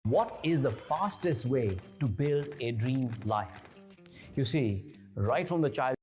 What is the fastest way to build a dream life? You see, right from the child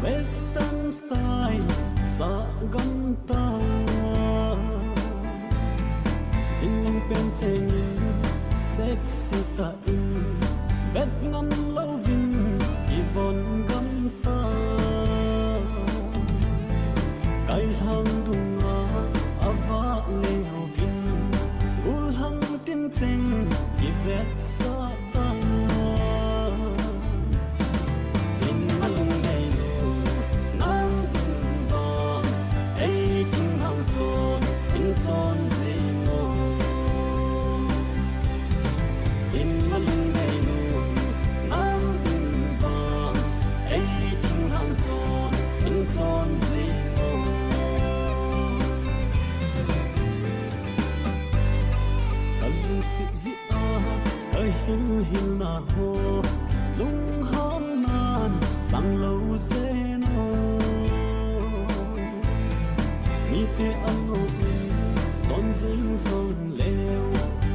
Western style sa ganta Zinlang penteng sexy ta in Bet ngam lovin Yvonne ganta Kai hang dunga ava leo vin Gulhang tin teng Yvet sa ta Hil hil na ho lung hong nan sang lâu se no mi te ang o min ton sing song leo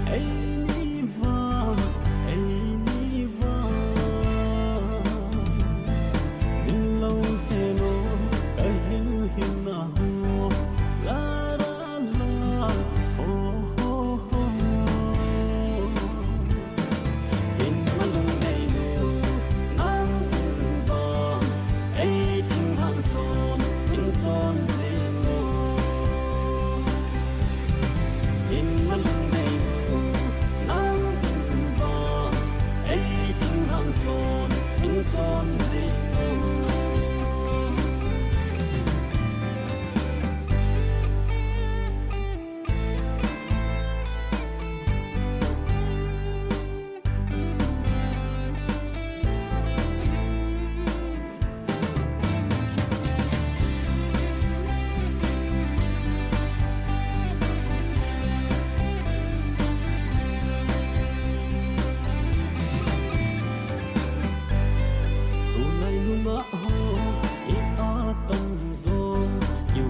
ai ni va min lâu se no ai hil hil na ho la la la ho ho ho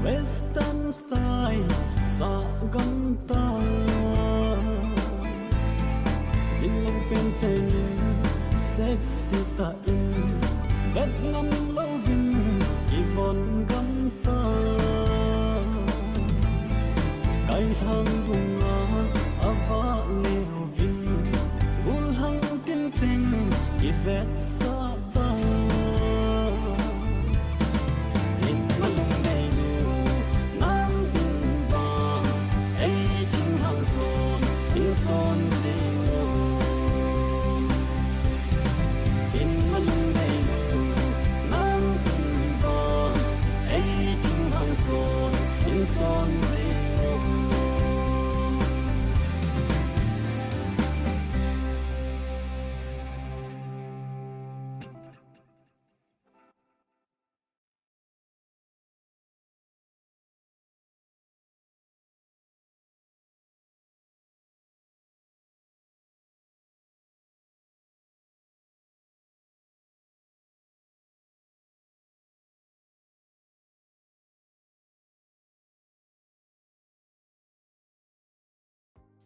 Western style sa ganta Zinlang penteng sexy ta in Bet ngam lovin Yvonne ganta Kai hang dunga ava leo vin Gulhang tin teng Yvet sa ta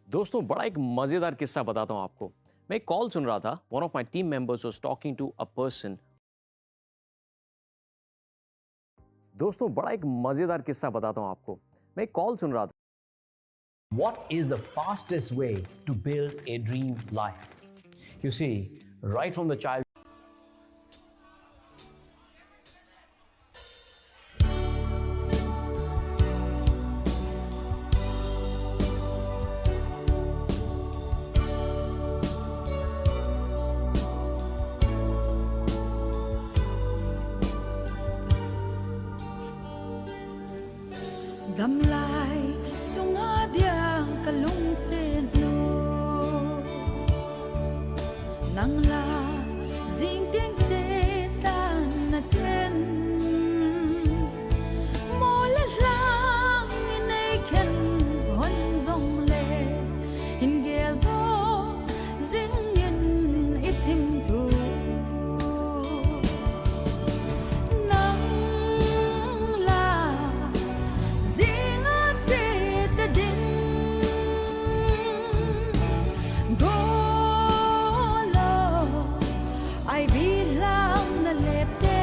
दोस्तों बड़ा एक मजेदार किस्सा बताता हूं आपको। मैं एक कॉल सुन रहा था। One of my team members was talking to a person. दोस्तों बड़ा एक मजेदार किस्सा बताता हूं आपको। मैं एक कॉल सुन रहा था। What is the fastest way to build a dream life? You see, right from the child gầm lại sung hát nang la ding tiếng chế ta na ten mo la lang in ai khen hon zong le in gel do ding in itim tu nang la ding a chế ta din go ai bilang na lepte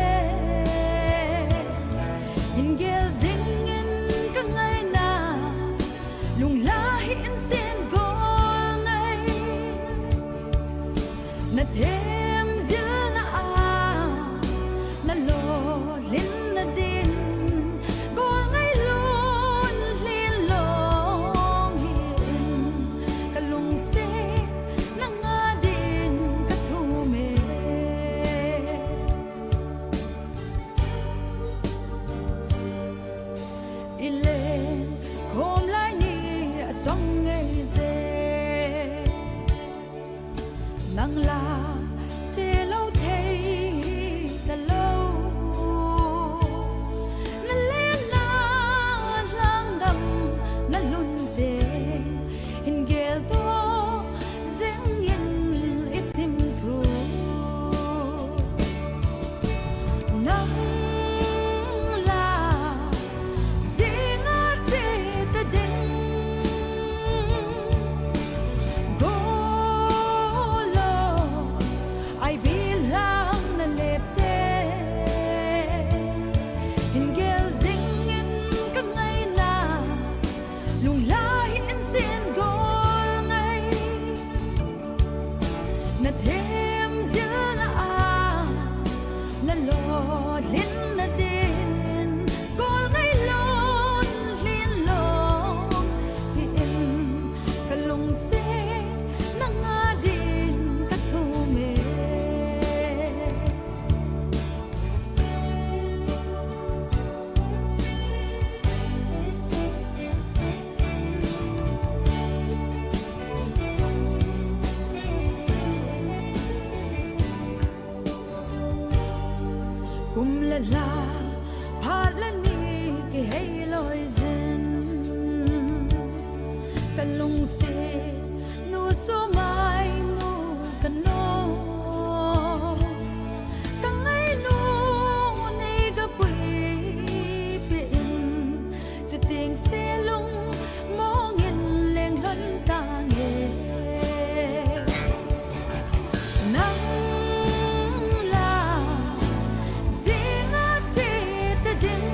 hingel zingin ka ngay na lung lahin sin gol ngay na thêm zil na na lo lin na din gol ngay lun lin long hin kalung se na nga din katume ilen khom lai ni a trong ngày dê nang la che lâu thấy ta lâu na lên na lang đầm na lun te in gel to zeng yin itim thu nang la zinga te ta ding go lo ai bilang na lepte hingel zingin ka ngay na lung lahin sin gol ngay na thêm zil na lo lin na din gol ngay lon lin long hin kalung se na nga din katume kum la la phat la ni ke hay loi zin kalung se nu so mai mu kano kang ai nu nei ga pui pin chu ting se lung mo ngin leng lon ta nge nang la zinga te ta din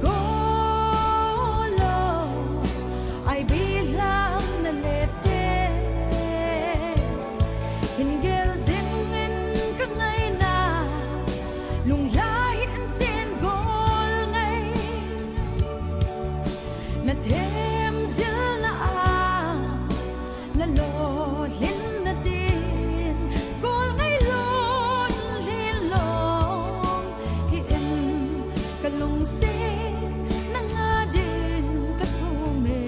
go lo ai bilang na lepte hingel zingin ka ngay na lung lahin sin gol ngay na thêm zil na lo lin na din gol ngay lon lin long hin kalung se na nga din katume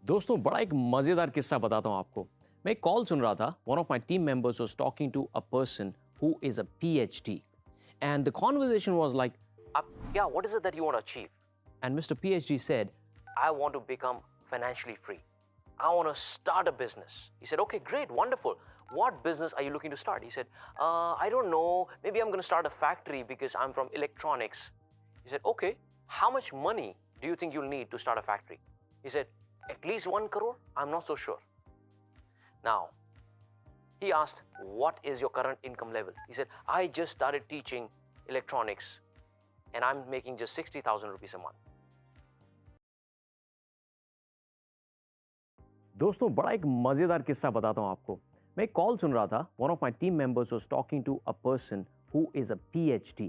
दोस्तों बड़ा एक मजेदार किस्सा बताता हूं आपको मैं एक कॉल सुन रहा था one of my team members was talking to a person who is a PhD and the conversation was like yeah, what is it that you want to achieve? And Mr. PhD said, I want to become financially free. I want to start a business. He said, okay, great, wonderful. What business are you looking to start? He said, I don't know, maybe I'm going to start a factory because I'm from electronics. He said, okay, how much money do you think you'll need to start a factory? He said, at least 1 crore? I'm not so sure. Now, he asked, what is your current income level? He said, I just started teaching electronics and I'm making just 60,000 rupees a month. दोस्तों बड़ा एक मजेदार किस्सा बताता हूं आपको मैं एक कॉल सुन रहा था one of my team members was talking to a person who is a PhD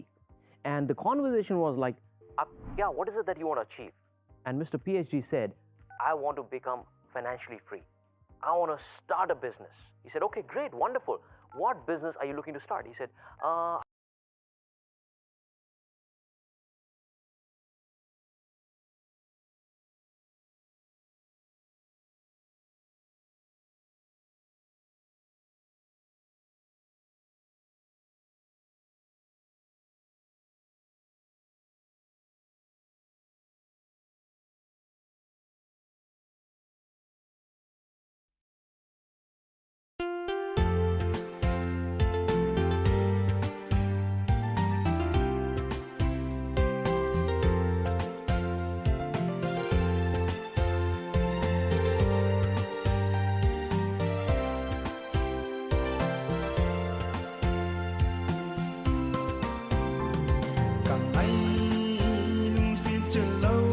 and the conversation was like yeah, what is it that you want to achieve? And Mr. PhD said, I want to become financially free. I want to start a business. He said, okay, great, wonderful. What business are you looking to start? He said, càng hay nung xin chờ lâu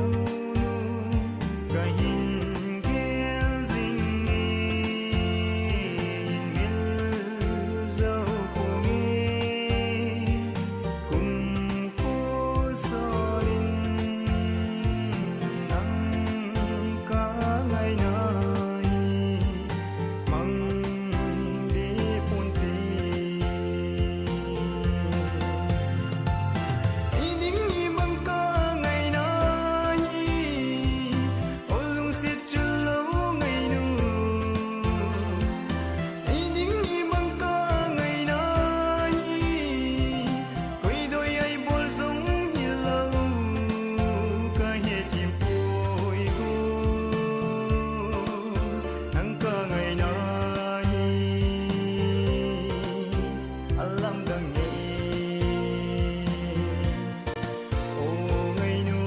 cả hình kia dinh nghiêng dâu khô nghe cùng cô so linh nắng cả ngày nay măng đi phun tì ining ibang ka ngày nay olung sit chulo ngày nu ining ibang ka ngày nay quay đôi ai bol sông hilau ka he tim poi ko nang ka ngày nay alam dang ô ngày nu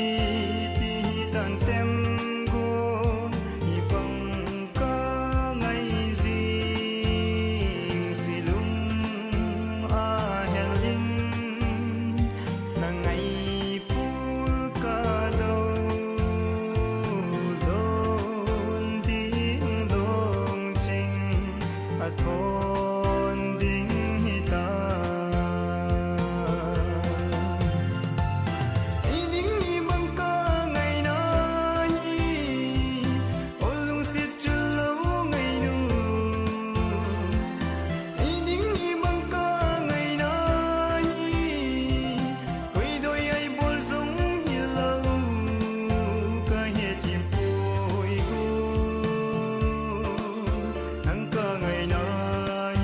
ipiti tan tem go ibang ka ngày ding silum a helin na ngày pul ka đâu đôn tiếng dong chinh a thon ding hita ining ibang ka ngày nay olung sit chulo ngày nu ining ibang ka ngày nay quay đôi ai bol sông hilau ka he tim poi ko nang ka ngày nay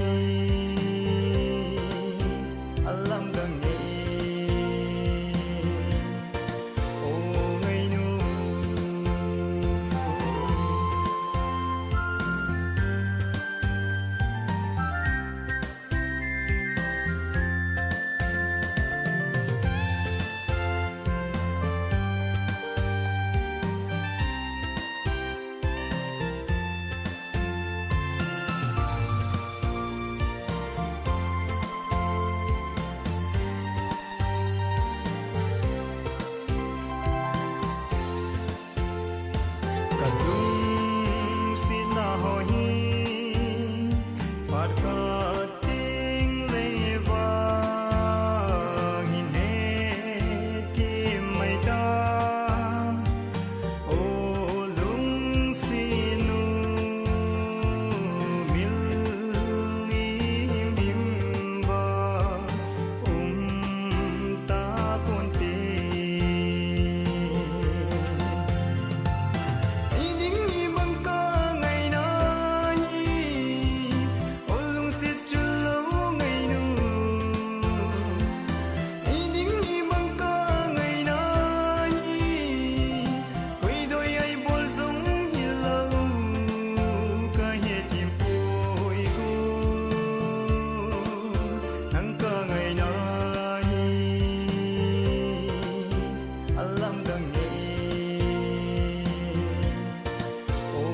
alam dang ô ngày nu kadung sina hohi pat ka ting leva hin he kim mai ta ô lung sinu mil im ba ta pun ti ining ibang ka ngày nay olung sit chulo ngày nu ining ibang ka ngày nay quay đôi ai bol sông hilau ka he tim poi ko nang ka ngày nay alam dang ô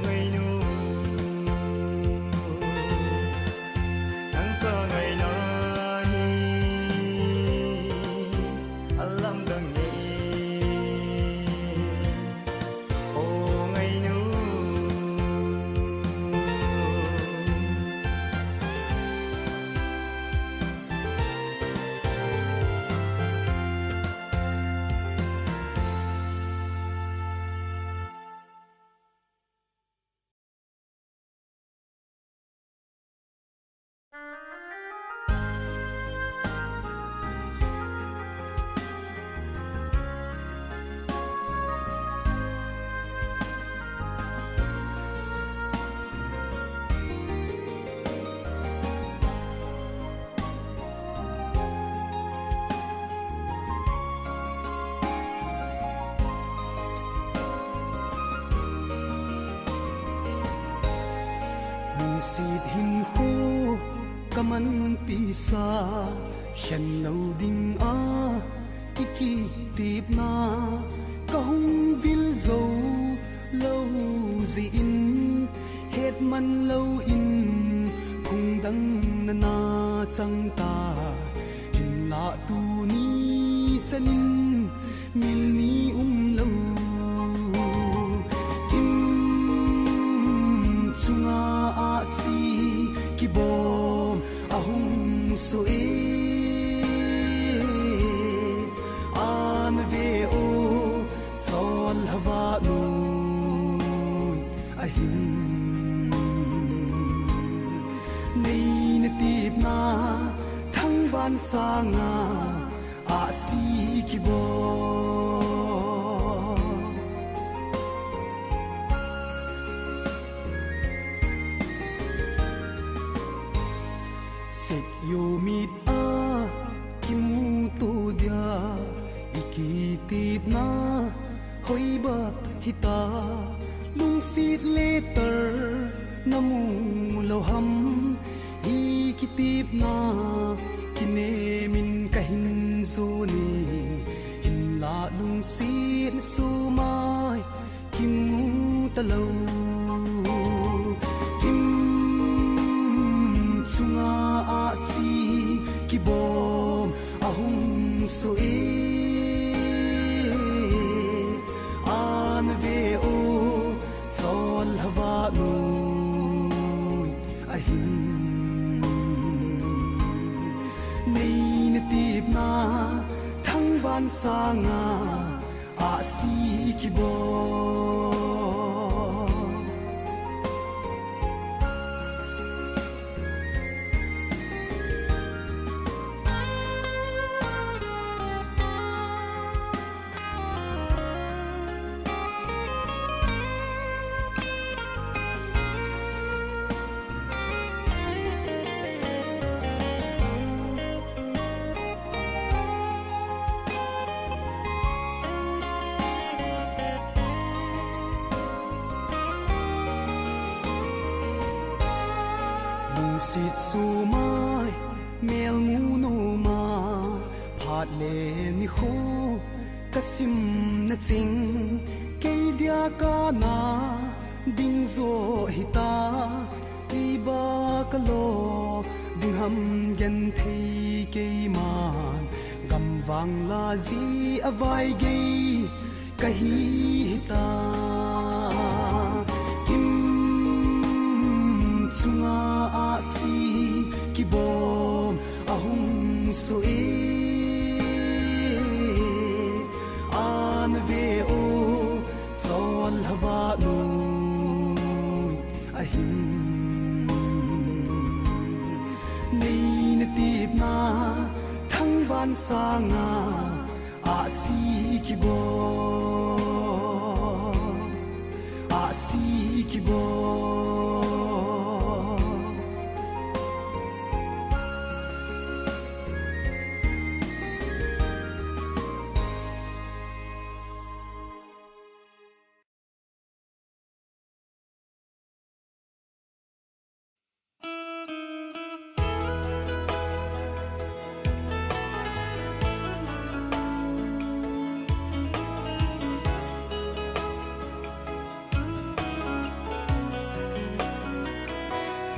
ngày nu nang ka ngày nay alam dang ô ngày nu xịt hình khô cầm ăn pi sa khen lâu đinh a iki tiếp na câu vil dấu lâu gì in hết man lâu in cùng đăng na chẳng ta in la tu ni chân in mil ni lâu chunga a si ki bom a hung so e an ve o chol hawa nu a hin nei na tip na thang van sa nga a si ki bom yo mit a kimu tu dia ikitip na hoi ba hita lung sit letter namu lo ham ikitip na kine min kahin zoni hin la lung sit su mai kimu talo chunga a si ki bom a hung so e an ve o chol hawa nu a hin nei na tip na thang van sa nga a si ki bom sit su mai mel ngu no ma phat le ni kho kasim na ching ke dia ka na ding zo hita ti ba ka lo ding ham gen thei ke man gam wang la zi avai ge ka hi hita chunga a si ki bom a hung so e an ve o chol hawa nu a hin nei na tip na thang van sa nga a si ki bom a si ki bom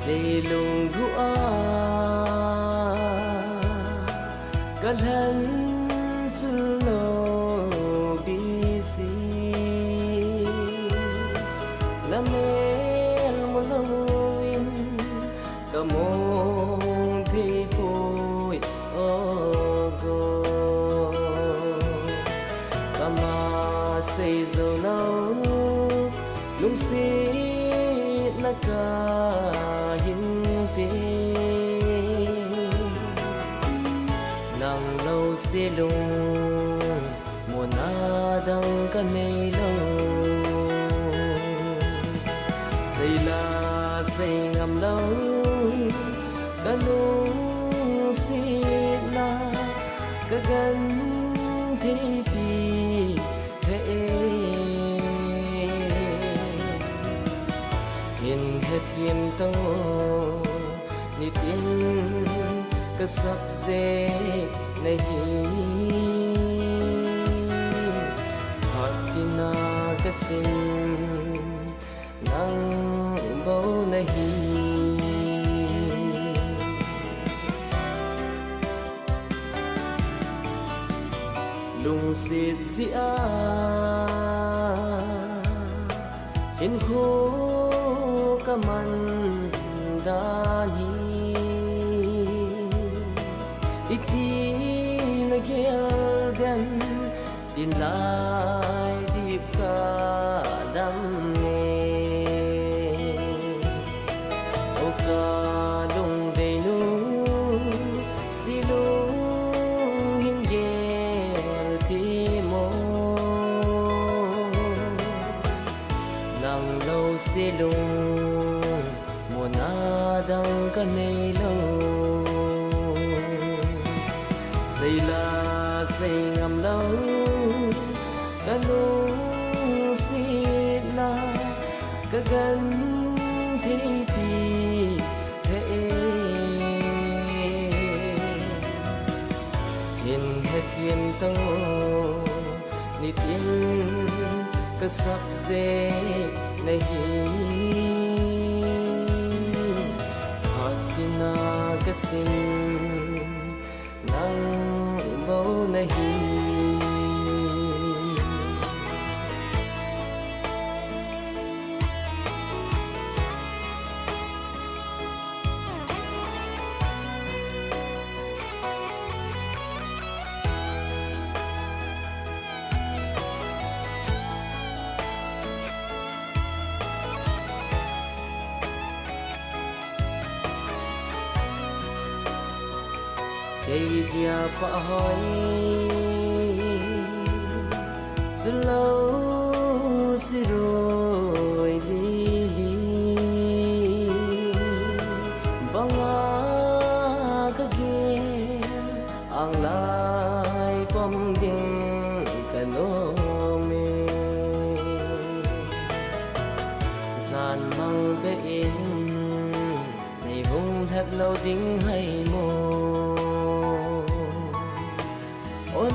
Say lung hua kalhan chu lo bi si la mel mo lo in ka mong thi phôi o go ka ma say zo lo lung si na ka nang lâu xe lung mùa na đăng ca này lâu xây la xây ngầm lâu ca lung xe la ca gần thế pi thế hiền hết hiền tông ka sap se nahi hakina ka sin nang bau nahi lung sit si a in kho ka man dani iti na gel den tin lai dip ka dam ne o ka lung de nu si lung hin gel ti mo nang lâu si lung mo na dang ka nei lo say la say ngầm lâu cả lũ xịt la cả gần thế thì thế hiền hết hiền tô ni tiên cả sắp dễ này hakina cả xin nang bau nahi cây dia pa hỏi rất lâu sẽ rồi đi đi băng á cái ghê ang lai pom ding cái nô mê gian mang cái in này hung thật lâu ding hay mô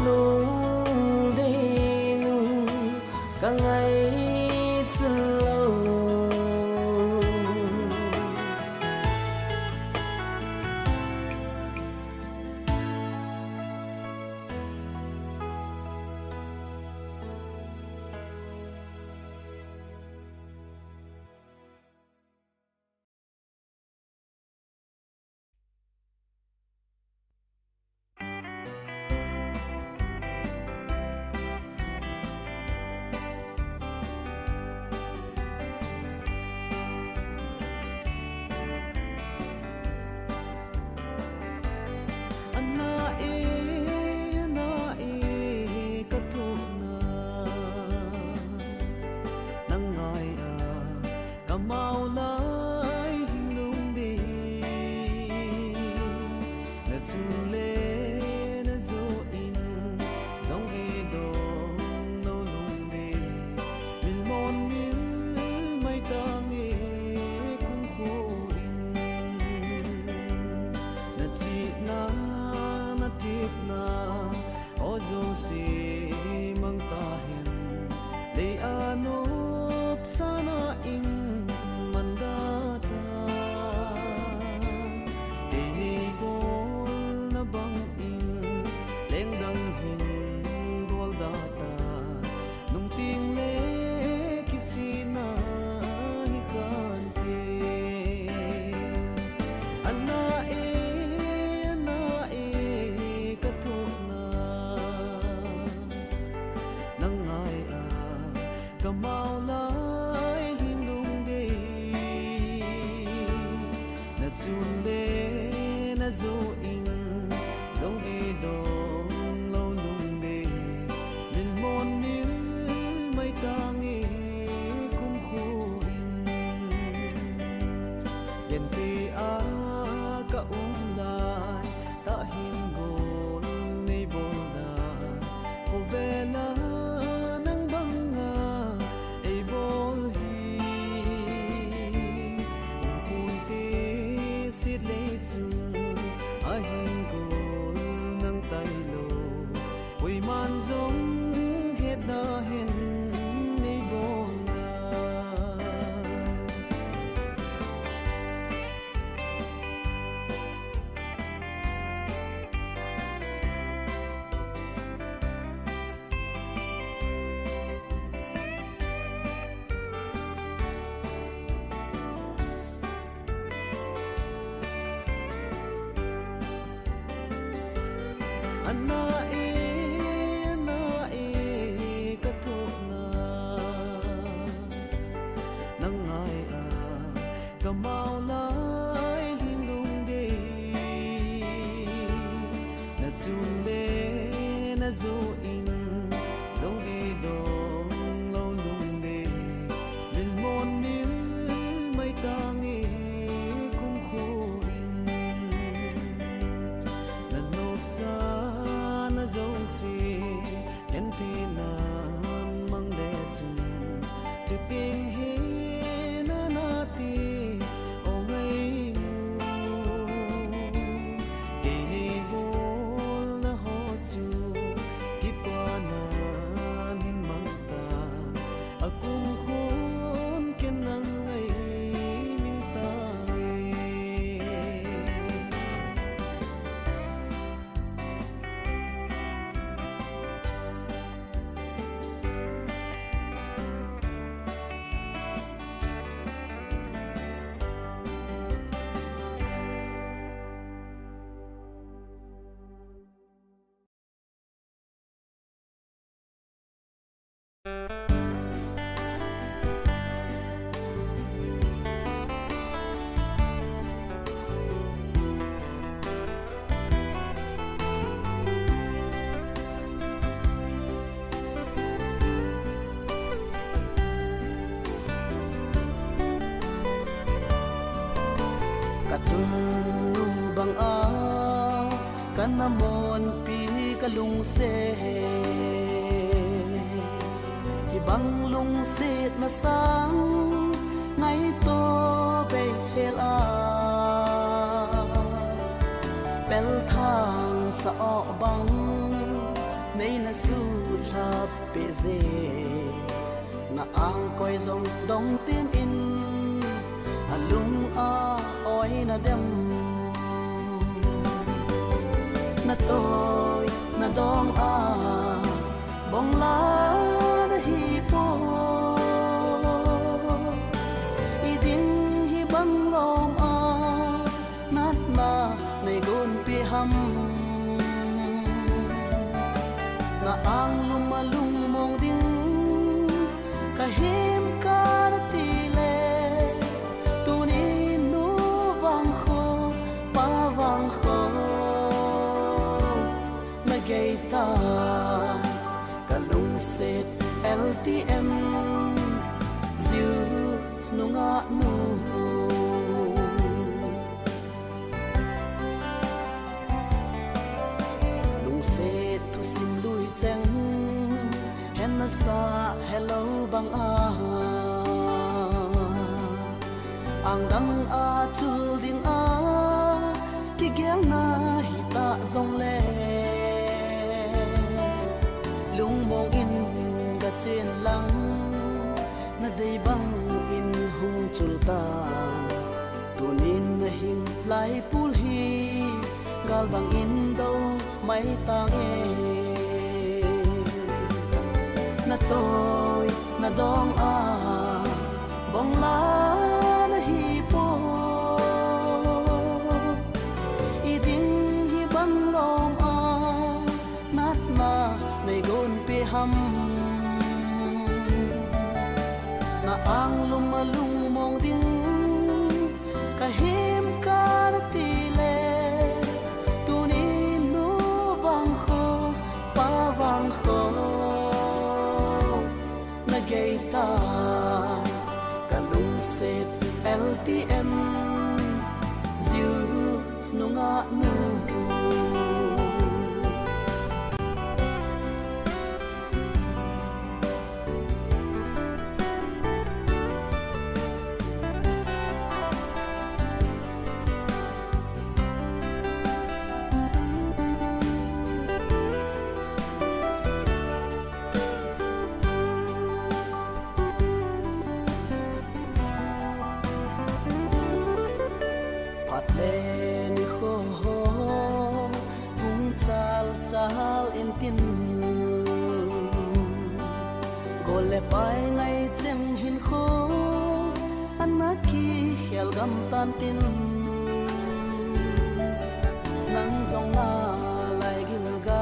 nung đi nu cả ngày chưa lâu Hãy subscribe cho kênh Ghiền Mì Gõ để không bỏ lỡ ana e ka thok na nang ai a ka mau lai hin lung de na chun de na zo in zong e dong lo lung de mil mon mil mai tang e kum khu in na nop sa na zong si en te na mang de chun chu ting he na na ti o ngai nu e ni bol na ho chu ki pa na nin mang ta akum khon ken nang ai min ta ka chun nu bang a kan namon pi ka lung se hi bang lung se na sang ngai to be hel a bel thang sa o bang nei na su la pe ze na ang koi zong dong tim in alung a oi na dem na tôi na dong a bong la na hi po i ding hi bang lom a nat na nei gon pi ham na ang lumalung mong ding ka him ka na ti le tu ni nu vang kho pa vang kho na gay ta ka lung set LTM ziu snunga nu lung set thu sim lui cheng hen na sa hello bang a ang dang a chul ding a ki gel na hi ta zong le lung mong in ga chen lang na dei bang in hung chul ta tunin na hing lai pul hi gal bang in do mai tang e na tôi na dong a bong la na hi po i ding hi bang lom a nat na nei gon pe ham na ang lumalung mong ding ka him ka na ti le tu ni nu bang kho pa vang kho na gay ta ka lung set LTM ziu snunga nu pat le ni kho ho hung chal chal in tin gole pai ngai chem hin kho anaki khel gam tan tin nang zong na lai gil ga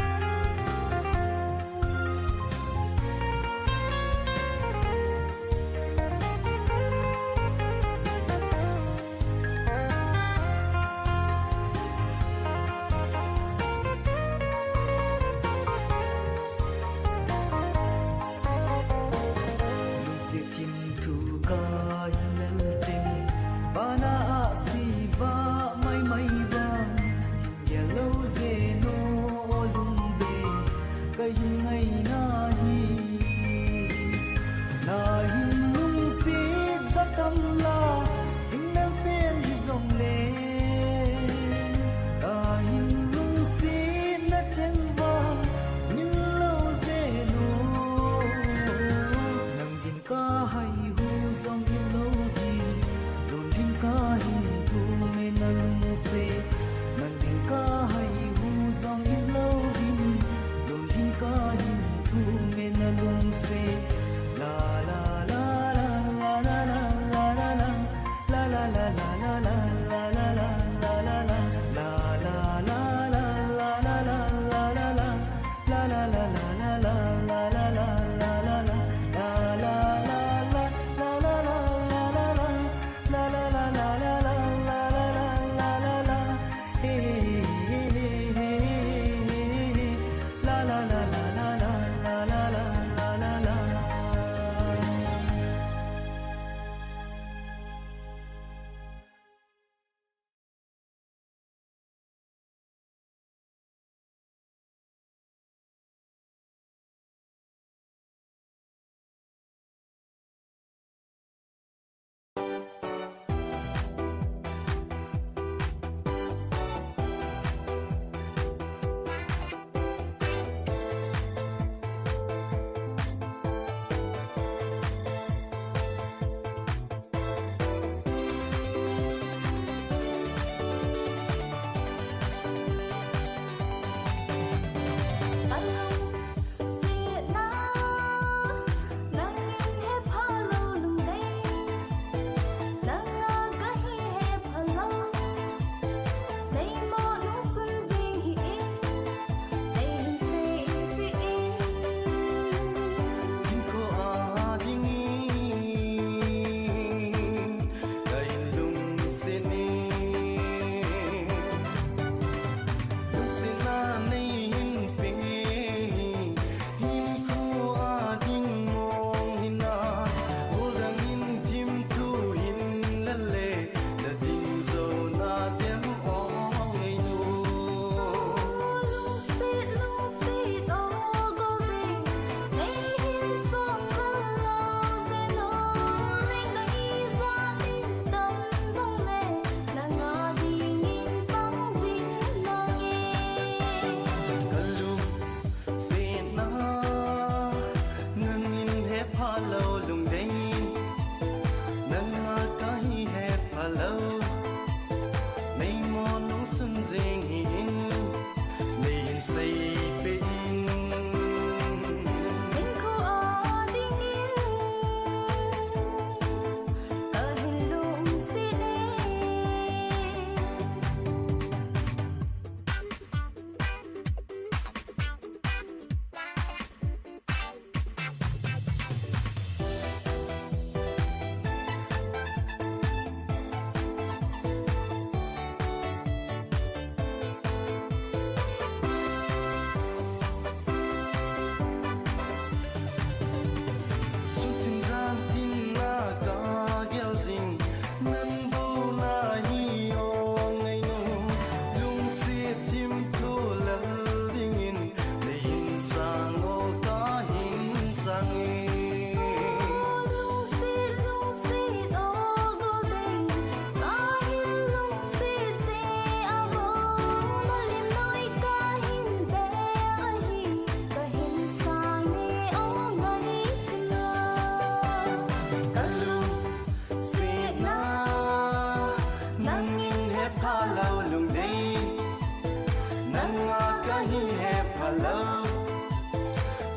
lâu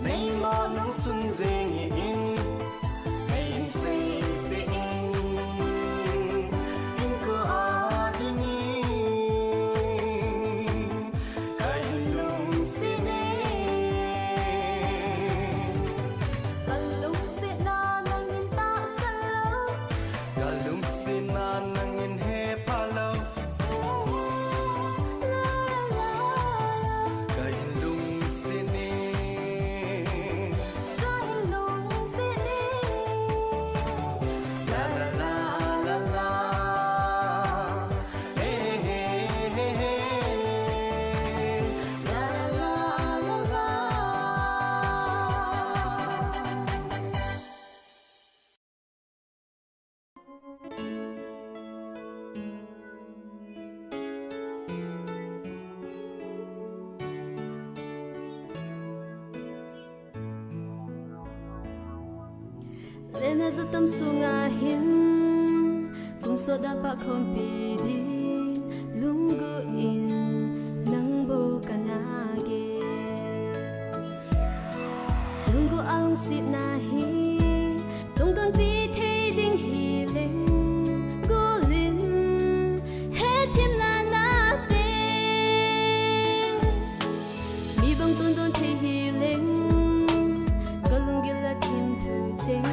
nay lo nắng xuân dê nghỉ in ngày in say để in cơ à đi ni cái lung xin Kalung sina nangin ta salaw cả lung xin nang in he pa lâu cái lung xin Kalung sini la la la la la hey hey hey hey la la la la la Lena za tam sunga hin tum so da pa kompiri lungu in nang bo kanage lungu ang sit na hi tung don pi the ding hi leng go lin he tim na na te mi bang ton don the hi leng go lung gila tim tu ting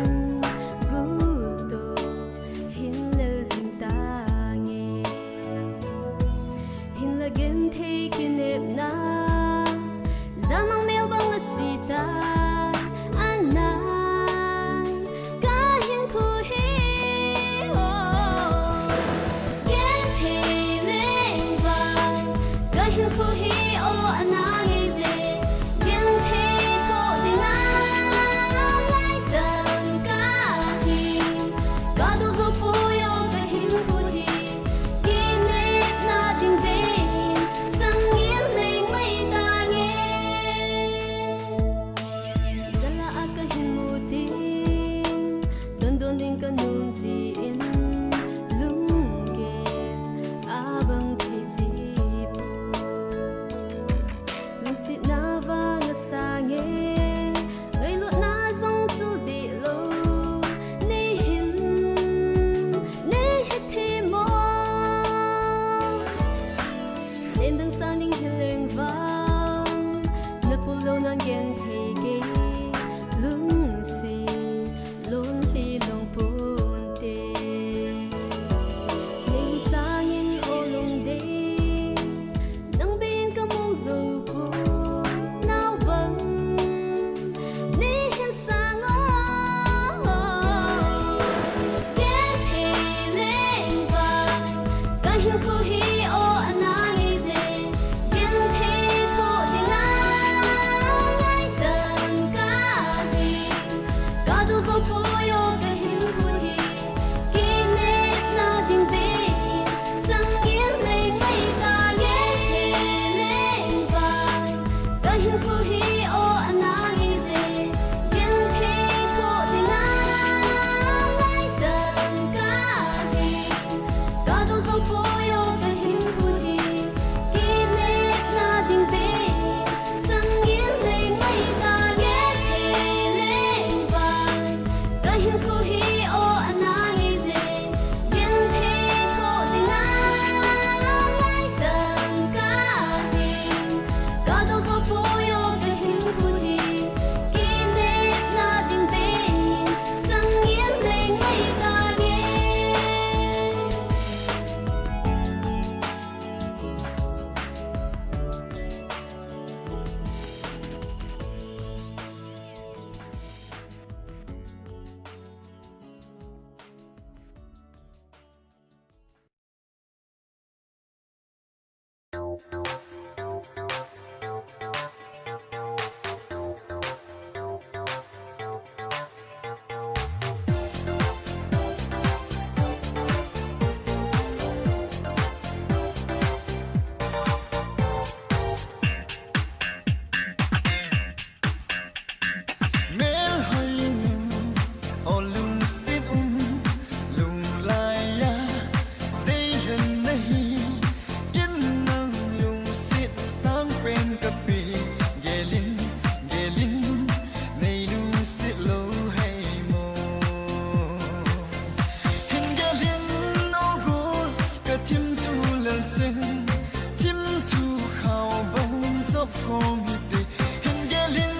khom hite hin gelin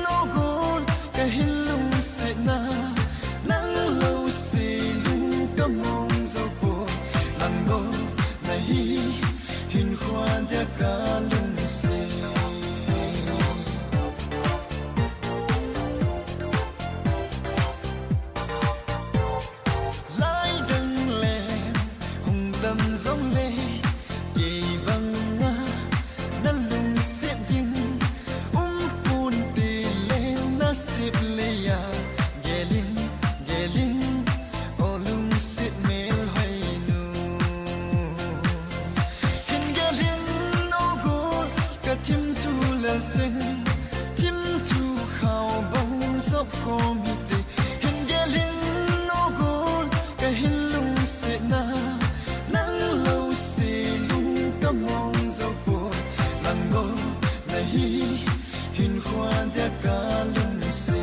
no gol ka hin lung se na nang lo se lu ka mong zo po nang go na hi hin khwa de ka lung se lai dang le hung dam zong le ye bang na nan lung se ding pun ti le na sip le ya gelin gelin o lung se mel hai nu hin gelin no go ka tim tu lal sing tim tu khao bang sop khom hite hin gelin no go ka hin lung se na nang lo se lung ka mong zo po nang go na hi hin khwa de ka lung se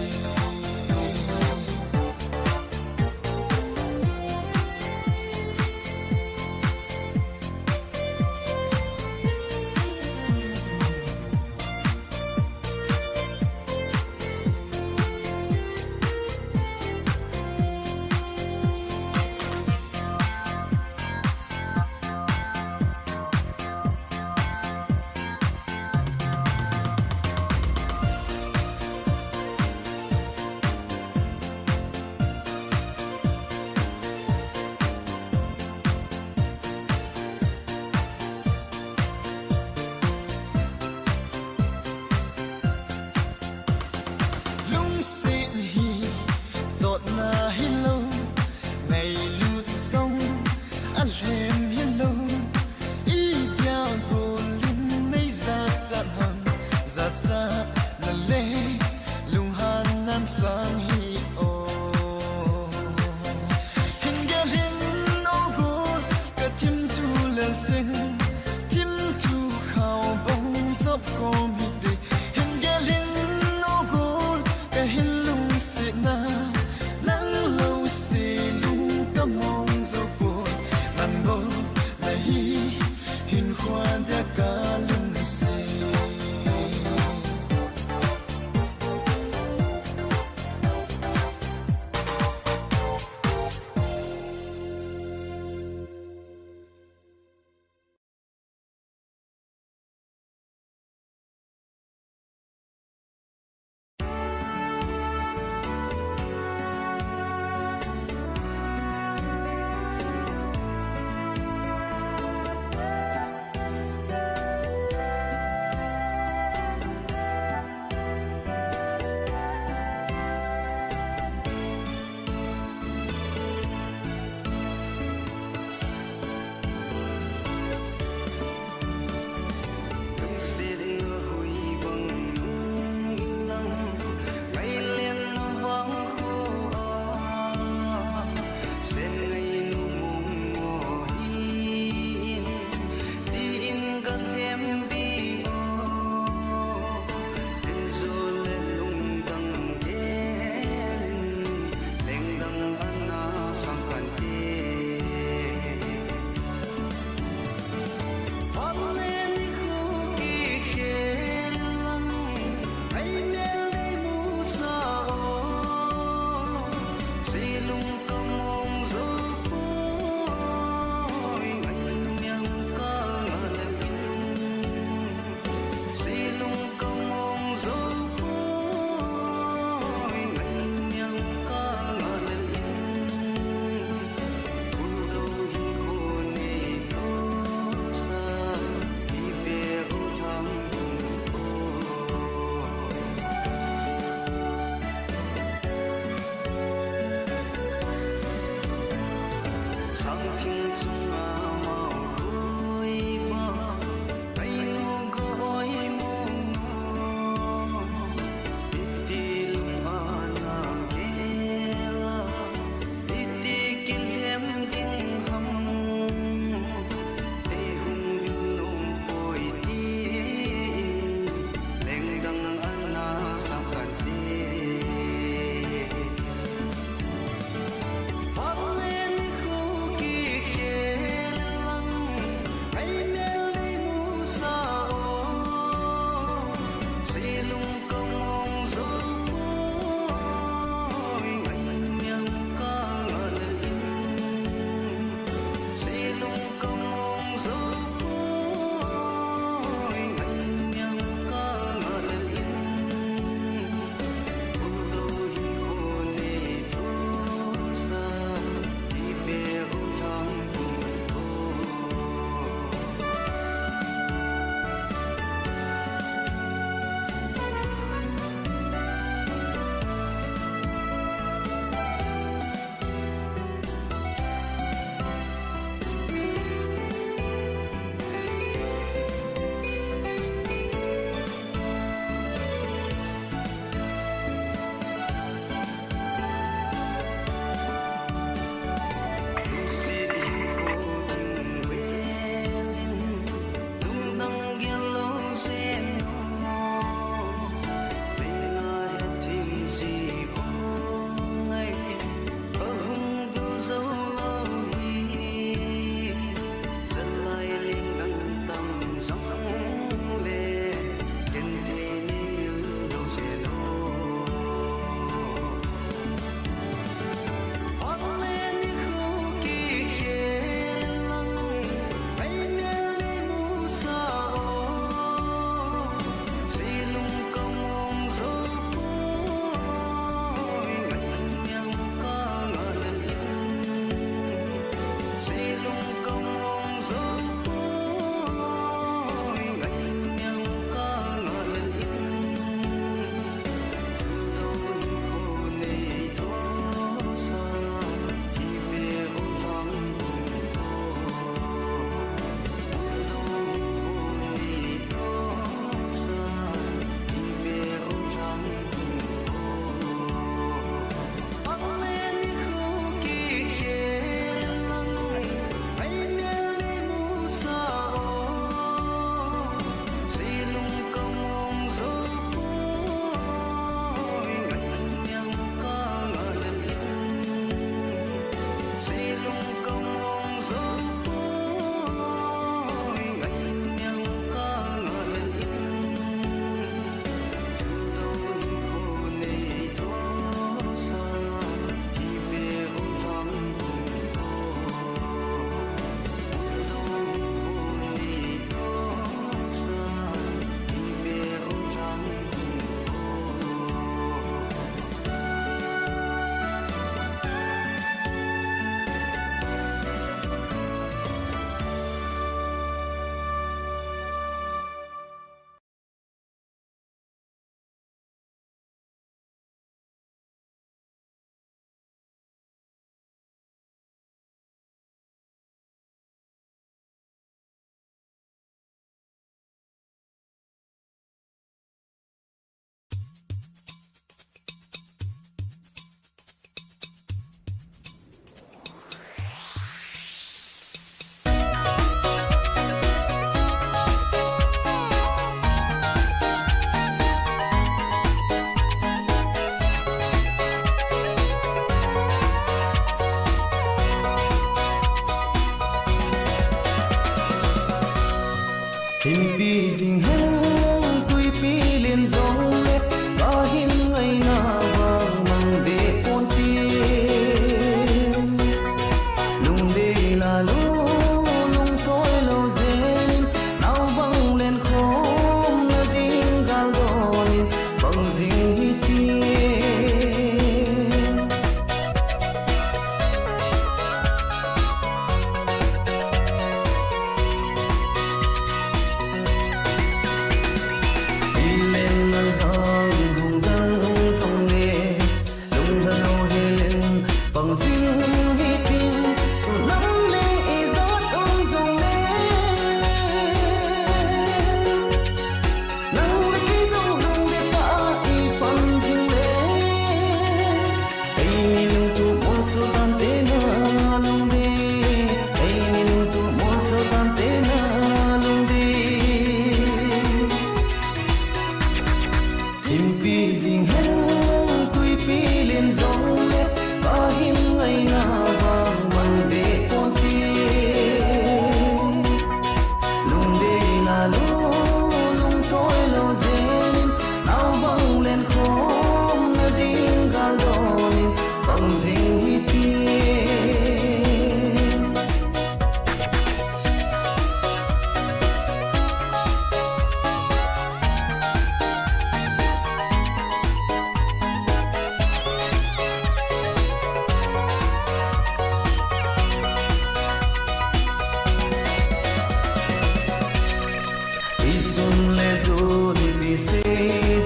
xuân lê du ni pi se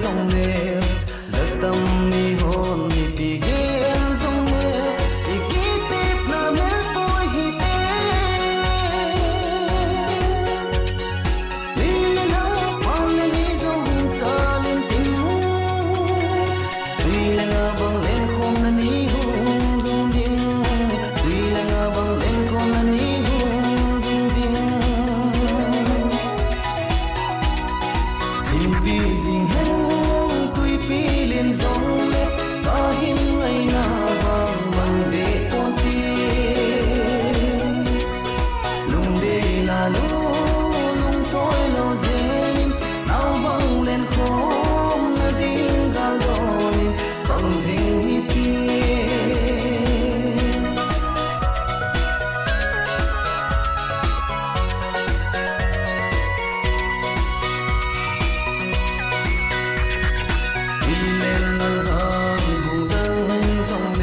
dòng nè giấc tâm ni hồn ni pi ghen dòng nè thì kí tiếp là mẹ bôi hi tê đi lên áo quan lên đi dòng cha lên tình tuy là ngờ bằng lên không là ni hùng rung điên tuy là ngờ bằng lên không là ni hùng rung điên hình pi dinh hen tuy pi lên dòng lệ ta hin ngày na vang bằng để con tiên lùng để là lung tôi lo dên nào bằng lên không là tiếng gal đôi bằng dinh hi tiên đi lên nắng hờ vùng灯dòng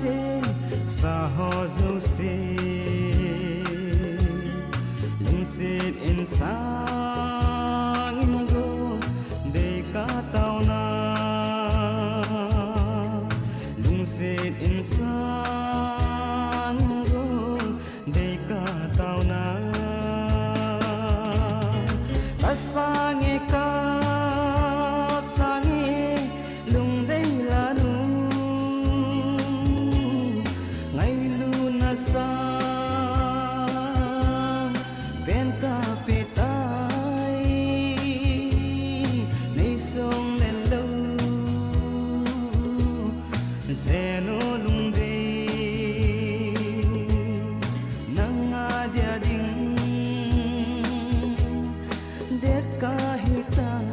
chế sa ho dâu xê lung xịt in sang in go để cá tàu na lung xịt in sang in go để cá tàu na ta sang nghe ca sang nghe lung đây là nu ngày luôn na sang bên ca pe tai nay sông lên lâu zeno lung đây nang adia ding der kahitai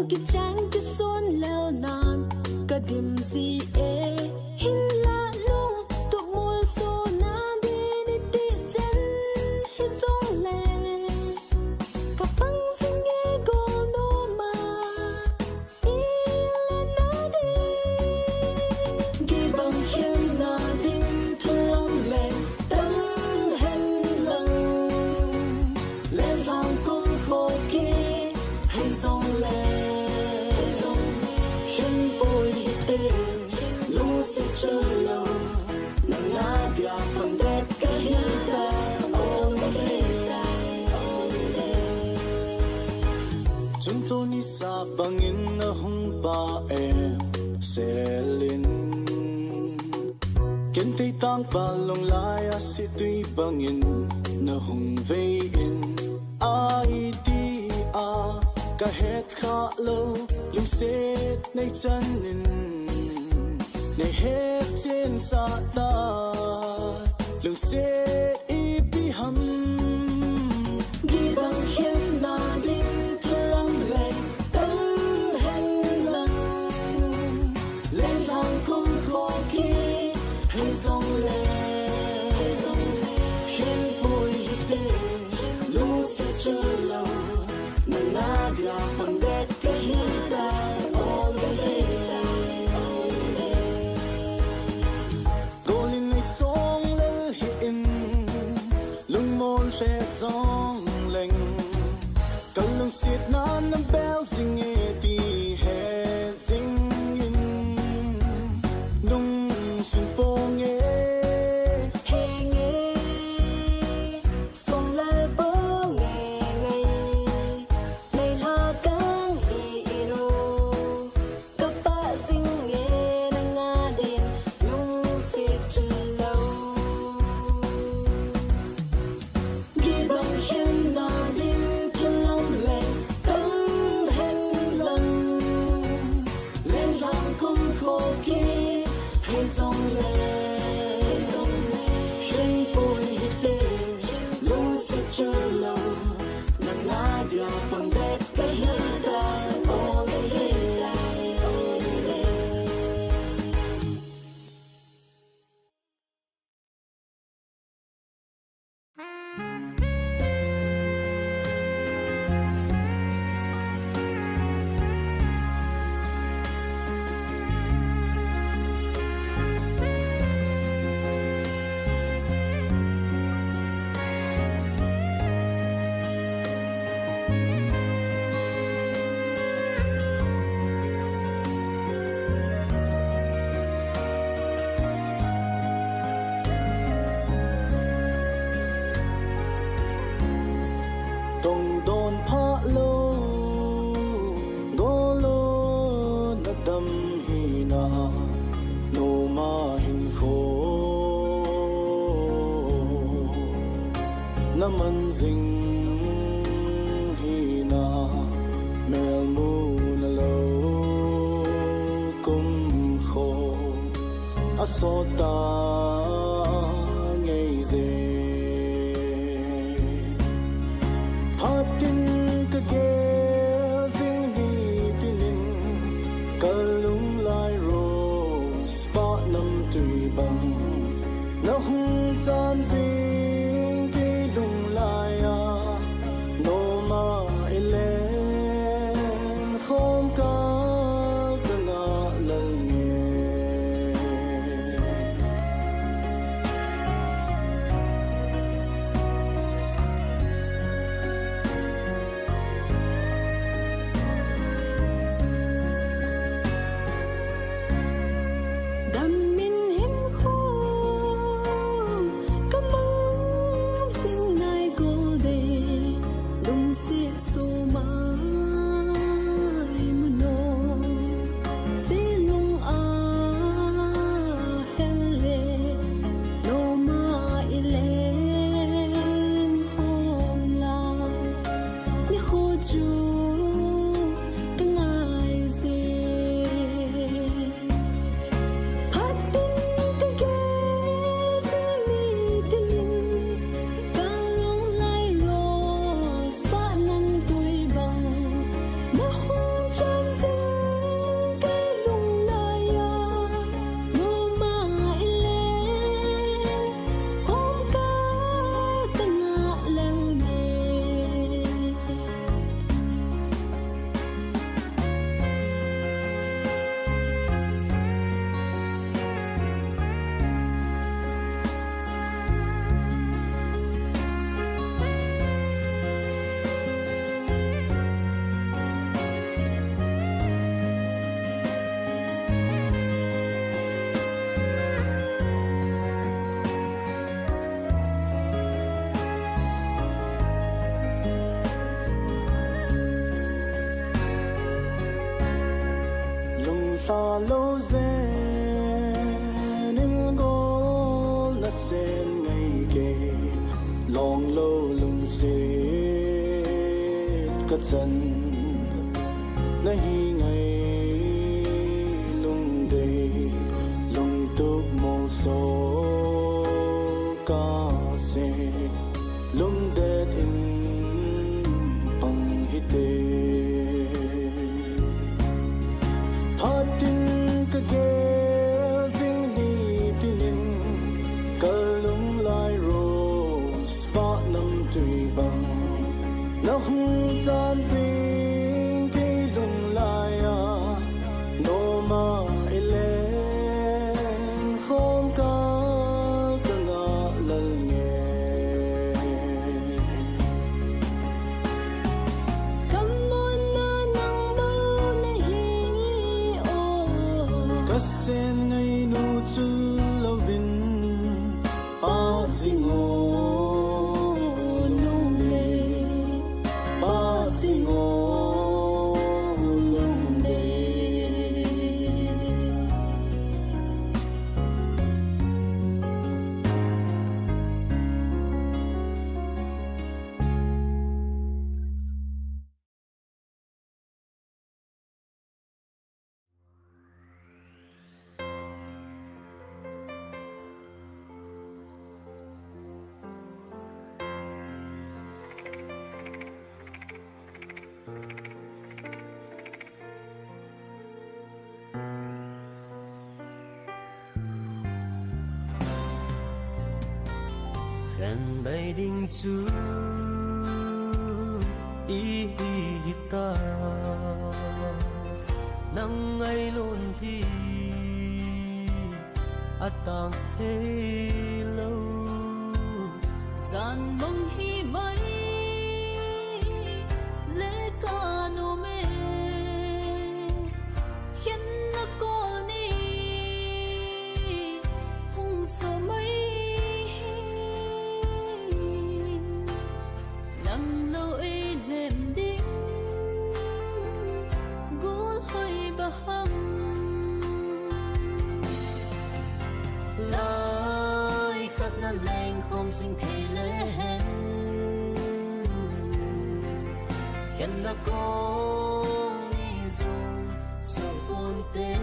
cái chán cái xuân leo nàn cả điểm gì ê hin la lung tụ mùa xô na đi đi đi chân hin sông lệ cả băng sinh nghe cô nô mà đi lên na đi ghi bằng khen na đinh thương lệ tâm hen lăng lên lòng cung khô kia hay sông lệ khen bồi tê lu sẽ chờ lâu nang na dia phong đẹp cái ta ôm chúng tôi đi xa bằng in ở hung ba em sẽ lên kiến tây tăng ba lòng lai a si tuy bằng in na hung vây in ai đi a cả hết khá lâu lung xét nay chân in nay hết trên xa ta lung xét y bi hầm ghi bằng khen na đinh thương lệ tâm hen lăng lên lòng cung khô kia hay sông lệ khen bồi tê lu sẽ chờ lâu nang na dia phong đẹp cái ta ôm cô linh này song lên hiện lung môn sẽ song lệnh cần lung xiết nan năm bell sing nghe ti hè sing in nung xuân phong nghe hè nghe sông lại bơ nghe ngày này là căng hero các bạn sinh nghe đang ngã đêm lung xiết chân lâu ghi bằng khen na đêm thiên long lệ tâm hen lăng lên lòng cung khô kia hay sông lệ khen bồi tê lung sẽ chờ lâu nang na dia phong đẹp cái ta ôm tông đồn pha lô gô lô na đâm hi na nô ma hin khô na man ding hi na mel mu na lo kum khô a so ta ngây dê Hatin ka gel zing di tinin kalung lai rose pa nam tui bang na hung san zing ki lung lai a no ma ilen khom ka nga lal nghe ta lâu dễ nên có là sen ngày kề lòng lâu lùng xế cất dần na hi ngày lùng đầy lùng túc mong số ca xe lùng đẹp in bằng hít tê phát tin cái ghé dinh đi tin cơ lùng lai rose ba năm tùy bằng nó hung gian dinh cái lùng lai à nô ma lên không có ta ngã lần nghe Cảm ơn na nang bao na hi ô cất sen ngay nụ chu lâu vinh ba dinh ngô nung lệ ba dinh ngô lung đê gần bay đinh chú ý ta nắng ngày luôn hi tang thế lâu gian mong hi mai lẽ ca nô mê khiến nó có ni hung so mấy nắng lâu ấy lem đinh gul hơi bà hâm lời khắc nan lên không sinh thì lẽ hẹn khen đã có đi rồi sao buồn tê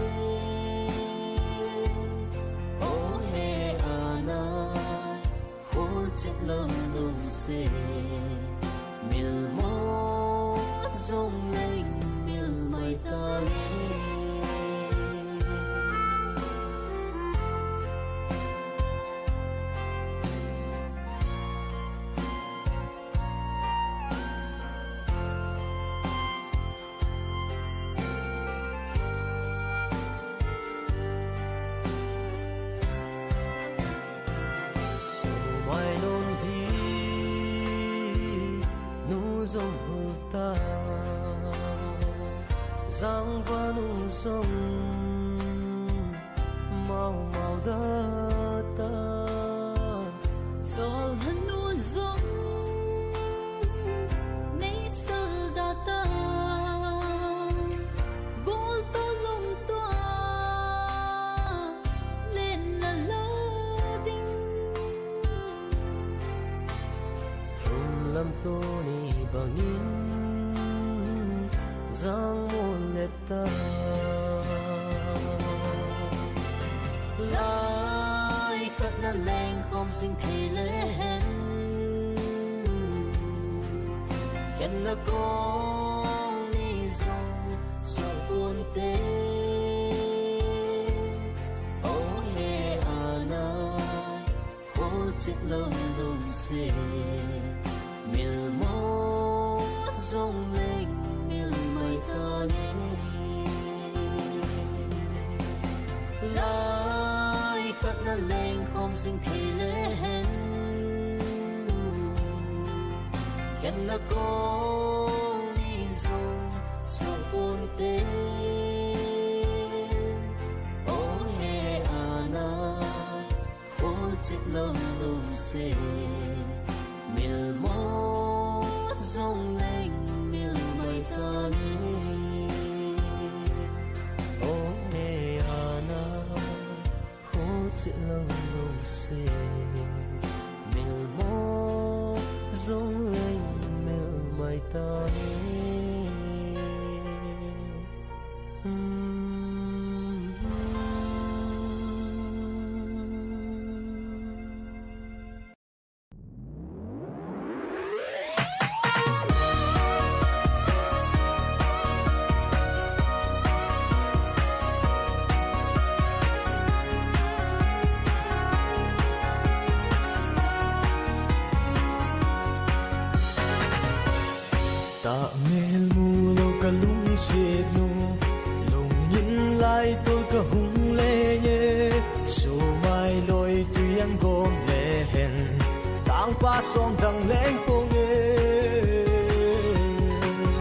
ô hè à na khô chết lâm đông xê miền mô rong lên miền mây ta dòng hồ ta giang và nung sông màu màu đất ta cho hân nuôn giống nay sơ đa ta bố tô lung toa lên là lơ đinh hùng lâm tô ni bằng nín giang muôn lệp ta lại khắc nan lên không sinh thì lẽ hẹn khen là có lý do sao buồn tê ô hè à na khô chết lâm đông xê miền mô rong lên miền mây ta lại khắc nan lên không sinh thì lẽ hẹn khen là có lý do sao buồn tê ô hè à na khô chết lâm đông xê miền mô rong lên miền mây ta ô hè pa som dang leng pong e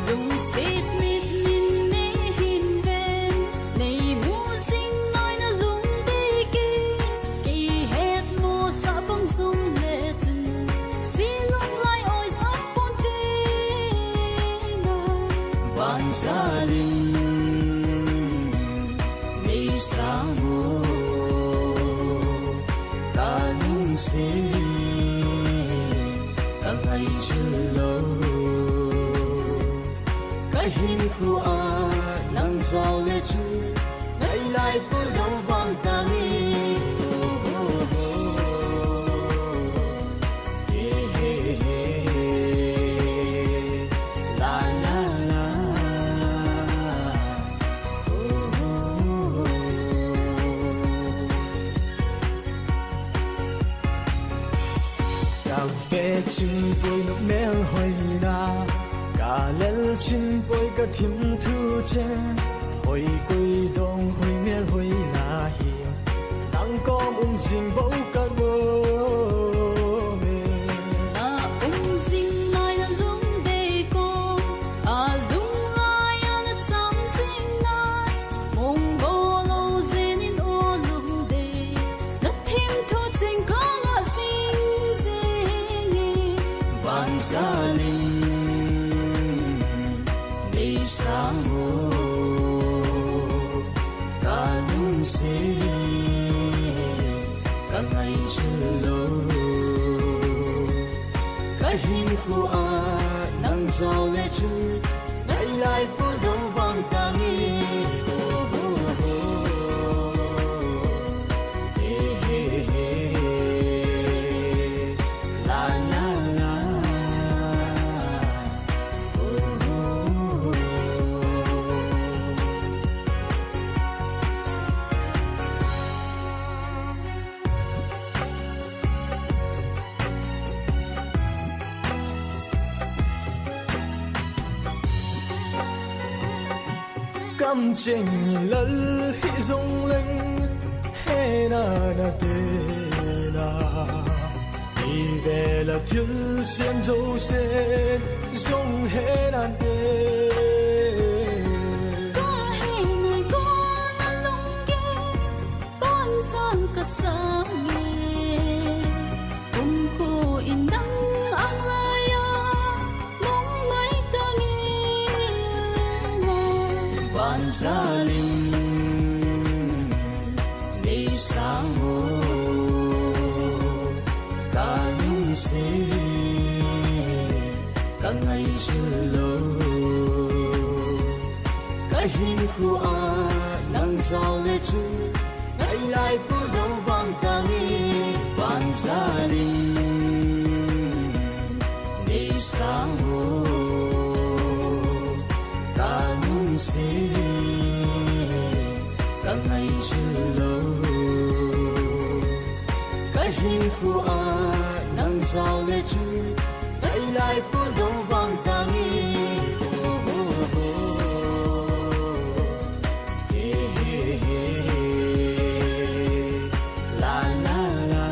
lung xịt mịt min nê hin ven này mua sinh nói nó lung đi kỳ hết mua sa bông dung lệ chân xí lung lại ôi sắp con tin ban sa linh mi sa mo ta nung si ta ngày chưa lâu cái hình khu a nắng gió lệ chu ngày lại bữa đông vang ta đi la la la cà phê chim bôi nước mel hoài na cà lel chim bôi cả thìm thu chen hoài quỳ đông hoài mel hoài na hiền đang có ung dinh bầu cả ngô mê à ung dinh nói là lung đi cô à lung ai à là chăm dinh nói mong bồ lâu dên in ô lung đi đất thêm thu tình có ngã sinh dinh ban sa linh mi sa mo ca nung si cả ngày chưa lâu cái hình khu a nắng gió lệ chu ngày lại bữa đông vang ta nghi la la la cam chênh lal hi dong leng he na na te na đi về là thiếu sen dâu sen dong he na te có hay người có là lung ghé con san cả sáng nghe cùng cô in đắng ang lai à mong mấy ta nghe ban sa linh mi sa mo ca nung si cả ngày chưa lâu cái hình khu a nắng gió lệ chu ngày lại bữa đông vang ta nghi ban sa linh mi sa mo ca nung si cả ngày chưa lâu cái hình khu a nắng gió lệ chu ngày lại bữa đông vang ta nghi la la la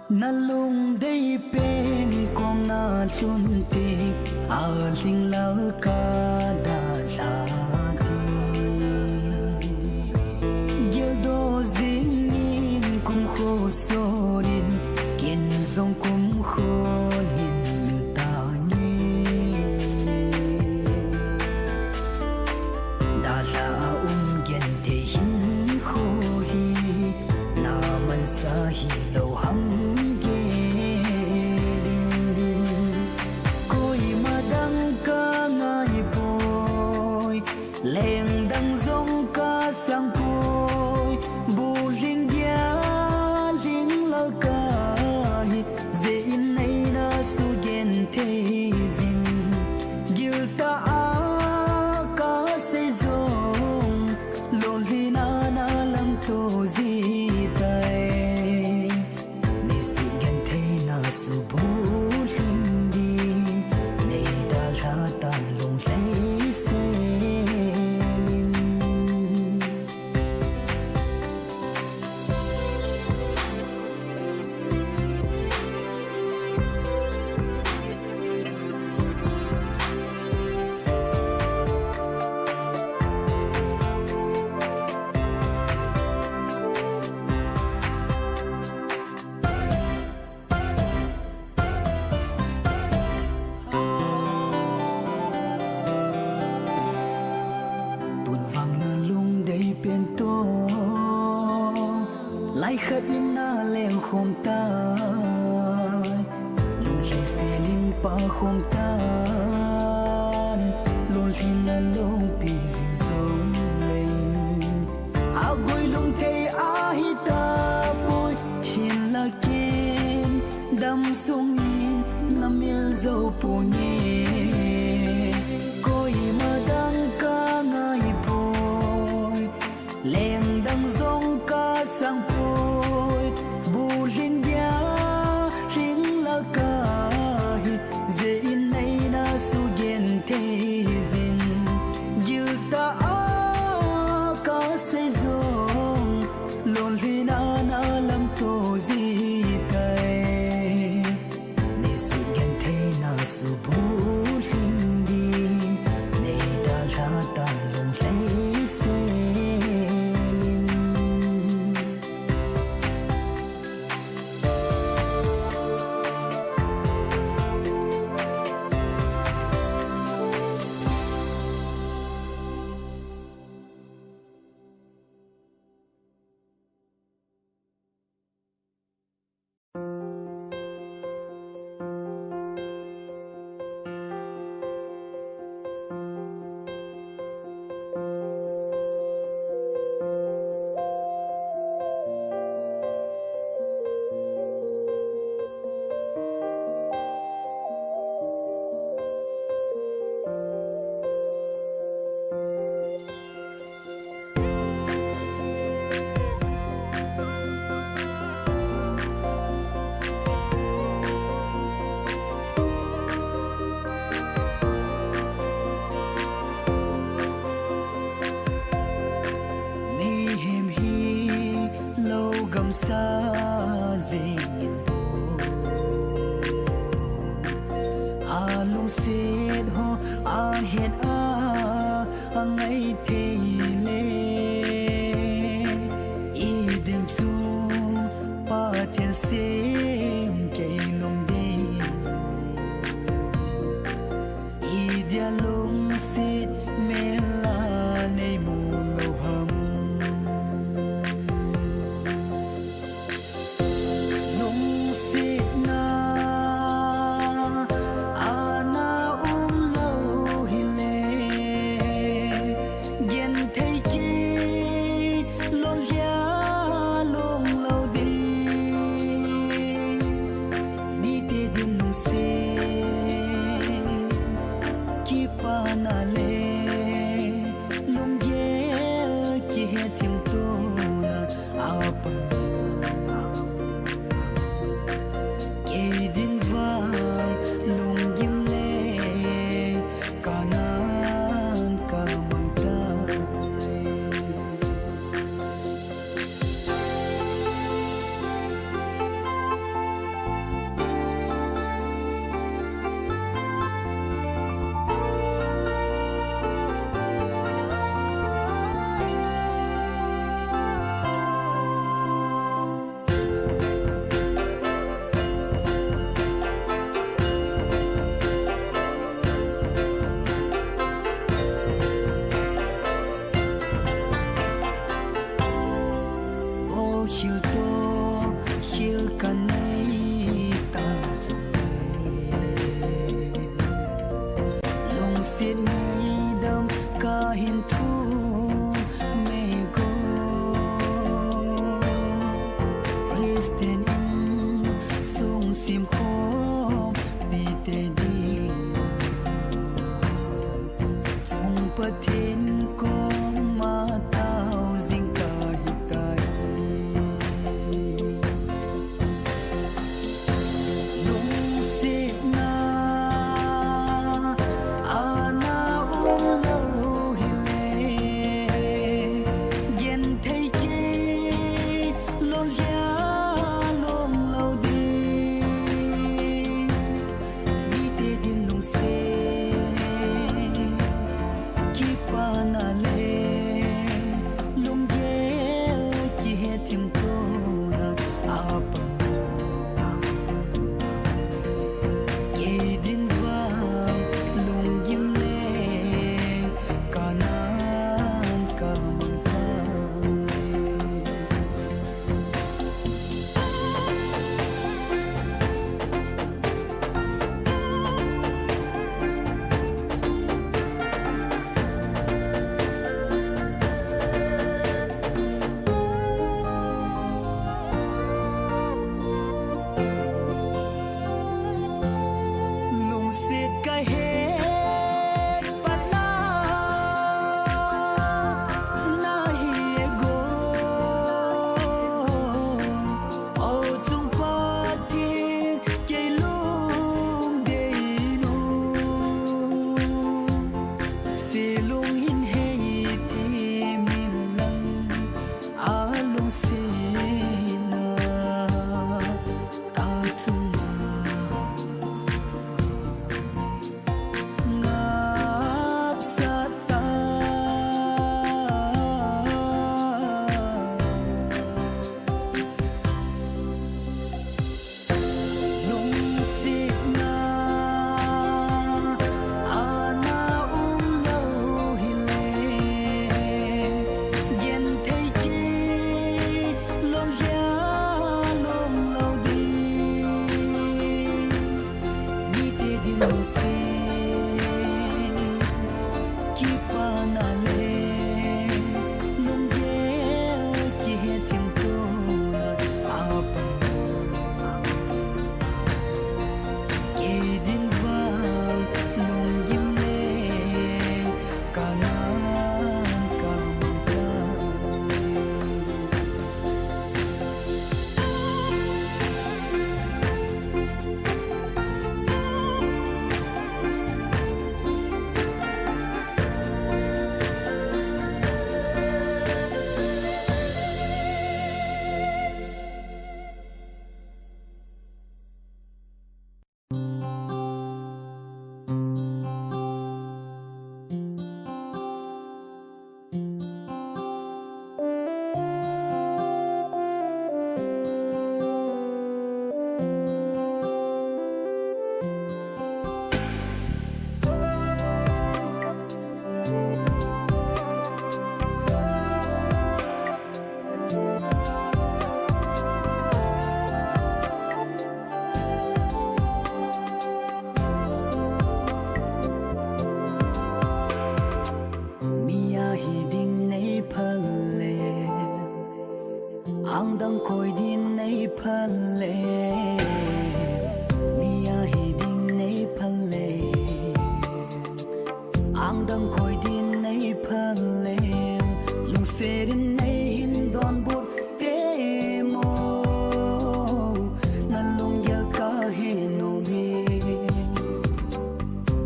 na lung đây bên con na chun ti a ling lao ca da la ti gel do zin nin kum kho sorin kin zong kum kho nin mi ta ni da la gen te hin kho hi na man sa hi lo ham leng dang zong ca sang poi bu linh dia linh lao ca ze in nay na su gen te zin gil ta a ca se zong lon li na na lam to zi tai ni su gen te na su bu linh di nei da la ta long lei se lại khát in na leng khom ta lung hi se lin pa khom ta lung hi na lung pi zin song leng a goi lung te a hi ta boy hin la kin dam sung in na mil zo pu ni koi ma dang ka ngai boy leng dang zong ka sang poi bu linh dia linh la ka ze in nay na su gen te zin gil ta a ka se zong lon li na na lam to zi tai ni su gen te na su bu đăng khôi din nay phật lệ mia hi ding nay phật lệ ang đăng khôi din nay phật lệ lung se din nay hin don bút te mo nan lung yel ka he no mi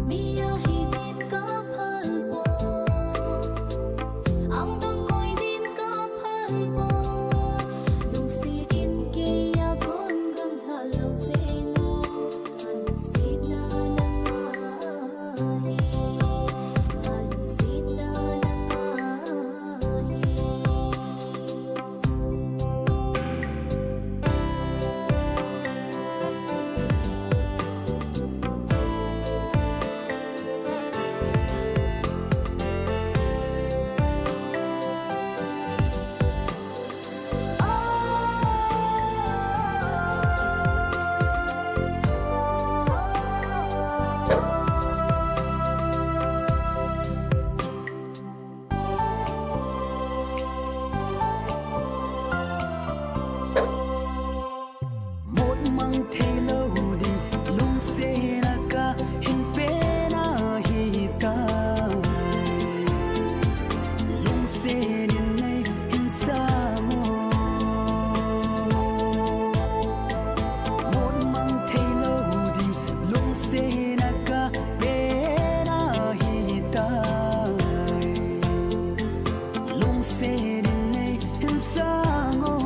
mia hi din ka phal bo ang dang koi din ka phal bo lung si in ke ya kon gam ha lo se no han si na na hi han si na na hi một mang thế lâu đình lung se na ka hin pe na hi ta lung se din nay hin sa mo một mang thế lâu đình lung se na ka pe na hi ta lung se din nay hin sa mo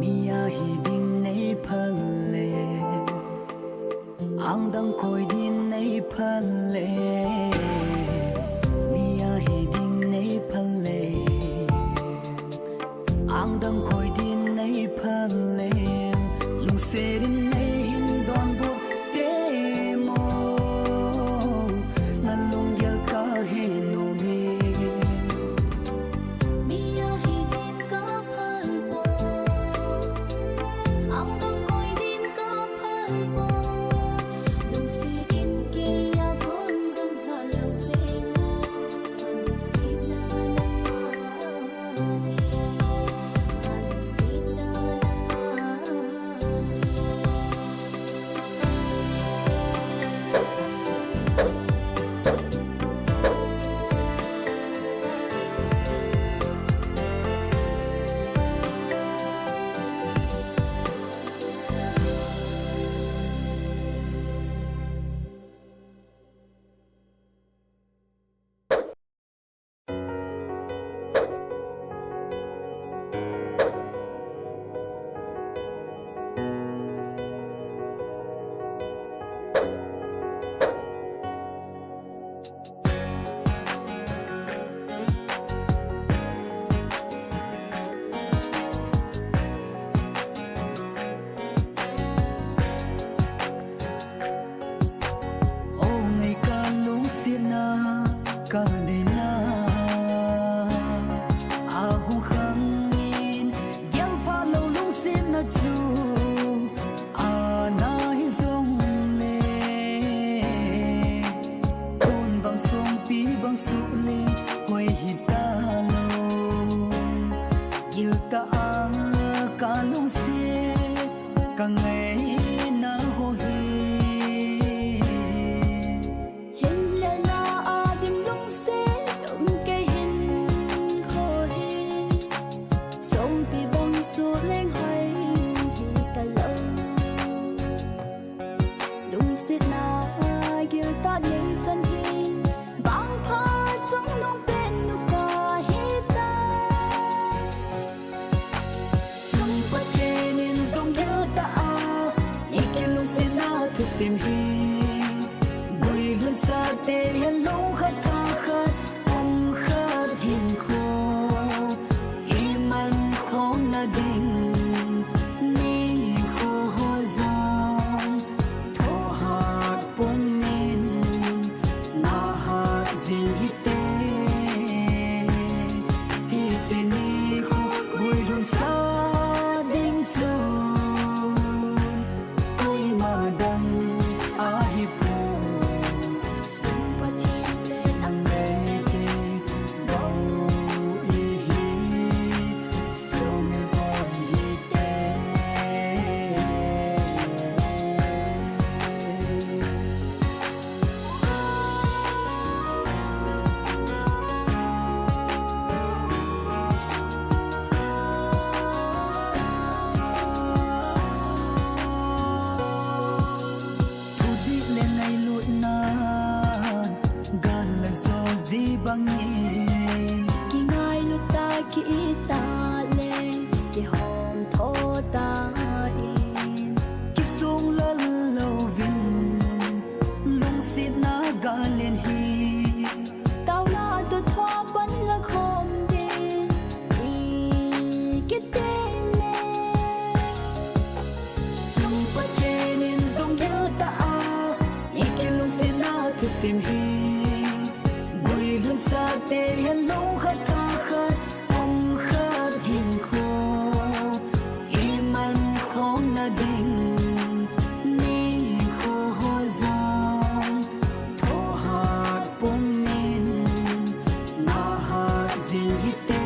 mia hi ding nay phật lệ ang đăng khôi din nay phật lệ mia hi ding nay phật lệ ang đăng khôi din nay phật lệ lung se din nay hin don bu te mo nan lung yel ka he no mi mia hi din ka phal bo ang dang koi din ka phal bo lung si in ke ya kon gam ha lo se no han si na na hi han si na na ô ngày ca lung xiên na ca đề na a hung khang in yel pa lo lung xiên na chu a na hi zong le tôn vang song pi bang su le quay hi ta lo yil ta ang ca lung xiên ca ngày na ho hi hin la la a dim lung se lung ke hin kho hi song pi bang su leng hai hi ta lo lung se na gil ta nei chan hi bang pha chung nong pen nu ka hi ta Trong bất kể nên dòng nhớ ta ý kiến lung xin na thu sim hi bùi luôn xa tê yên lâu khát tha khát âm khát bangin ki ngai lu ta ki ta le ki hom tho ta in ki sung lal lo vin lung sit na galen hi tao na tu tho ban la khom de i ki te ne sung pa kenin sung ya ta a ikilung sit na tu sim hi gui lun sa te yan lo khat kha khat om khat hin kho iman khong na ding ni kho ho zang tho hat pom min na hat zin hi te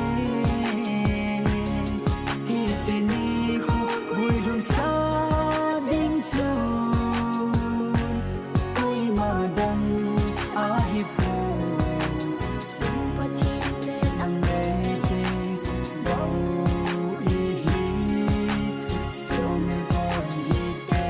hi te ni kho gui lun sa ding chun tôi mà đăng a hi po sum pa thi le ang lệ bao y hi so me bon hi te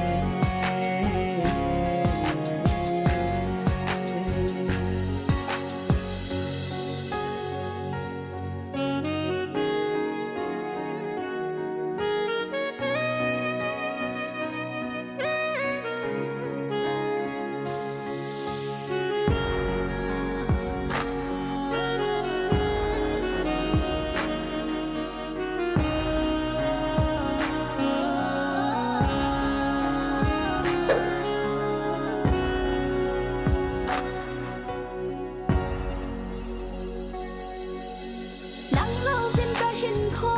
nắng lâu bên ta hình khô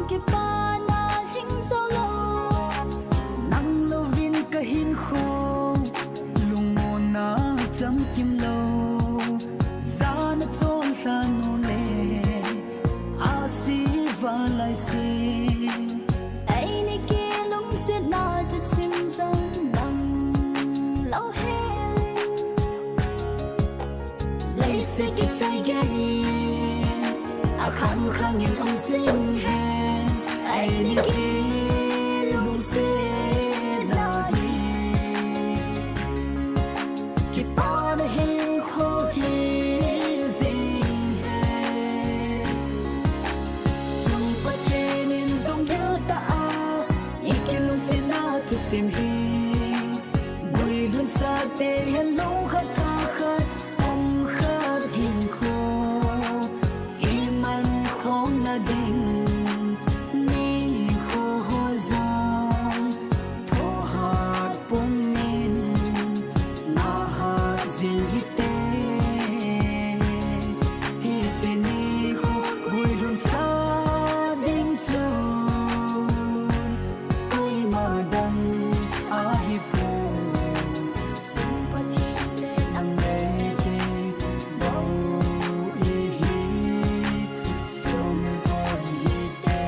ki pa na hình so lâu nang lo vin ka hin kho lung mo na cham kim lo za na chon sa no le a si va lai si ai ni ki lung sit na tu sim song dang lâu he lấy se ki chai ge a khang khang in ông sinh he ai ni ki lung se na hi ki pa na hin kho hi zing he chung pa kenin zong ya ta a ikilung se na tu sim hi gui lun sa te hello khat kha khat om khat hin kho iman khong na ding ni kho ho zang tho hat pom min na hat zin hi te hi te ni kho gui lun sa ding chun tôi mà đăng a hi po sum pa thi le ang lệ bao y hi so me bon hi te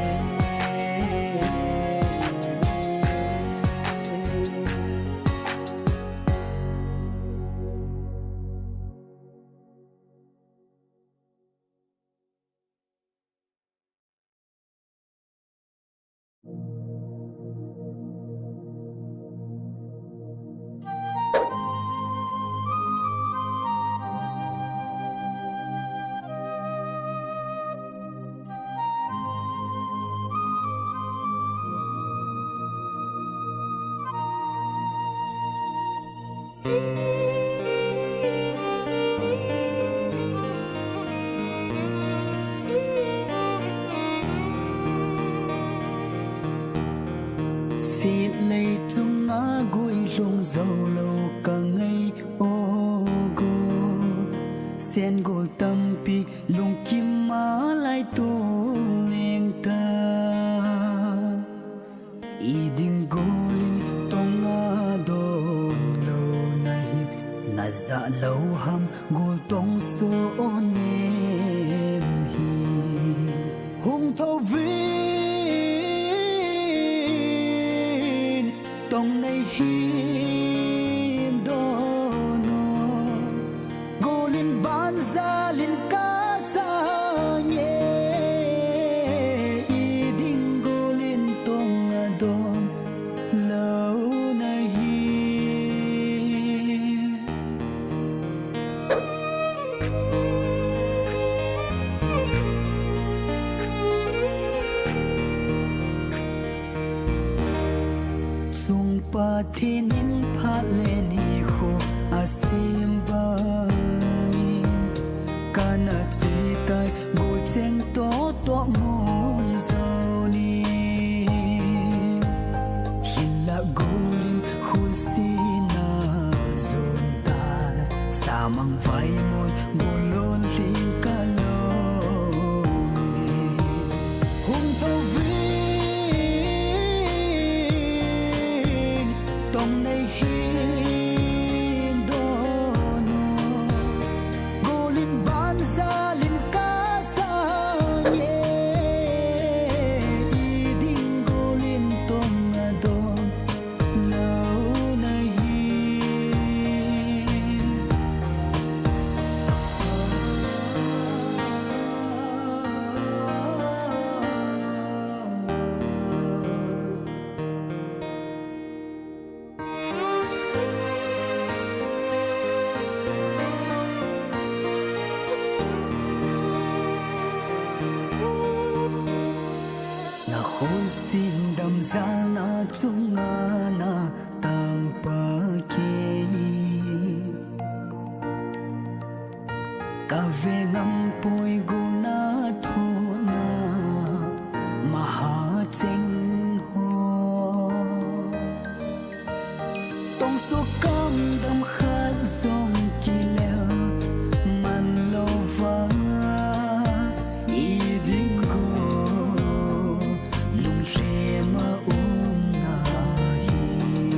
xịt lây chung ngã gối lung dầu lâu cả ngày ô go sen gol tâm pi lung kim má lại tu em ta i ding golin tong ngã đồn lâu này na dạ lâu ham gol tong so on em hi hung thâu vin tong này hin do no golin ban za lin ka sa nhẹ i ding golin tong adon lâu này hi pa thinin pha le ni kho asim ba kana chi tai go chen to mon zoni hila golin husina zon tan samang vai mon golon ling kalo hum to vin tong nei hin do no golin ban zalin ka sa ye ding golin tong adon lo nei na hôn xin đầm ra na chung na tang pa ke ka ve ngam poi gu na thu na maha cheng ho tong su kam dam khat song chi leo man lo va i ding go lung she ma na hi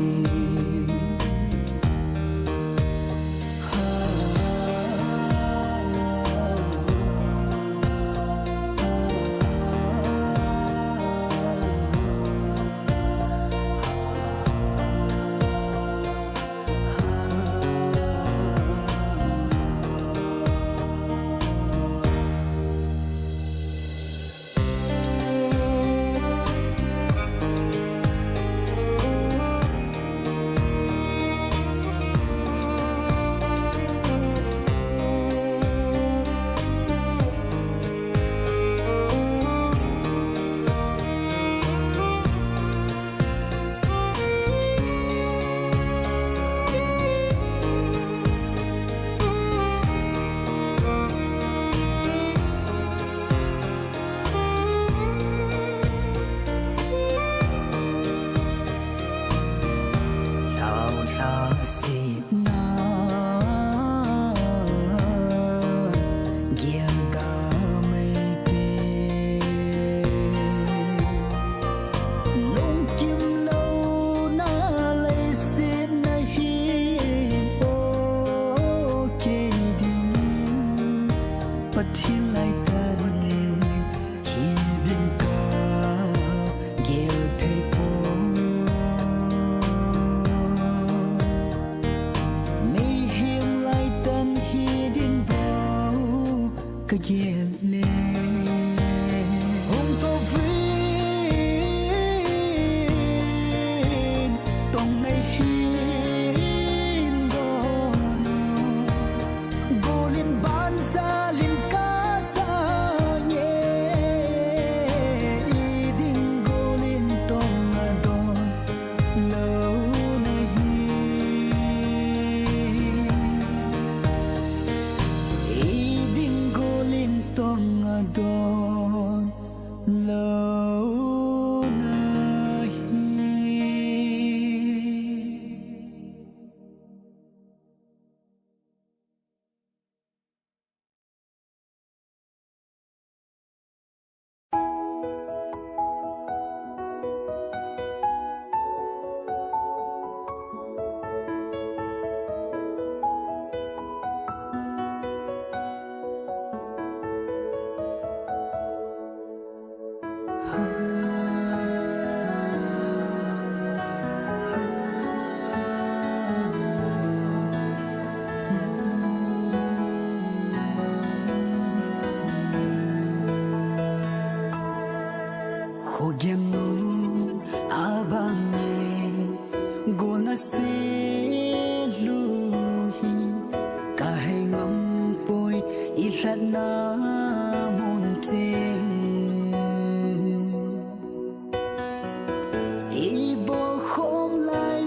Ibo khom lai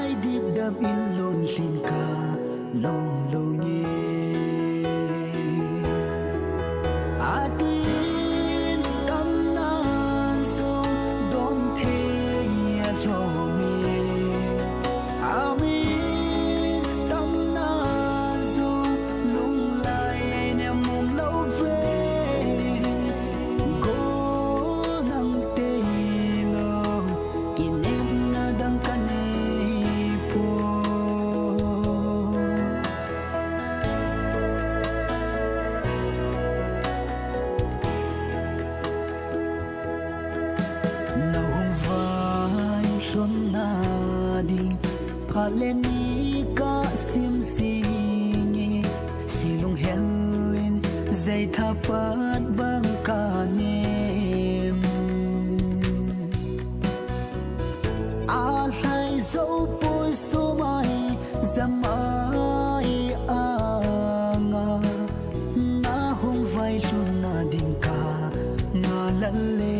ai điệp đam in lôn linh ca long long nghe a tin tâm nan so don thế cho mi a mi tâm nan so lung lai ne mong lâu về go nang te lo kin em na dang kan Paleni ka sim singi silung helin zai thapat bang ka nem a hai zo poi so mai zamai anga na hong vai lun na ding ka na lalle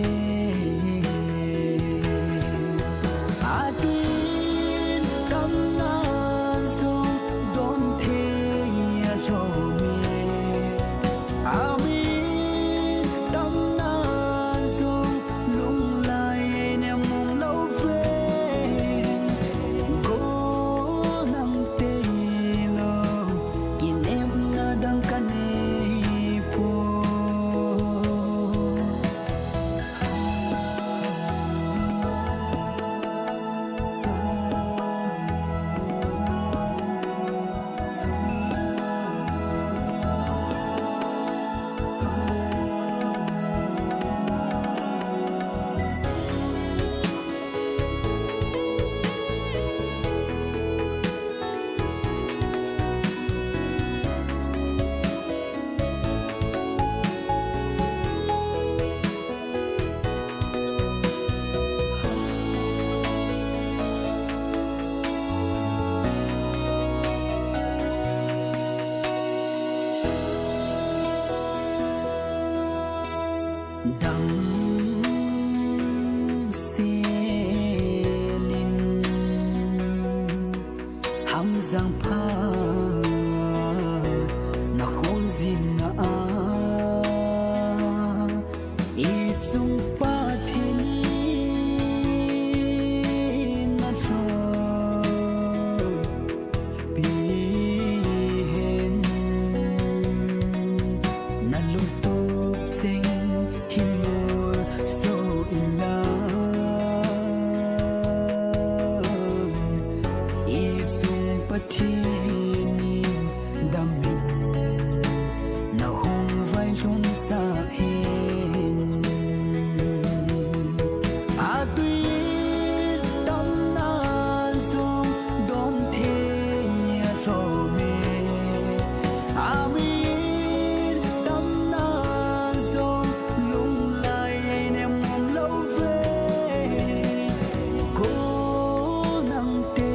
Giang pa na khol zin na I chung pa thini na tho bi hen na lung tu sing hin mo so in love I chung patini damin na hong vai lon sa hen a tui tâm na zo don the so me a mi tâm na zo lung lai ne mong lâu về cô nang te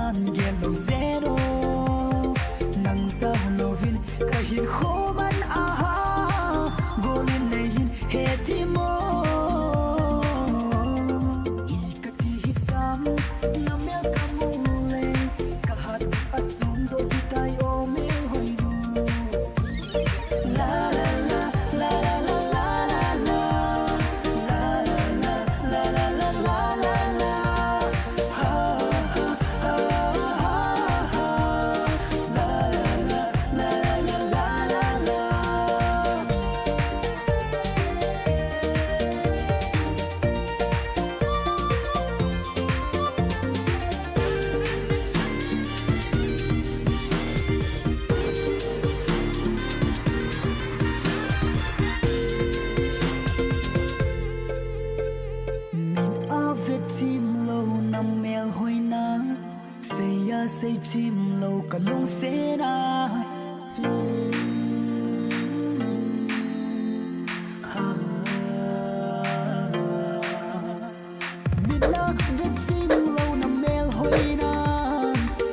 nan gel lo zeno nang sa lovin kahin khoman aha golin nehin hetimo ikati hitam namel kamule kahat atsum do zitai o me hoinu la la la la la la la la la la la la la la la la ha ha ha ha ha la la la la la la la min ave tim lo nam mel hoina say ya say tim lo kalong sena min ave tim lo nam mel hoina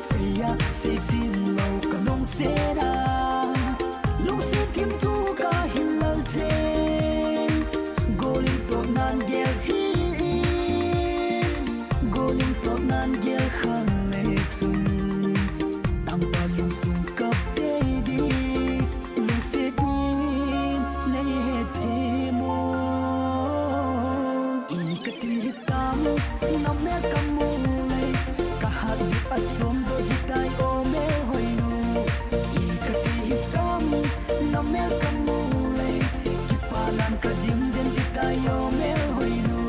say ya say tim lo kalong sena long se tim tu ka hilal che golin to nan gel hi golin to nan gel khale chun tam pa lung sum kap te di lung se tin nei he the mo I kati tam nam me kamule ka hat atsom do zitai o me hoinu I kati tam nam me kamule ki palan kadim den zitai o me hoinu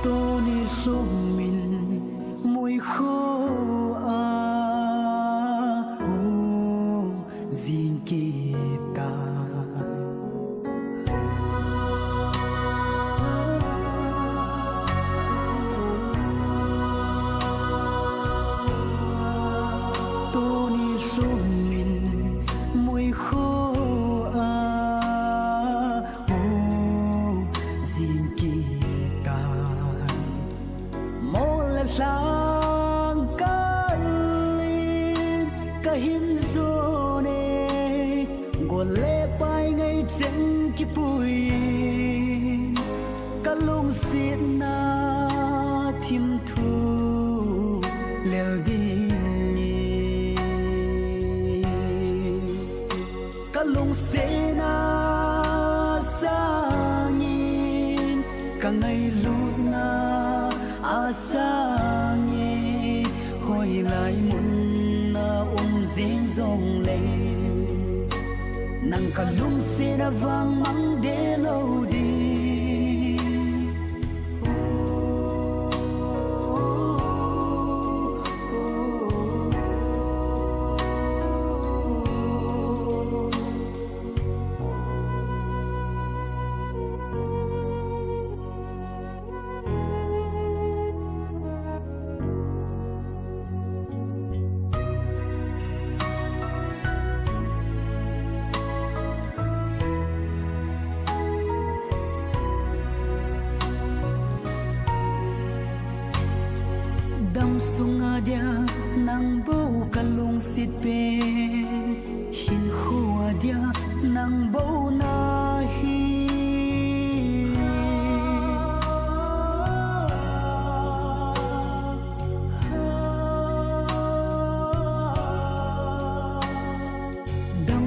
Toni sum min mui kho a hu zin ki ta Toni sum min mui kho a hu zin ki ta Mola sang kalin kahin zone gole pai ngay chen ki puin kalung sit na thim thu lel din kalung se na sangin ka ngay lut na asangi hoi lai mun na zing zong le nang kalung se na vang mang de lo di dam sunga dia nang bo kalung sit pen hin khua dia nang bo na hi dam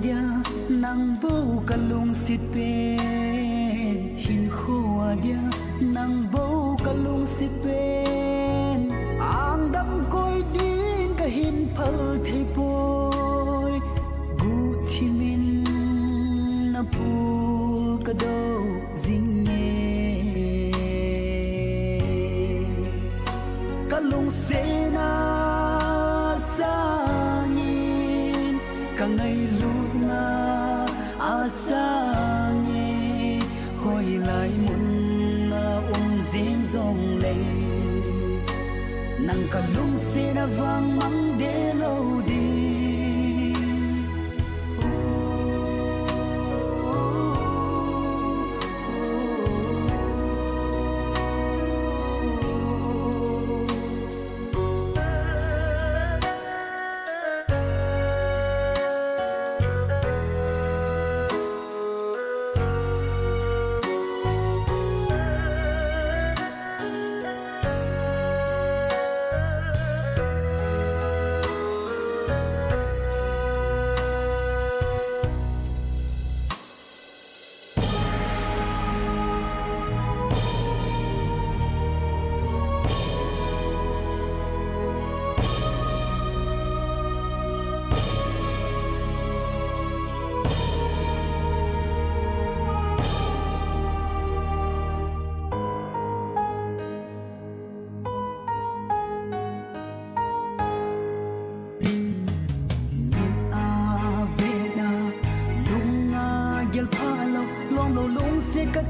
dia nang bầu cả lung xịt bên hin khô dia nang bầu cả lung xịt bên ang đam coi din cả hin phơ thấy bôi gu thi min na pu cả đâu dinh nghe cả lung xe na sa nhìn cả ngày lút na asa nghe hồi lại muốn na riêng dòng lên nàng cả lung xe na vang mắng để lâu đi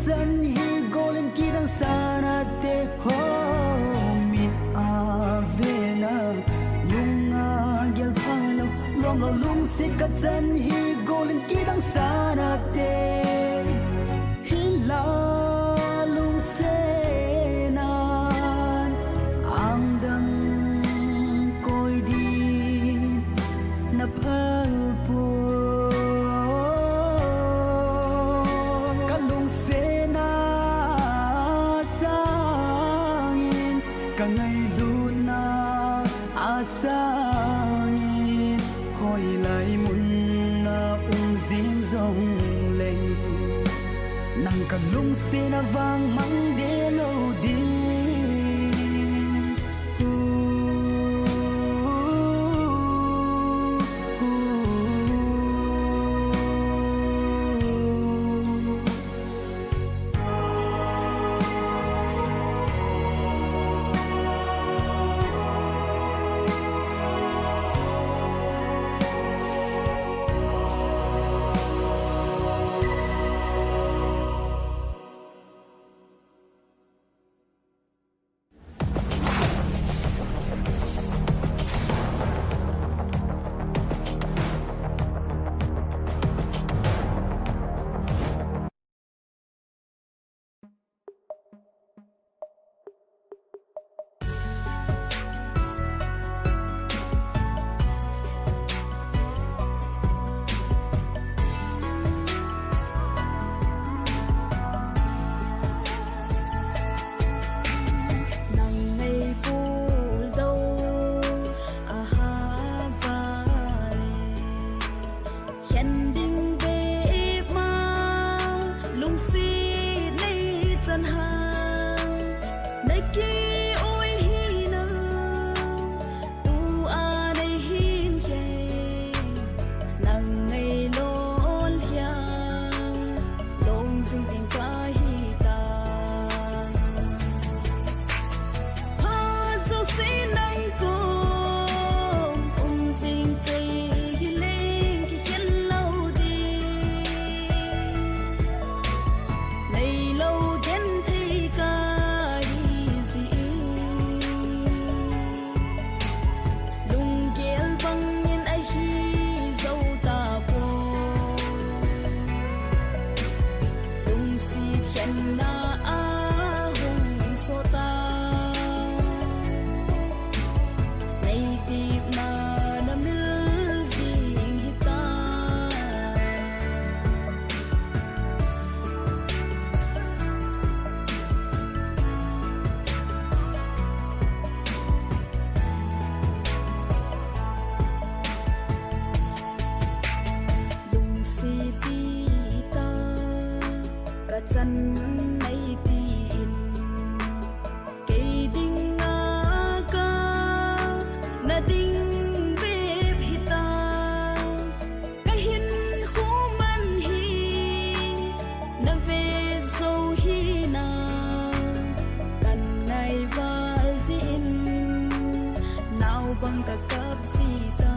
chân hi golem ki dang sana te ho mit a ve na lung a gel phalo long lo lung se ka chân hi golem ki dang sana te hi la lung se nan ang dang koi di na phal pu cả ngày luôn na asangin hỏi lại muốn na riêng dòng lên nàng cả lung xe na vang mắng để lâu đi see dân nay tin cây đinh ngã ca na đinh bếp hita cái hin khu man hi na về dâu hi na cần ngày val zin nào bằng cả cấp sita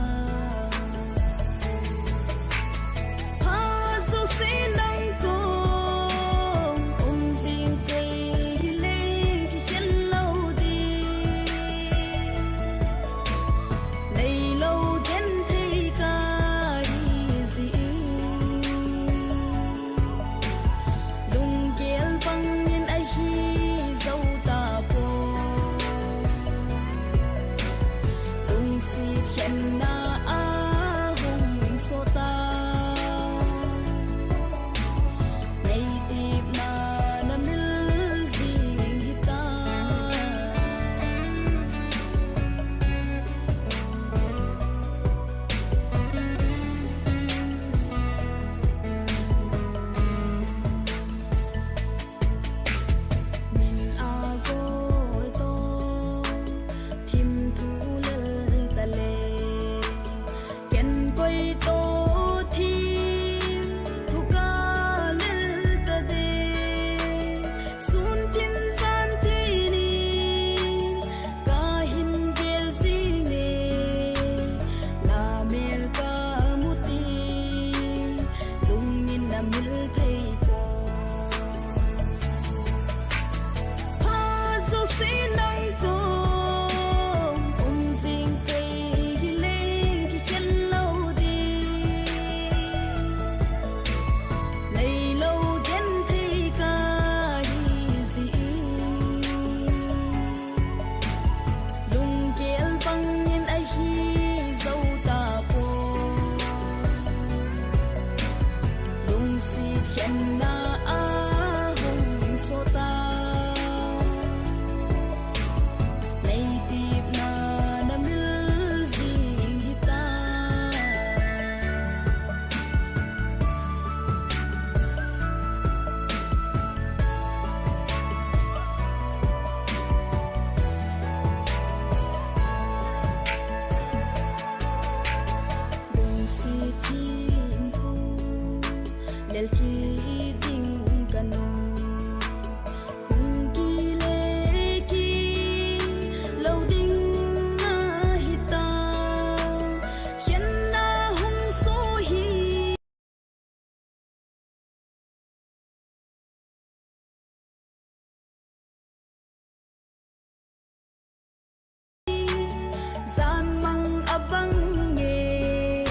gian mang abang nghe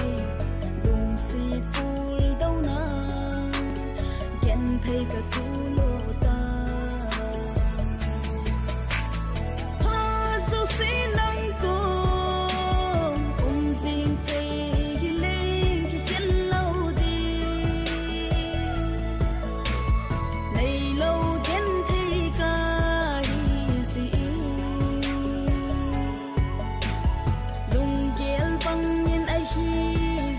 đùng si phul đâu na ghen thấy cả thu lô ta ha dấu xí nắng cô riêng phê ghi lên khi chân lâu đi này lâu ghen thấy cả gì băng nhiên ai khi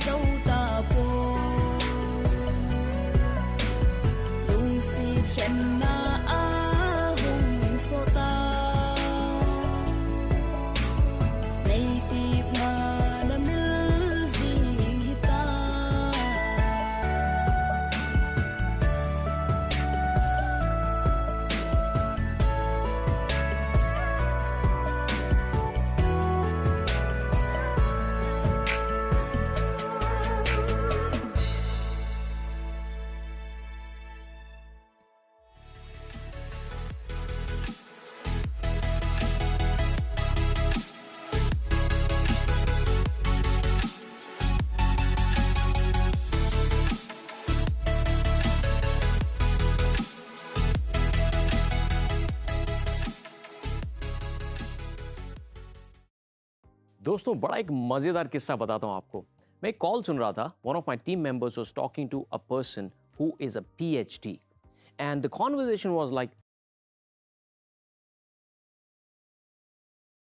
dâu ta bồ lung si khen na a hùng so ta nay tìm na mil gì ta दोस्तों बड़ा एक मजेदार किस्सा बताता हूं आपको। मैं एक कॉल सुन रहा था। One of my team members was talking to a person who is a PhD and the conversation was like,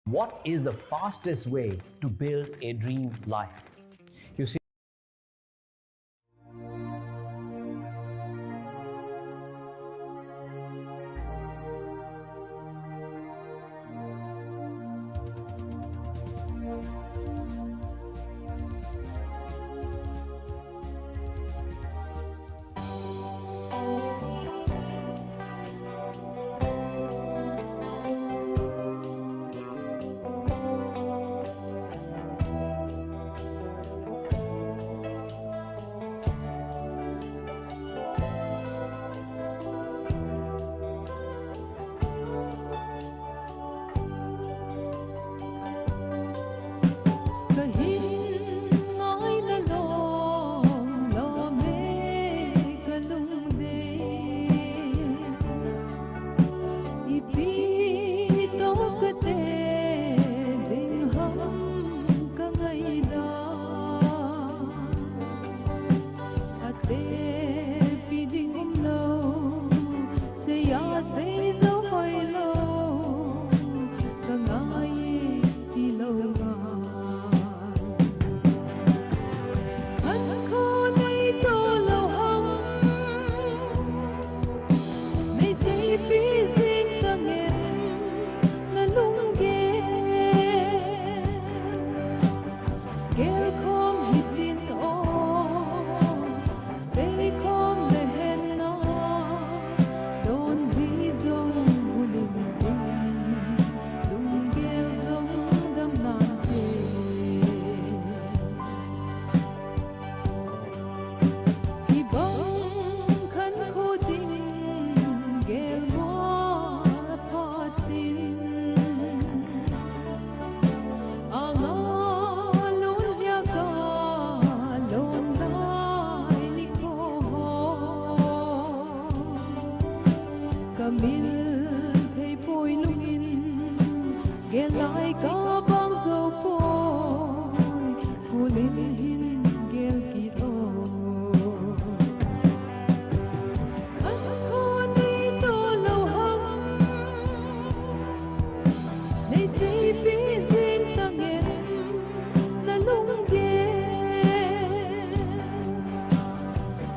What is the fastest way to build a dream life? You see,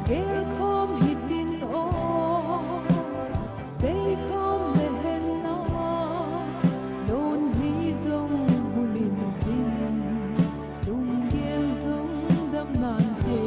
Gel kom hitin o Say kom lehen na Lon hi zong hulin hin Dung gel zong dam nan te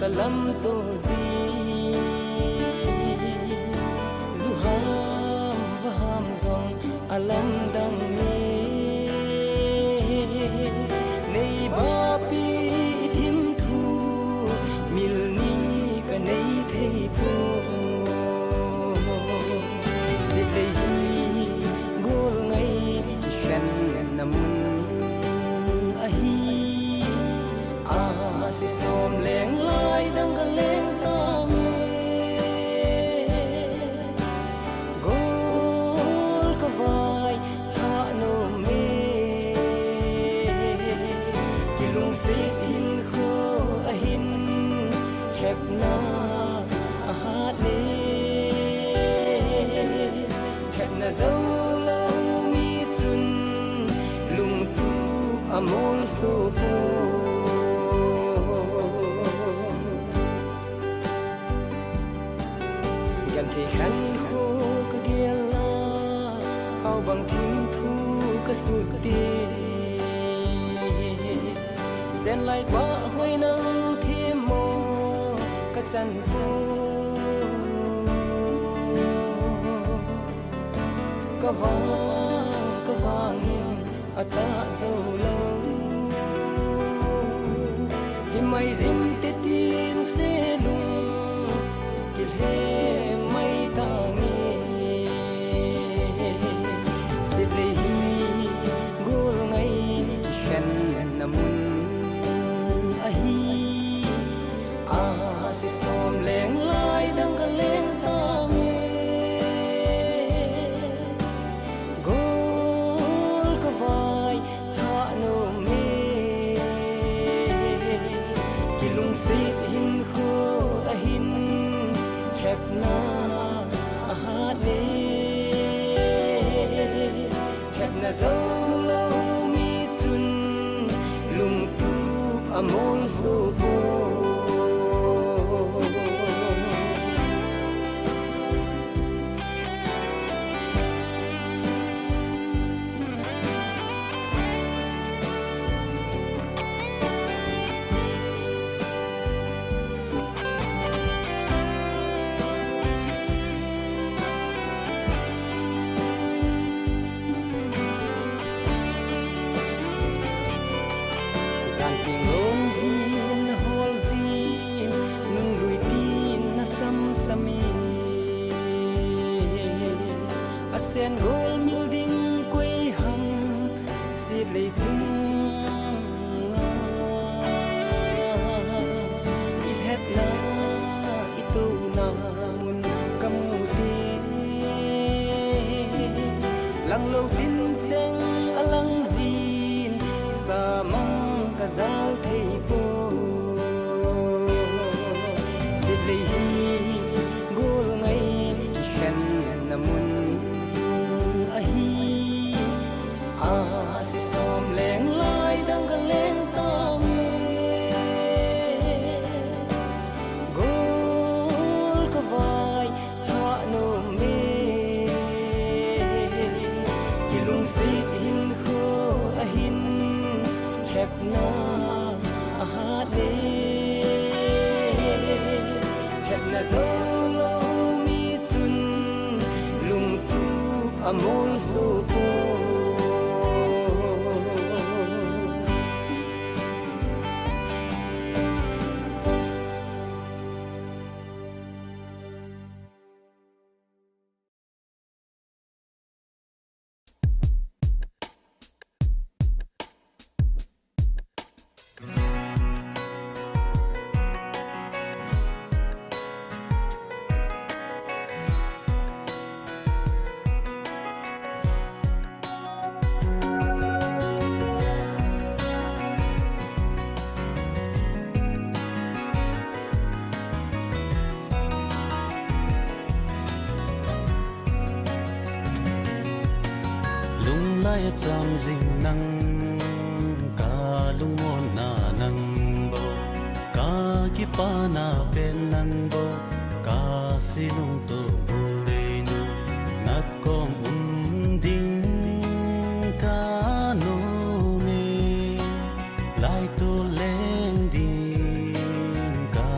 kalam to ji zu ham va ham zong alam dang me nei ba pi thim thu mil ni ka nei thei po sit lei gol ngai khan namun a hi si som leng lai dang ga leng ta me gol ka vai ha no me kilung se tin kho a hin hep na a ha ne hep na zo lo mi chun lung tu amol so fo thì khăn khô cứ kia la khao bằng thím thu cứ sụt đi sen lại bỏ hôi nắng thêm mồ cứ chân cô có vang in ở ta dâu lâu thì mày dính tết tin sẽ lung kêu hết si som leng lai dang ga leng ta me gol ka vai ha no me kilung sit hin kho a hin hep na a ha ne hep na zo lo mi chun lung tu amol so fo lang lâu tin chăng alang zin sa mang ka zal thei po sit lei gol ngai khan namun a hi si som leng lai dang ka leng ta me gol ka vai ha no me sit hin kho a hin hep na a ha ne hep na zo lo mi chun lung tu amol so fo cham jing nang ka lungmon na nang bo ka ki pa na pen nang bo ka silung to bule no nakom ding ka no me lai to leng ding ka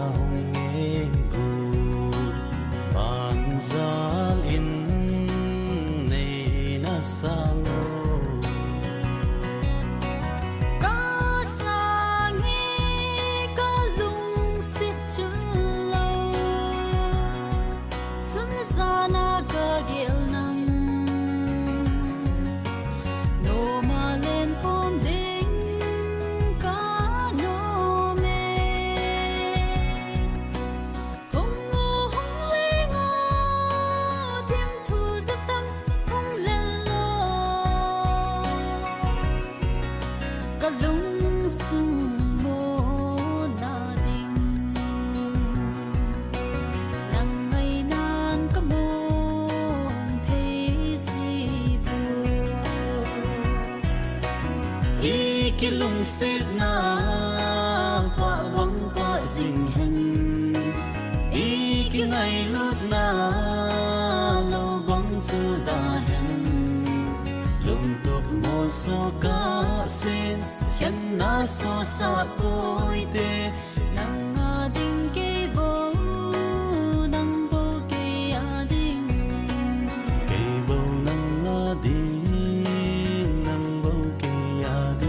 xít na qua vắng qua dình hình ý cái ngày lúc na lâu vắng chưa đã hình lùng tục một số cá xin khiến na so sa bôi tê nang ading ke bo nang bo ke ading cây bầu nắng đi nắng bầu cây đi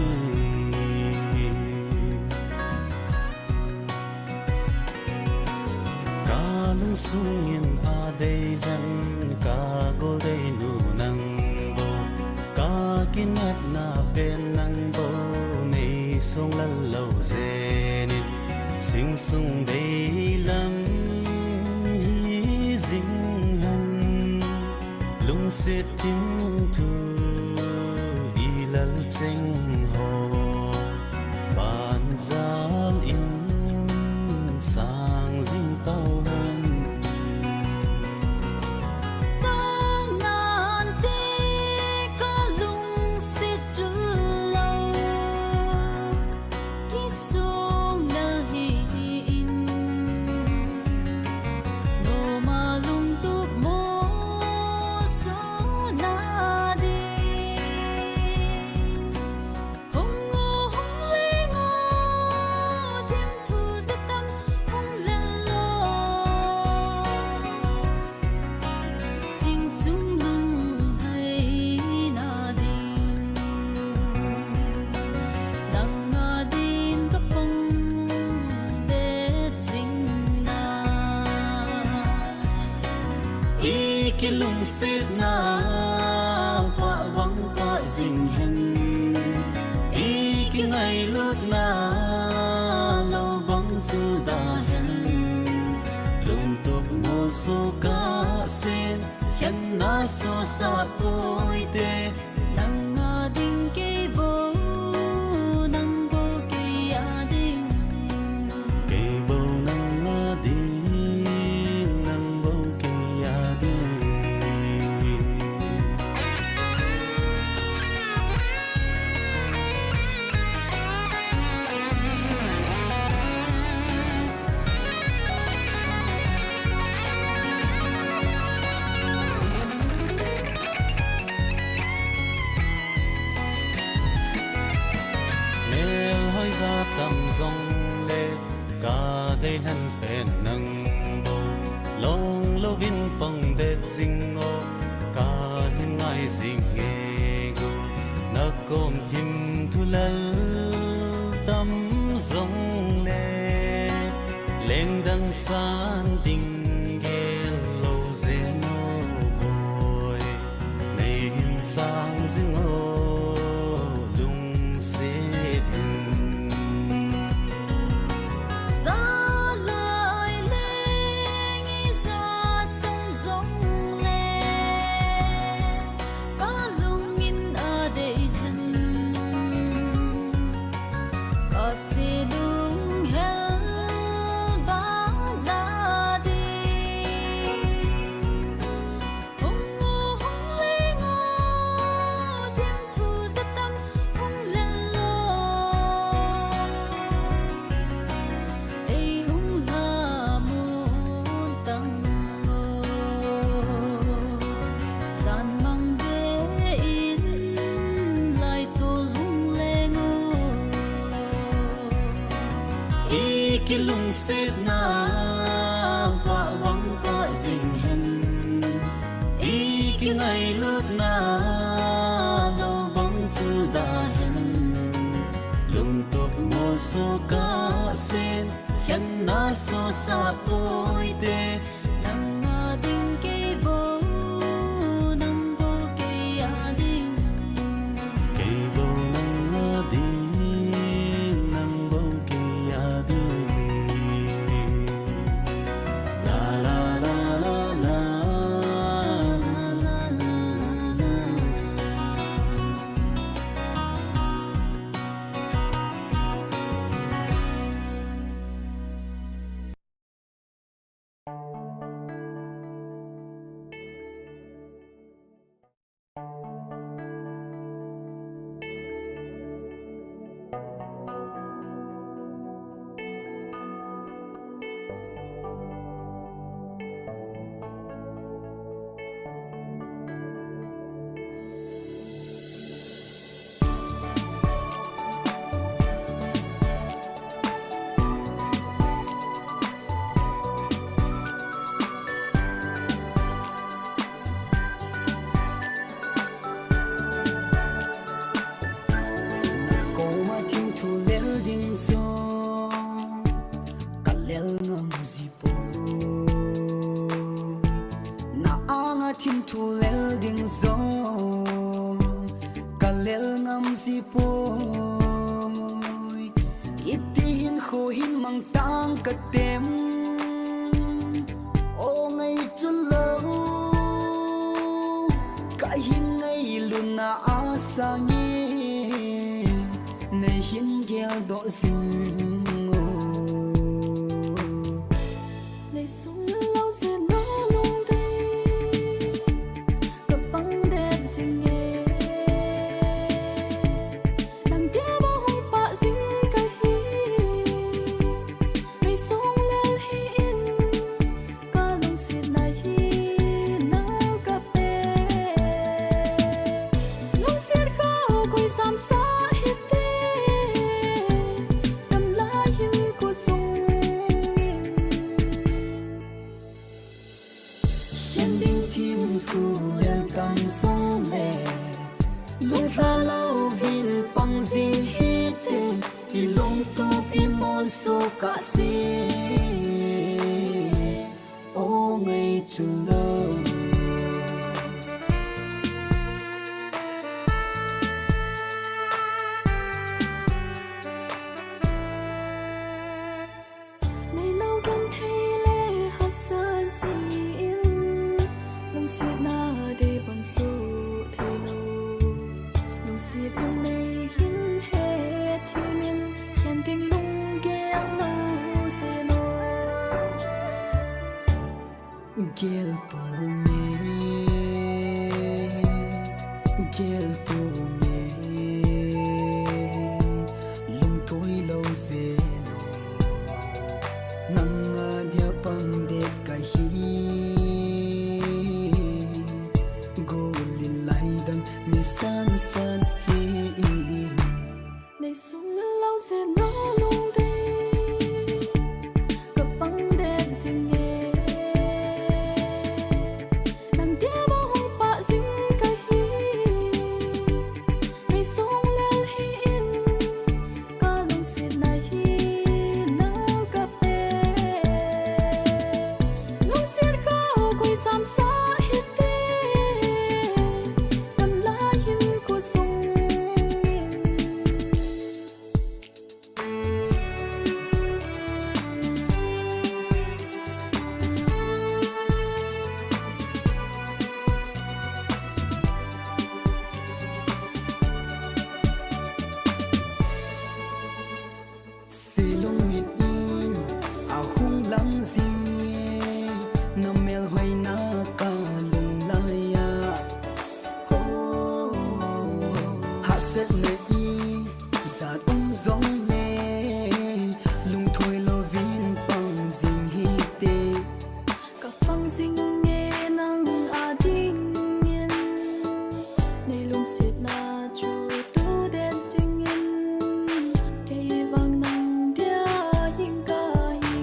cá lung sung yên đây lần cá gô đây nụ nắng bầu cá kín nhát na bên nắng bầu này sông lăn lâu dê nên sinh sung đây lắm hi dinh hân lung sẽ tiếng thu y lal chênh hồ bàn gian in sang dinh tàu hân sang nan te ka lung se chu lo ki song na hi in no ma lung tu mo so na di hong le ngo tim thu za tâm hong le lo sinh sung lung hay na din nang na din ka pong de sing na ý cái lung xít na qua vắng qua dình hình ý cái ngày lúc na lâu vắng chưa đã hình lung tục một số cá xin khiến na so sa bôi tê nang ading ke bo nang bo ke ading cây bầu nắng đi nắng bầu cây đi nếu hơi ra tầm rong lê cả đây hân bền nâng bầu long lâu vin bằng đẹp dinh ngô cả hình ngài dinh nghe gù nắc côm thim thu lal tâm rong lê lên đằng san tình ghé lâu dễ nô bồi này hình sang dinh ngô lung xếp Gió lội lên gió tung rong lên có lung in ở đây thân có xe lung hell ba na đi hong le ngô thêm thu rất tâm hong lên lo ai hung ha muôn tăng ngô gian mang về in lại tô lung lê ngô ý cái lung xít na qua vắng qua dình hình ý cái ngày lúc na lâu vắng chưa đã hình lung tục một số cá xin khiến na so sa bôi tê nang ading ke bo nang bo ke ading cây bầu nắng đi nắng bầu cây đi la la la la la la la la la la ngam zipo na anga thim thu lel ding zo kalel ngam zipo itin kho hin mang tang ka tem o ngai chun lo ka hin ngai luna asangi nei hin gel do sing Này sung lâu sẽ nó lung đi Cặp băng đèn xinh nhẹ Nàng tia bao hông bạ dính cái hi Này sung lên hin Cả lòng xịt này hi nắng cặp bè Lòng xịt khao quay xăm xa hít tê Đầm lá hin của sung Xem đinh tim thu lel tam song le lung tha lâu vin pang zin hi te i long tu i mon so ka se o ngai chu lo Này lâu gần thấy lệ hát sơn xin Lòng xiết na đi bằng su thì lâu Lòng xiết yêu này hin hết thì miên Hèn tình lung ghé lâu sẽ nô gel po me lung thoi lâu se nang dia pang de ka hi go li lai dang ni san san hi Này sung lâu sẽ nó lung đi Cặp băng đèn xinh nhẹ Nàng tia bao hông bạ dính cái hi Này sung lên hin Cả lòng xịt này hi nắng cặp bè Lòng xịt khao quay xăm xa hít tê Đầm lá hin của sung se long mit in a hung lam zing na mel hoi na ka lung la ya ho ha set ne i za zong ne lung thoi lo vin pang zing hi te Cả phăng dinh nghe năng à đinh nhiên Này lung xịt na chu tu đen sinh yên Cây vàng năng đĩa hình ca hi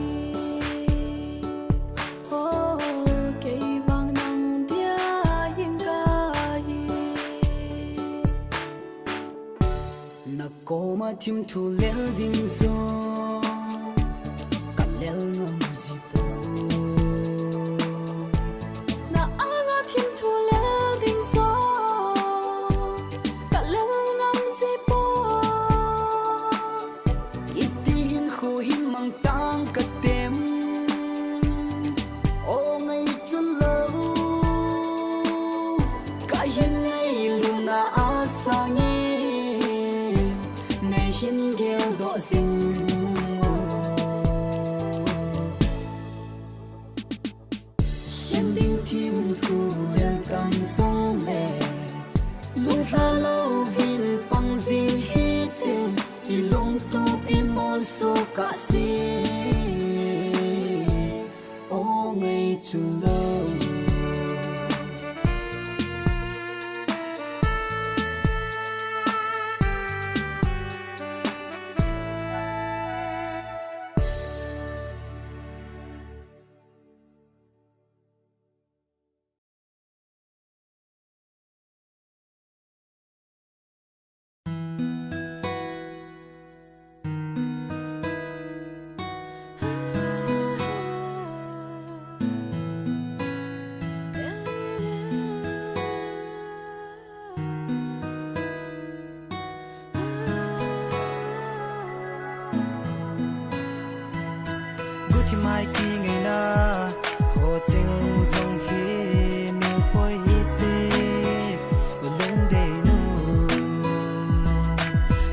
Oh, cây vàng năng đĩa hình ca hi na ko ma thim thu lel ding zo ka lel ngam zipo Na anga thiên thu leo đình gió Cả leo ngắm dây bó itin kho hin mang tang ka tem o ngai chun lo ka hin ngai luna asangi nei hin gel do sing xem đinh tim thu lel tam song le lung tha lâu vin pang zin hi te i long tu i mon so ka se o ngai chu lo Ah mai khi ngày na hồ chinh dòng khi miêu bôi ít đi lung đầy nu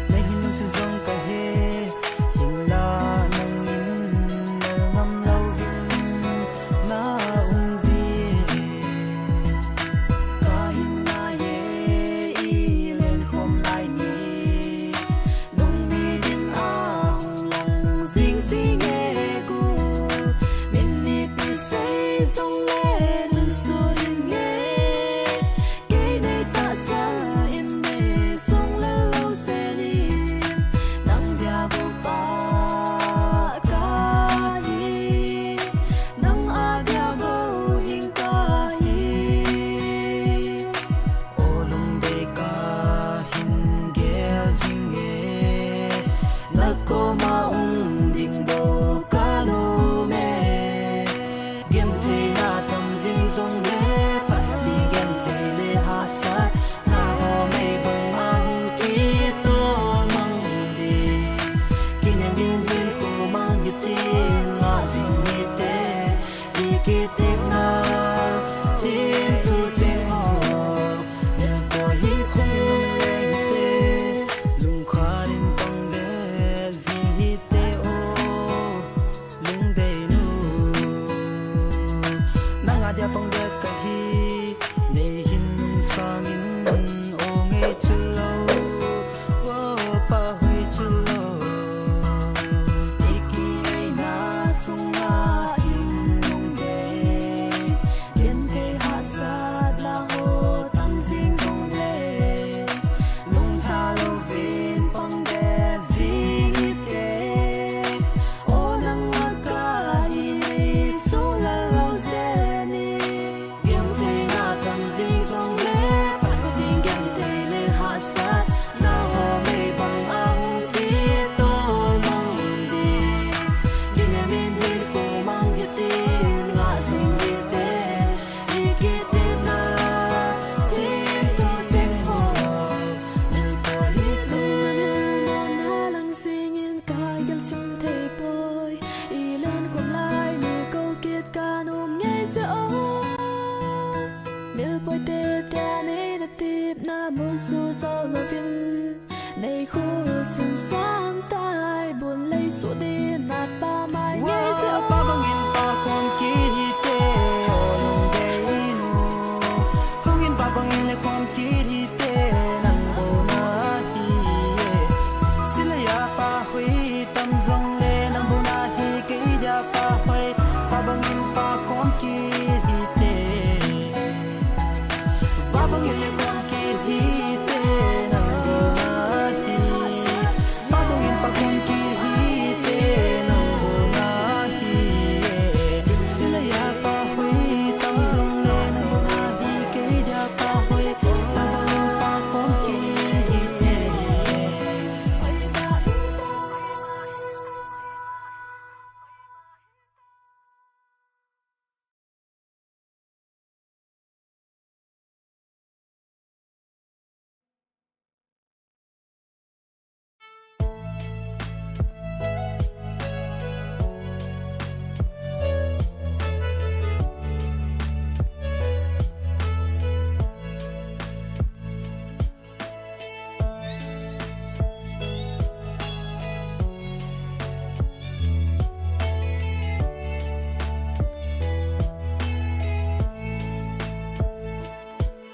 nay hin nung se dòng cả he hin la nang in ngam lâu vin na gì cả hin na ye y lên khom lại ni lung bi din a hong long sing sing e ku min ni pi say song le nun su in nghe cái này ta sa in me song le lâu se đi nang dia bu pa ka hi nang a dia bu hing ka hi o lung de ka hin ge zing e na ko ma ding bo ka no me gem the na tam zing zong le pa ti gem the le ha sa na ho me bang ma hu ki to mang di kin en bin bin ko mang yu ti nga zing ni te di ki te na tin tu chen ho ne ko hi te lung kha rin tang de zi hi te o lung de nu nang a dia pang de ka hi ne hin sang in o nge chu lo wo pa hui chu lo iki ngai na sung na in lung de yen te ha sa la ho tam sing song le lung tha lo vin pang de zing te o nang a ka hi so la lo se ni gem te na tam zing song le pa ding gem te le ha sa na ho me bang a hu ki to mang di yin ya min hin ko mang ye ti nga sing ye te iki te na tin tu chen ho nil ko hi tu non ha lang sing in kai gel chung te boy i lên khom lai ni câu kiết ca nôm nghe sẽ ô mil boy te te nei na tip na mu su sao lo vin nei khu sin sang tai buồn lấy số đi nạt ba mai nghe sẽ ô pa bang in pa kon ki hi te o lung de nu hong in pa bang in le kon ki hi te nang bo na hi sila ya pa hui tam zong le nang bo na hi ke dia pa hui pa bang in pa kon ki hi te pa bang in le kon ki hi te nang bo na hi pa bang in pa kon ki hi te nang bo na hi sila ya pa hui tam zong le nang bo na hi ke dia pa hui pa bang in pa kon ki hi te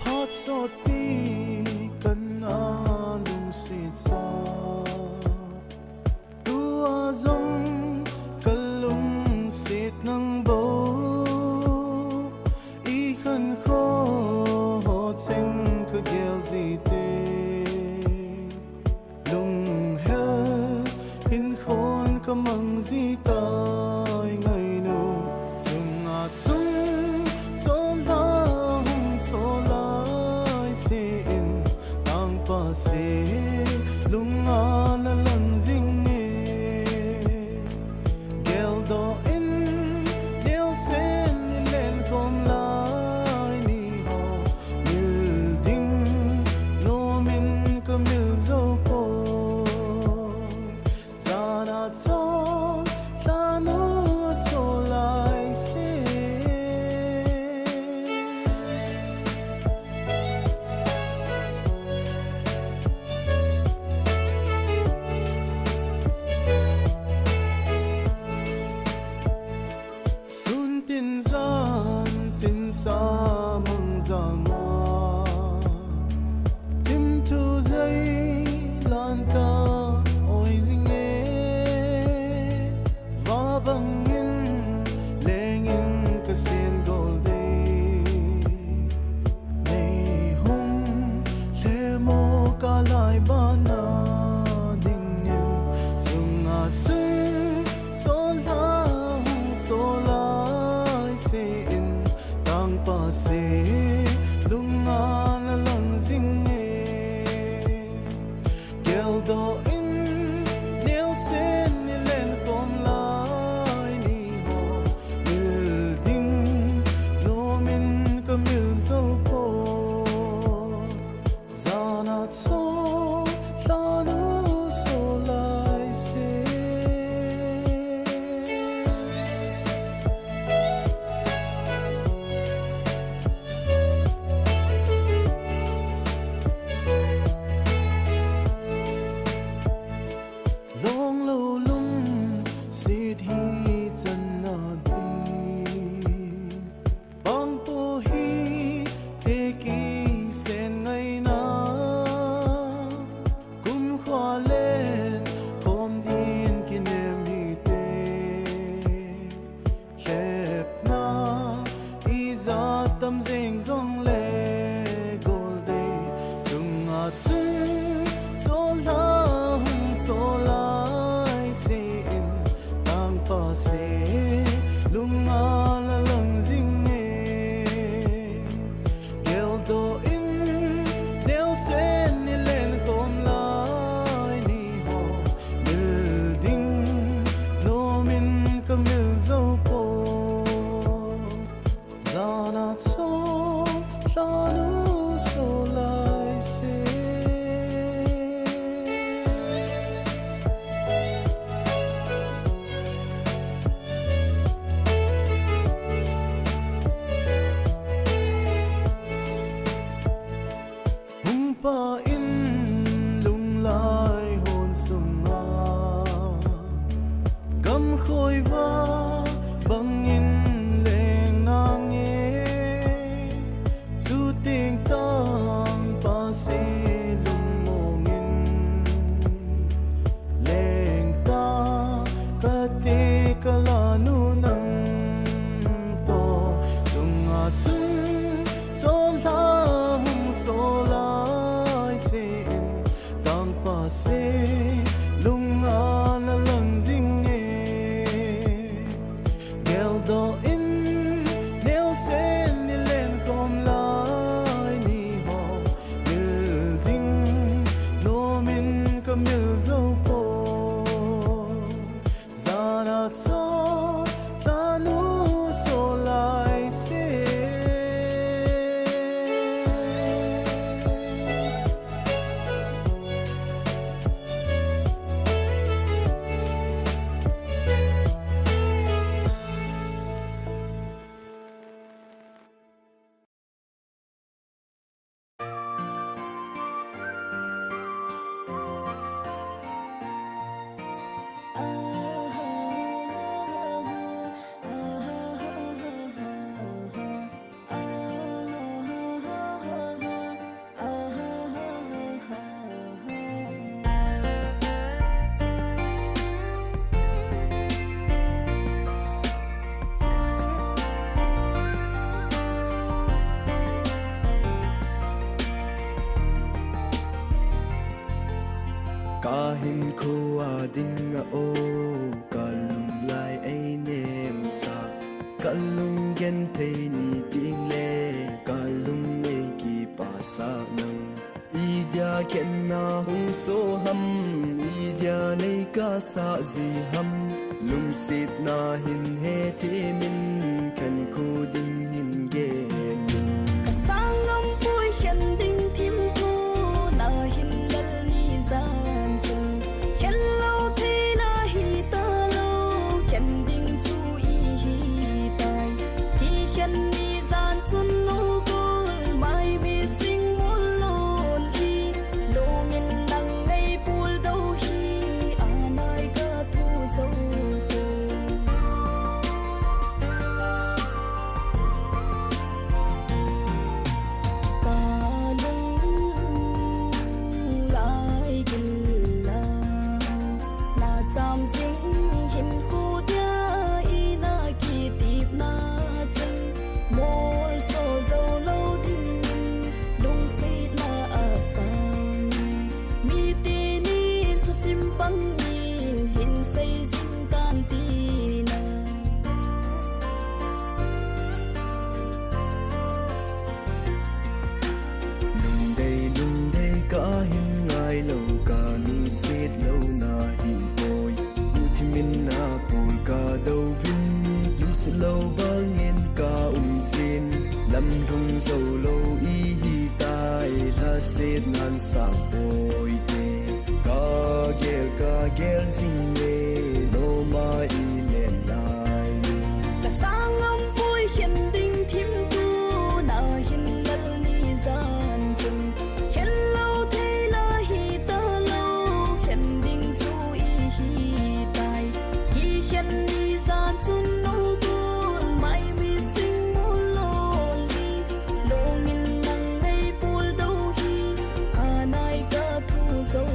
hot sot pi kan a lum sit sa tu a zong kalum sit nang bo i khan kho ho cheng ka gel zi te lung hel in khon ka mang zi tai ngai no chung a chung so la hung so lai se in tang pa se lung a na lang zing ne gel do in neo sen in len kom lai ni ho mil ding no min ka mil zo po zana cho la sa mừng giang ma tim thu dây lan ca ôi dinh nghe và bằng in lên in cái sen gold day ngày hôm lê mô cả lại ban na ding em dung ngát dung số la hung số la se in tang pa se lung na lang ding do in nêu sen ni lên kom lai ni ho mil ding no min ka mil zo po zana cho la nu so lai se long lâu lung xịt hi chân na đi bang po hi te ki sen ngày na cũng khoa lên hôm din kin em hi te khép na i za tâm ding zong le gold day chung a chung so la hung so la pa se lung a la lang ding e gel do in neo sen ni len kom lai ni ho mil ding no min ka mil zo po zana cho la nu so lai se pa in lung lai hồn sum nga gam khôi va băng in leng na nghe su tiếng tang pa se lung mong in leng ta ka te ka la nu nang to chung a chung so la hung so la se lung a la lang ding e gel do in neo sen ni len kom lai ni ho mil ding no min ka mil zo po zana cho la nu so lai se ka hin khu a ding a o ka lung lai ai nem sa ka lung gen thei ni ting le ka lung nei ki pa sa nang i dia ken na hung so ham i dia nei ka sa zi ham lung sit na hin he thi min kan khu ding hin ge min ka sang ngam pui khen ding tim thu na hin dal ni zan chung khen lo the na hi ta lo khen ding chu i hi tai hi khen ni zan chun no ko mai bi sing mon lon hi lo ngin nang nei pul do hi anai ka thu zo bang en ka sin lam rung zo lo i hi tai la set nan sang oi te ka gel sing ye no ma i len lai cả sáng ngắm vui hiện đình thím tu na hiện lal ni gian chung hiện lâu thế la hi ta lâu hiện đình chu i hi tai ki hiện ni gian chung no buồn mai mi sinh mô lo li lo nghìn nang ngay pul đâu hi anai ka thu dâu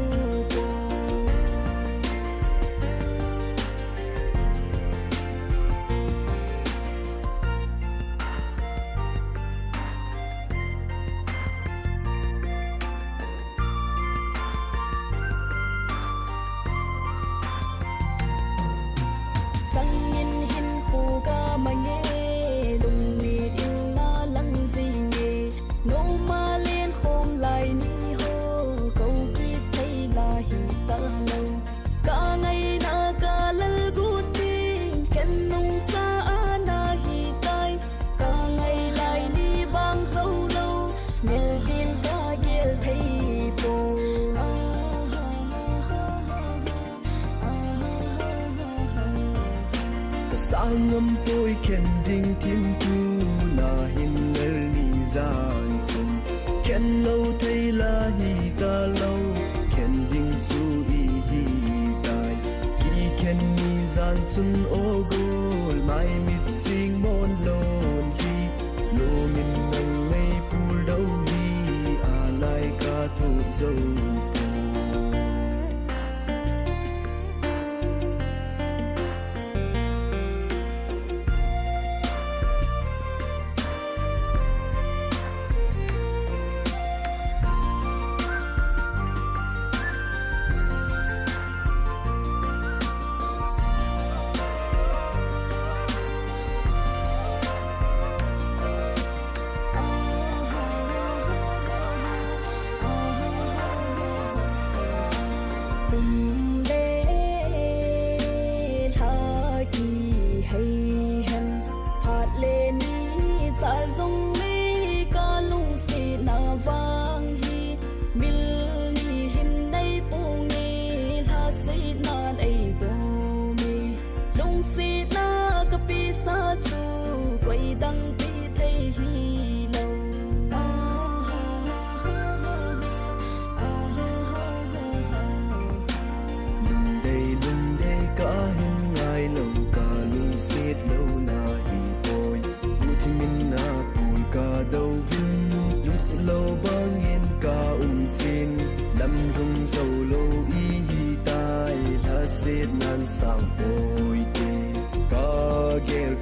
sang ngâm tôi khen ding tim tu na hin lel ni gian chung khen lâu thấy la hi ta lâu khen ding chu i hi tai ki khen ni gian chung o gol mai mit sing mon lon hi lo min nang ngay pul đâu hi anai ka thu dâu lâu bang en ka sin lam rung zo lo i hi tai la set nan sang oi te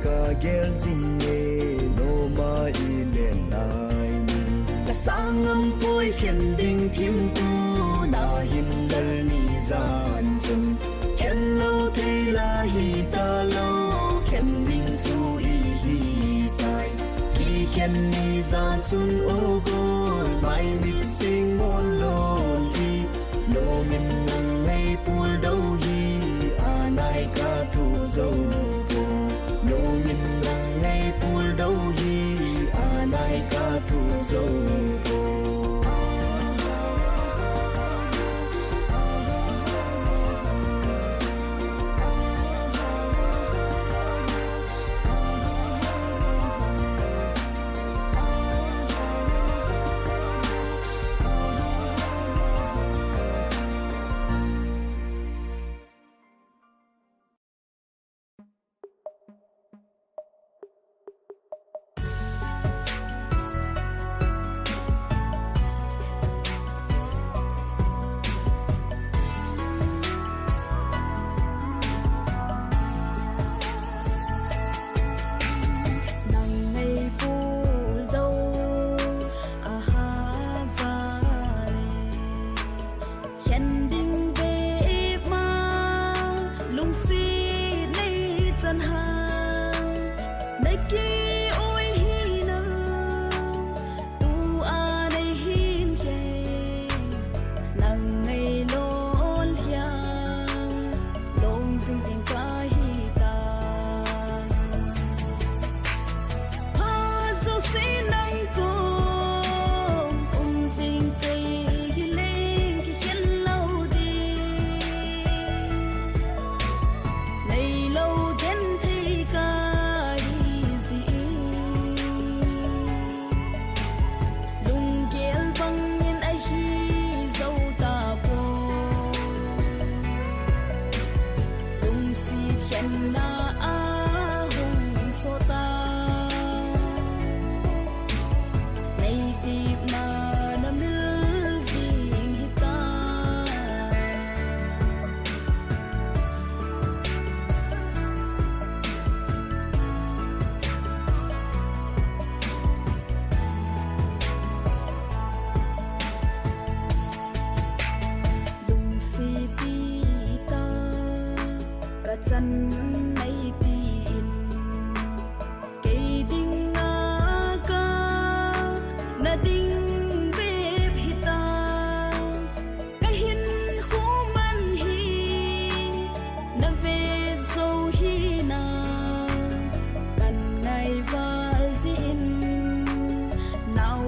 ka gel sing ye no ma i len lai ni cả sáng ngắm vui hiện đình thím tu na hin lal ni gian chung khen lâu thế la hi ta lâu khen đình chu i hi tai ki khen ni gian chung o gol mai mi sing mon lon hi lo min nang ngay pul đâu hi anai ka thu dâu vô lo min nang ngay pul đâu hi anai ka thu dâu vô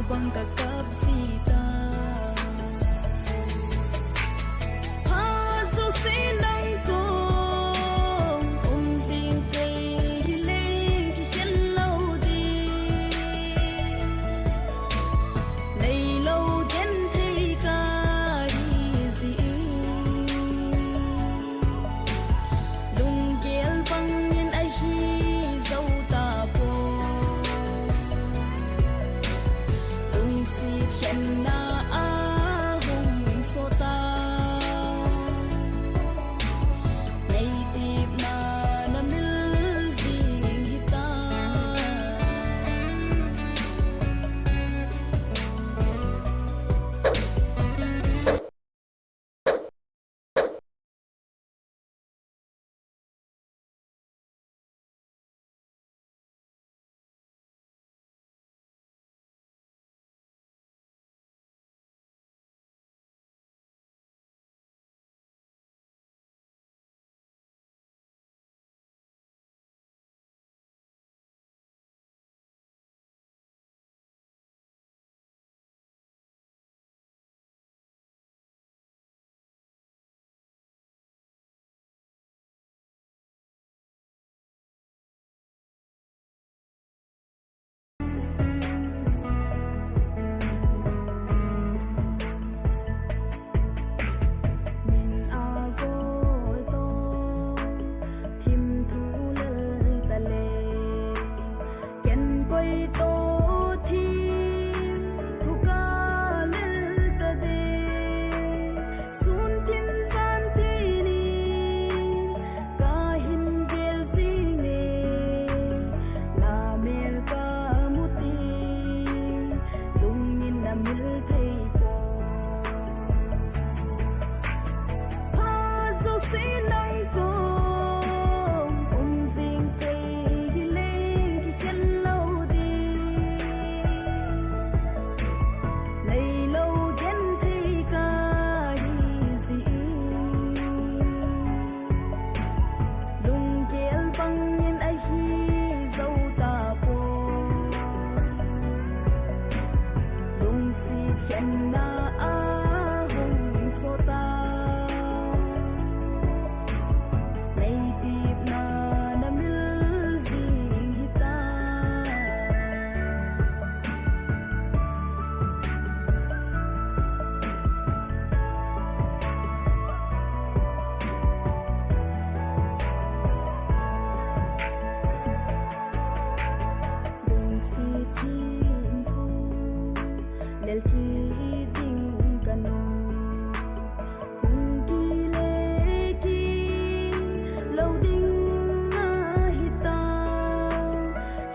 bang kakap sita ha zo sinang ko ung sing tây lên khi chân lâu đi này lâu đến thấy cả đi gì lung kéo băng nhân ai hi dâu ta po lung si khen na a hùng so ta này tiếp na na mil gì ta min a gol to thim thu lel ta le ken koi to thim thu ka lel ta de sun thin san ti ni ka hin gel si ne na mel ka muti lung in na mil thei po ha zo sinang ko ung sing tây lên khi chân lâu đi này lâu đến thấy cả đi gì lung kéo băng nhân ai hi dâu ta po lung si khen na a hùng so ta này tiếp na na mil gì ta lung si thiên thu lel ki ting kanu hung ki le ki lâu ding na hita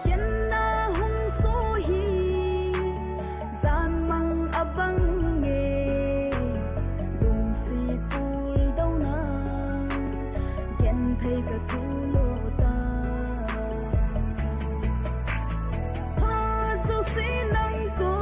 hian na hung so hi zan mang abang nge lung si ful dau na gen thei ka thu lo ta ha zo sinang ko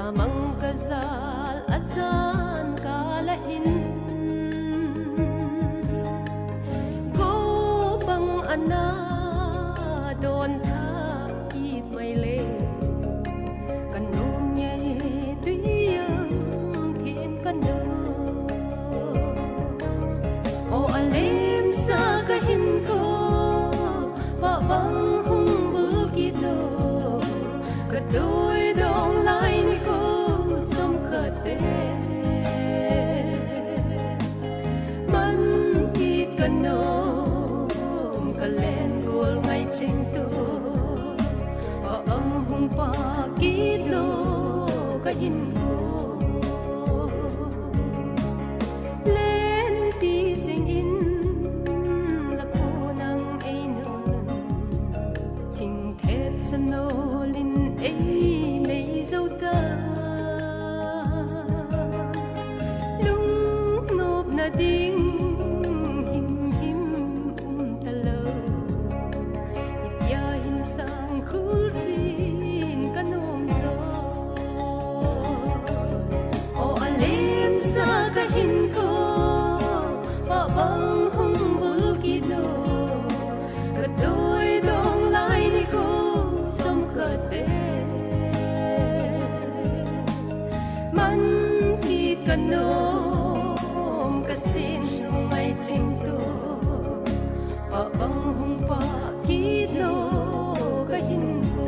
Samang kazal azan kalahin Ko bang ana don tha ít mây lên Cần ôm nhẹ tuy yên thiên cần đâu O alim sa kahin ko Ba bang hung bukit no Kadoy dong lai ni ko Som kate Man kit kanom Kalen gol ngay ching to O ang hung pa kit no Kahin ko Len pi ching in Lapo nang ay nun Ting thet sa nolin ay nay dâu ta Lung nộp na ding him him talaw Itya hin sang khul sin kanom zo O alim sa kahin ko Pa bang hung bulkid no Kadoy dong lai ni ko Som kate Man kit kanom Kasin sumay ching to Pa bang hung pa kit no Kahin ko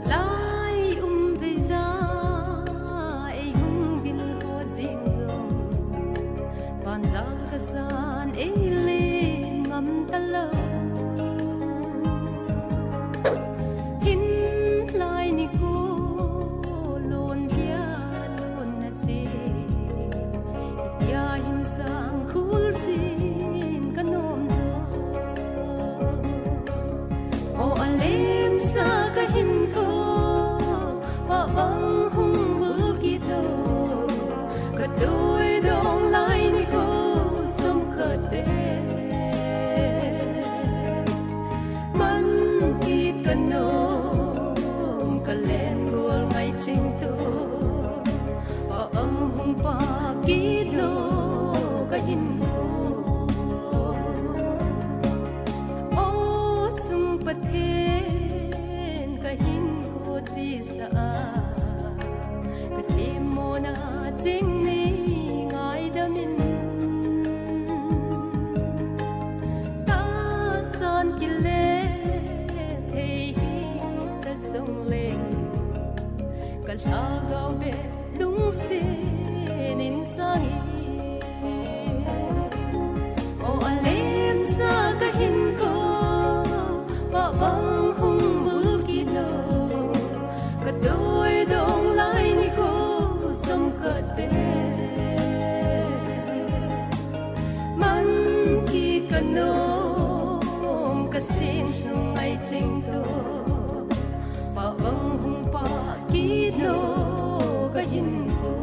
Lai beza ay hung bil ho jing zong Panjal kasan ay ling ngam talaw Hin lai ni ko lon dia lon na si Itya hin sang khul sin kanom zo O alim sa kahin ko Pa bang hung bulkit no Kadoy dong lai ni ko Som kate Man kit kanom Kalen gol ngay ching to Pa ang hung pa kit no Kahin ko O chung pathen Kahin ko chi sa Katim mo na ching ni ngay damin Ta san kile Thầy hi ta sông lên Kalagaw be lung sin in sangi O alim sa kahin ko Pa bang hung bulkid no Kadoy dong lai ni ko Som kate Man kit kanom Kasin sungay ching to Pa bang hung pa kit no Kahin ko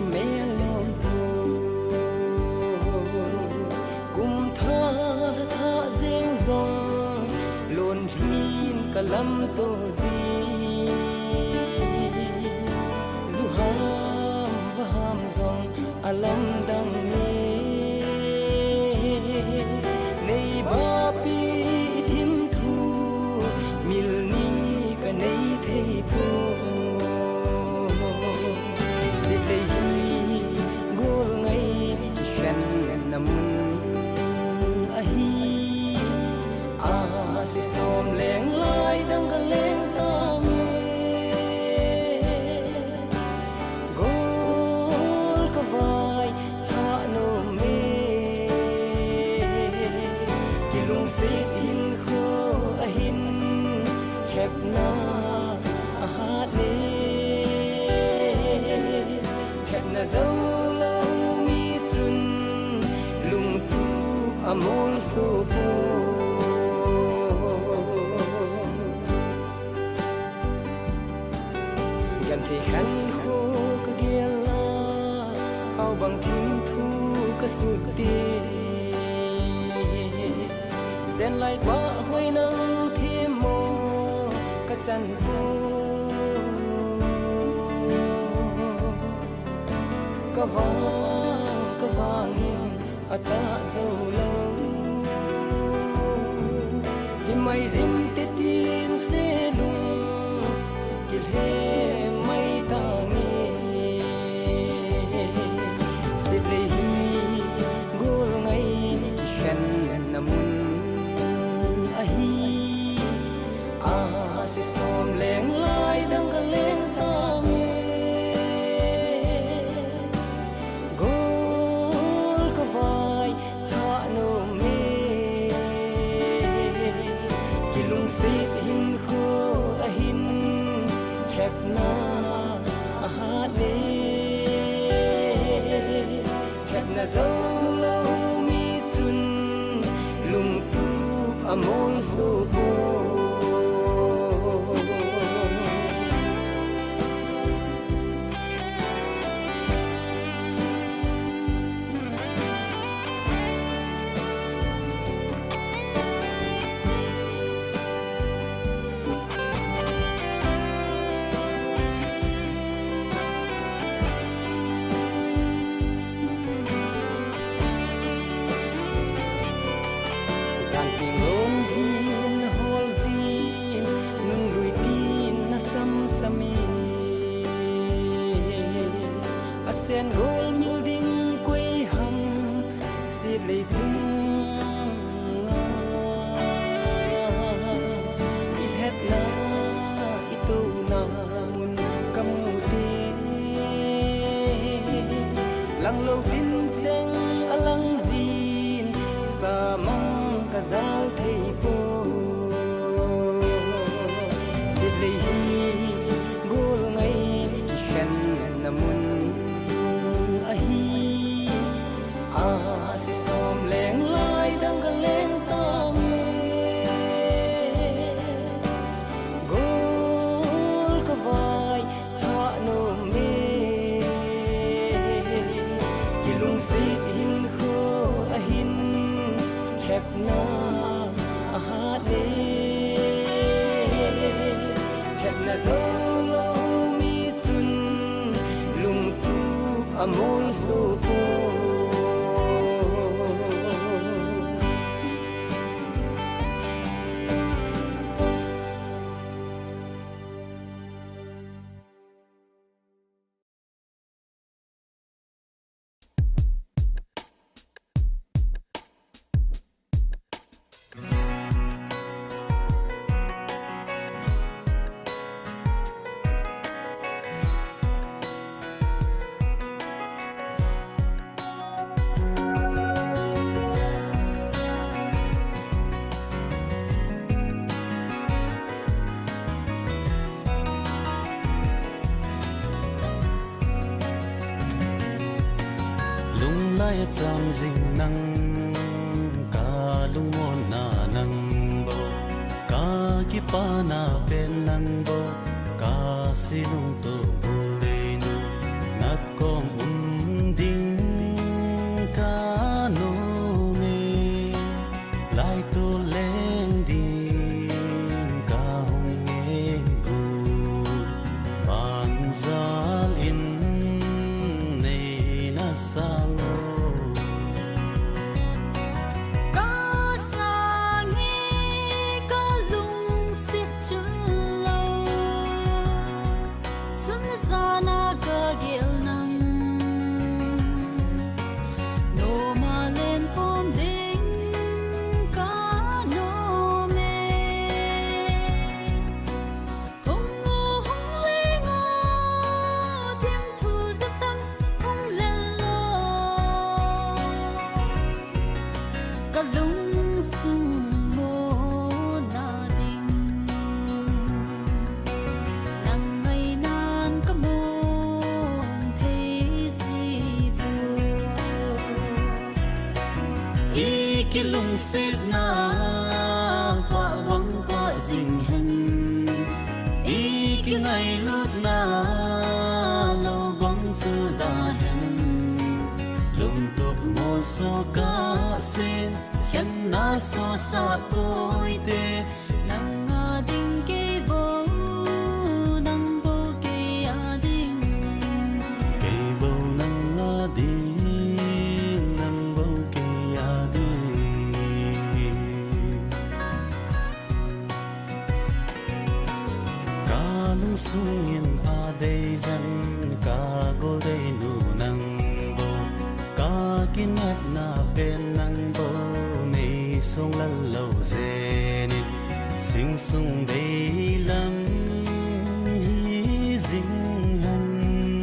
เมลมโพกุมทาละทาเจงซงลวนหินกะลำโตจีซุฮามวะฮามซงอลัมดังเนในบาปีทิมทูมิลนีกะในเทโพสิเลฮีโกลไงฉันนำมุนอะฮีอาสิสอมแหลงลายดังกะเลงตาเงโกลกะวายทาโนเมกิลุงสิทินโคอะหินแคบนาอาหาเนแคบนาเจ้าเรามีจุนลุงตูอมลโซโฟยันที่ขันโคกะเดียลาเข้าบังทิมทูกะสุดเดีเส้นไหลบ้าห้อยนังเทียมโมกะจันโกกะวางหินอะตาโซโลกิไม่ริมติตินเซลุงกิลเฮไม่ตาเงสิเลฮีโกลไงฉันนำมุนอะฮีอาสิสอมแหลงลายดังกะเลงตาเงโกลกะวายทาโนเมกิลุงสิหินโคอะหินแคบนาอาหาเนแคบนาเจ้าเรามีจุนลุงตูอมลโซโฟสันติงลมหินฮอลจีนนุ่งลุยตีนนะซัมซามีอาเซนโกลมิลดิงกวยหัมสิเลซึงอิเฮ็ดนาอิตูนามุนกะมูเตลังโลกินเจงอลังจีนสามังกะซาลเทโปสิเลฮีโกลไงฉันนำมุนอะฮีอาสิสอมแหลงลายดังกะเลงตาเงโกลกะวายทาโนเมกิลุงสิหินโคอะหินแคบนาอาหาเนแคบนาเจ้าเรามีจุนลุงตูอมลโซโฟจำสิ่งนังกาลุงโมนานังโบกากิปานาเป็นนังโบกาสิลุงโตบุเลนุนักกอมอุน sang Có xa nghe có lung xịt chữ lâu xuân ra na cơ ghel nắng nô mà lên hôm đêm cá nô mê hùng ngô hùng lê ngô thêm thu rất tâm hùng lên lo cả lung sung mô na đình nắng ngày nan cả môn thế gì buồn ý cái lung xếp na quả vắng quả dình hình ý cái ngày lúc na lâu vắng chưa đã hình lung tục một số cá xin khen na so sa bôi tê nắng ngà đình kê vô nắng vô kê à đình cây bầu nắng ngã đi nắng bầu cây à đi cá lung sung yên à đây lần cá gô đây nụ nắng bầu cá kín nhát na bên nắng bầu này sông lăn lâu dê nít sinh sung đây lắm hi dinh hân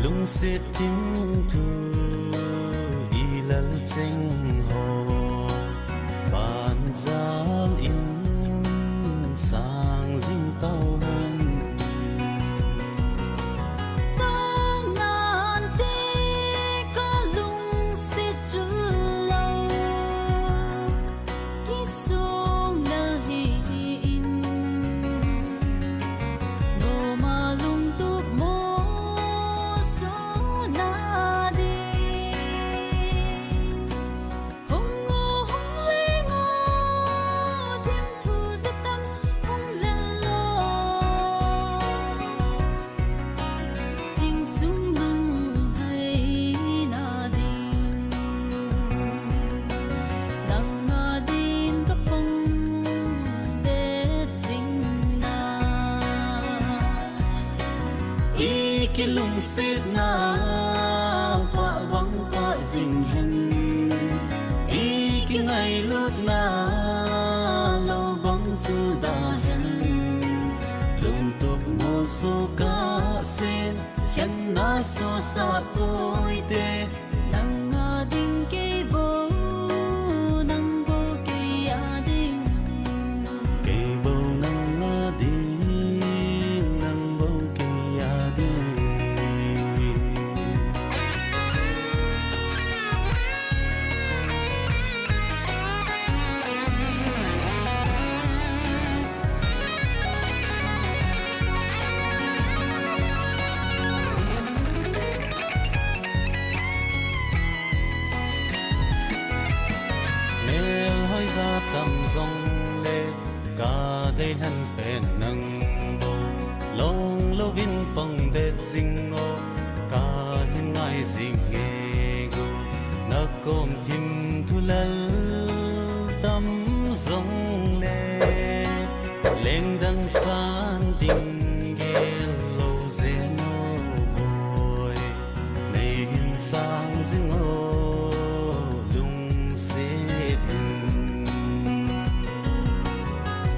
lung xếp tiếng thu y lal chênh hồ bàn giao in sang dinh tàu hân sáng ngàn tê có lung xịt chữ lâu khi xuống lơ hin nô mà lung tụp mô số na đi hùng ngô hùng lê ngô thêm thu rất tâm hùng lên lo sinh sung lung hay na đình nắng ngà đình cấp phong đết sinh na ý cái lung xếp na quả vắng quả dình hình ý cái ngày lúc na lâu vắng chưa đã hình lung tục một số cá xin khen na so sa bôi tê nắng ngà đình kê vô nắng vô kê à đình cây bầu nắng ngã đi nắng bầu cây à đi nếu hỏi ra tầm dòng lệ cả đây hân bền nâng bầu long lâu vin bằng đệt dinh ngô cả hiên ngài dinh nghe gù nà côm thim thu lal tâm dòng lệ lên đằng san đình ghé lâu dễ nô bồi này hiên sang dinh ngô lung xếp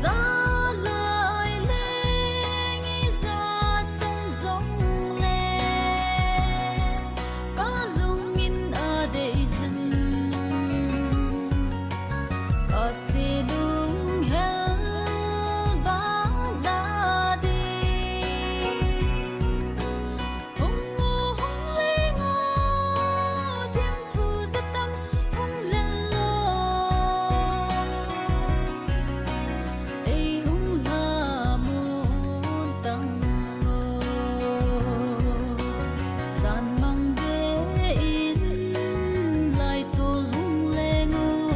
gió lời lên nghĩ ra tâm giống lên có lung in ở đây thân có si lung hell bão đã đi hùng ngô hùng lê ngô thêm thu rất tâm hùng lên lo đây hùng là môn tăng ngô gian mang đế in lại tô hùng lê ngô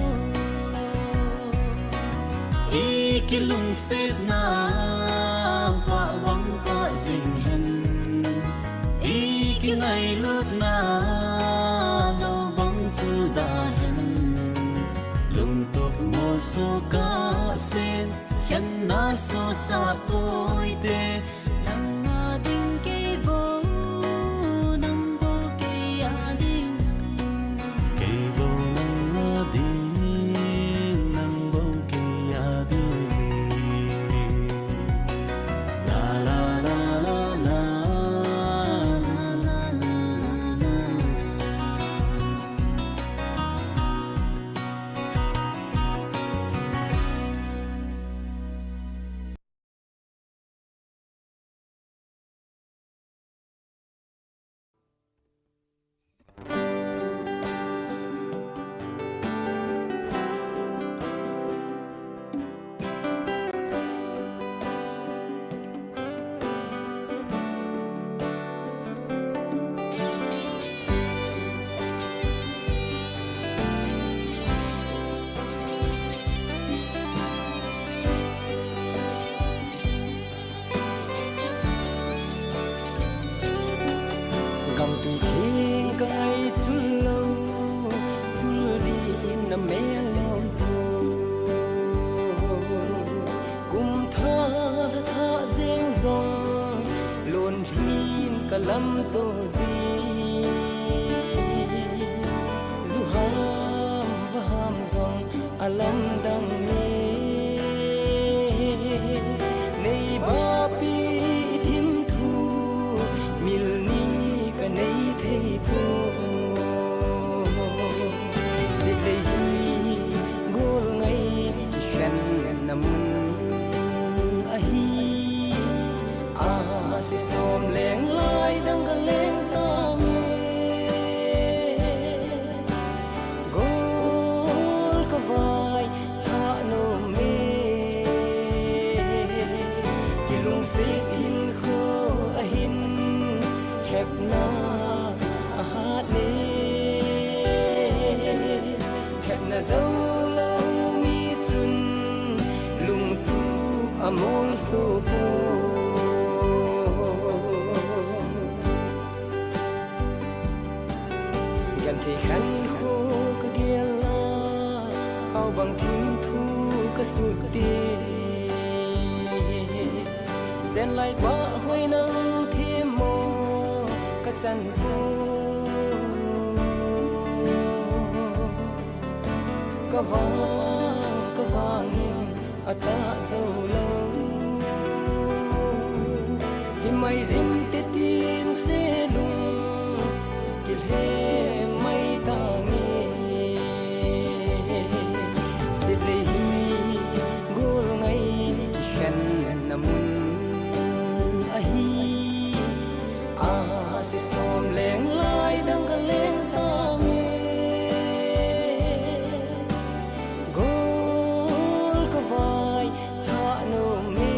ý cái lung xếp na quả vắng quả dình hình ý cái ngày lúc na da hen lung tuk mo so ka sen khen na so sa poi te nang nga ding kay vô nang vô kay ading cây bầu nang đi nang bầu cây đi la la la la la gam tui thing kai chul lo chul di na me lo to kum tha tha zeng zong lon hin ka lam to ji zu ham va ham zong alam dang ne nei ba pi thim thu mil ni ka nei thei po sit le hi gol ngai khan namun a hi a si som leng lai dang ka leng ta nge gol ka vai ha no me kilung sit hin kho a hin khep na a hat ne khep na zo lo mi chun lung tu amol so fo yan thi khan kho ka dia la khao bang thim thu ka su ti sen lai ba hoi nang thêm mô ka chan ko ka vangin ata zo lo hi mai zin te tin se lung kil he mai ta nge sit le hi gol ngai khan namun a hi a si som leng lai dang ka leng ta nge gol ka vai tha no me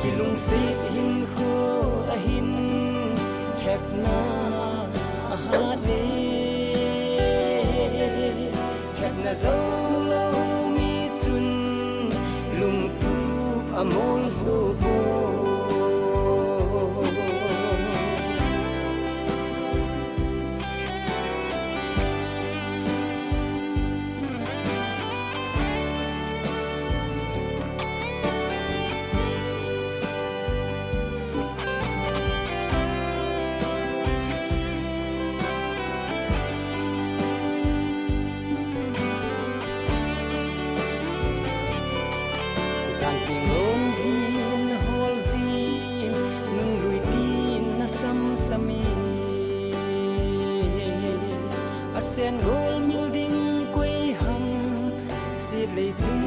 kilung sit hin kho a hin khep na a hat ne khep na zo lo mi chun lung tu amol so fo san ting rom din hol zin nung lui tin na sam sami a sen gol mil ding quay hầm sit le zum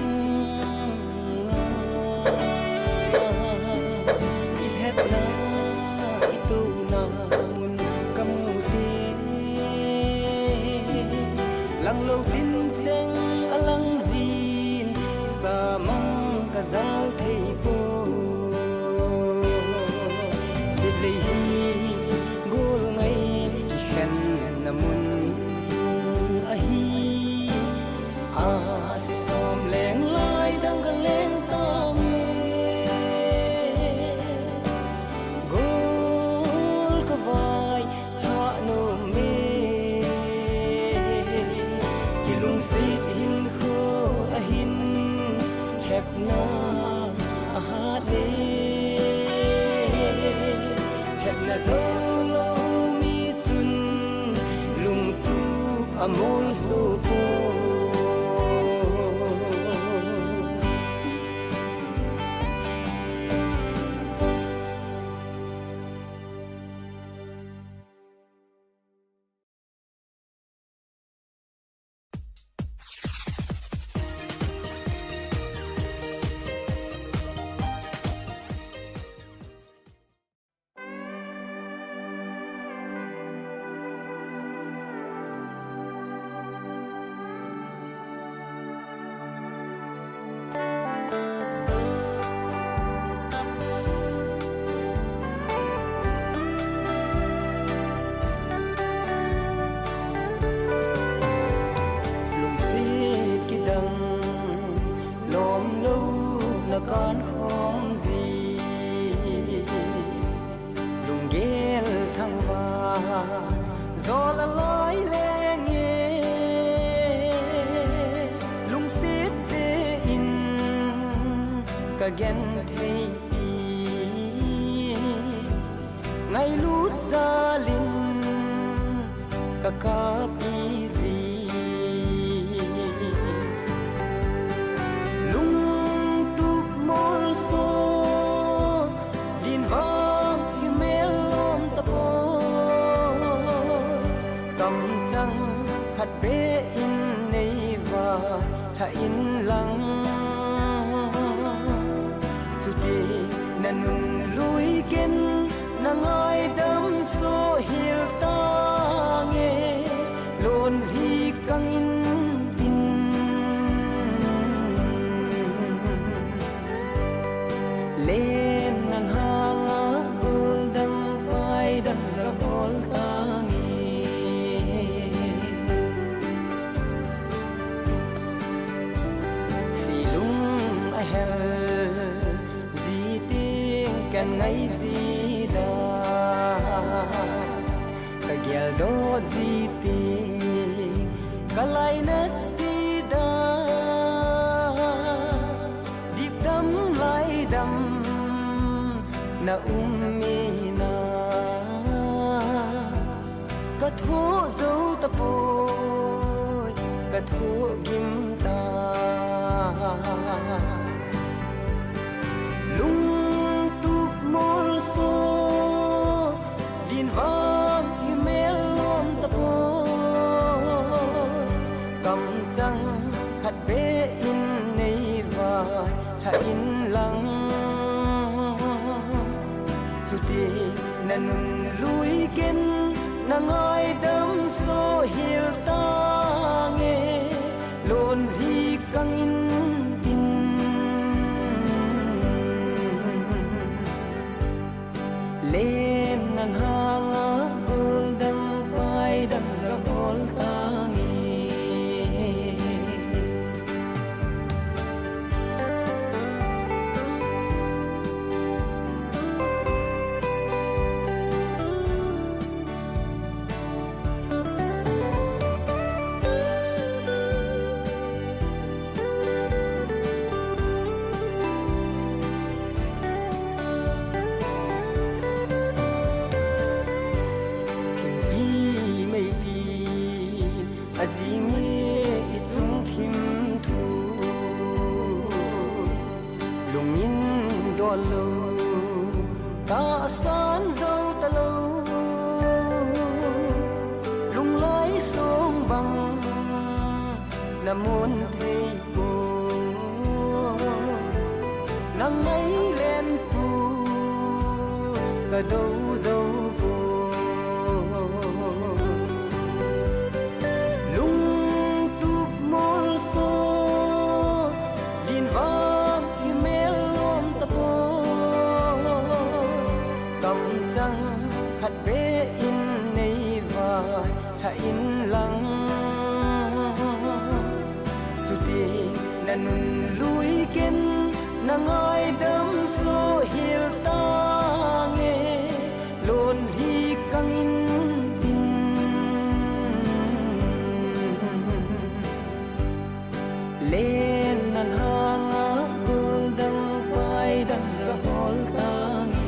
i het na i tu na mun kamu te lang lo tin chang alang zin sa mang ka zal thei po sit le hi gol ngai khan namun a hi a si som leng lai dang ka leng ta nge gol ka vai ha no me lâu lâu mi chun lung tu amol so fo con không gì lùng ghé thăng hoa gió là lối lên nghe lùng xiết dễ in cả ghen thấy đi ngày lút ra linh cả cáp đi gì hạt bé in này và tha in lăng dù đi năn nung lối kiến nàng ai đắm số hiểu ta nghe luôn hi căng in tin lên nàng hang á bul đăng bay đăng ra hol taกันไงสิดาก็เกี่ยวโดดสิตีก็ไล่นัดสิดาดิบดำไล่ดำน่ามีนาก็ทั่วเจ้าตะโพยก็ทั่วกิมตาลุงmol so din vang hi mel lom ta po kam chang khat be in nei va tha in lang chu ti nan lui ken nang ai dam so hil ta nge lon hi kang in lên nan hang á bul đăng bay đăng ra hol ta nghe ta san dâu ta lâu lung lái xuống bằng là muốn thấy cô nắng ấy lên phù cả đâu dâu cô lung tụp môn số điên vang thì mê lom ta po hạt bé in nei và tha in lăng chu ti nan lui ken nang ai đắm số hiểu ta nghe luôn hi căng in tin lên nan hang á bul đăng bay đăng ra hol ta nghe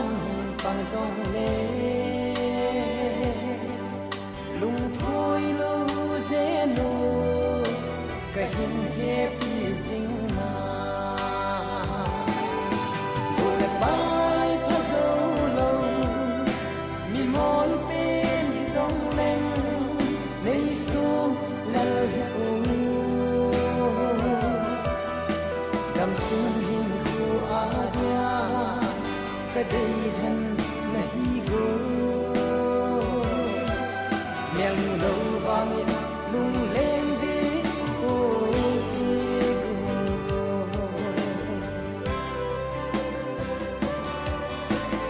ban bằng dòng lệ lung thôi lâu dễ nô cái hình happy dinh na buồn bay phá dấu lâu mi mòn bên dòng lên nay su lal đam sung hình khu adia cái đây thân nahi go mèo lâu vang lung lên đi ô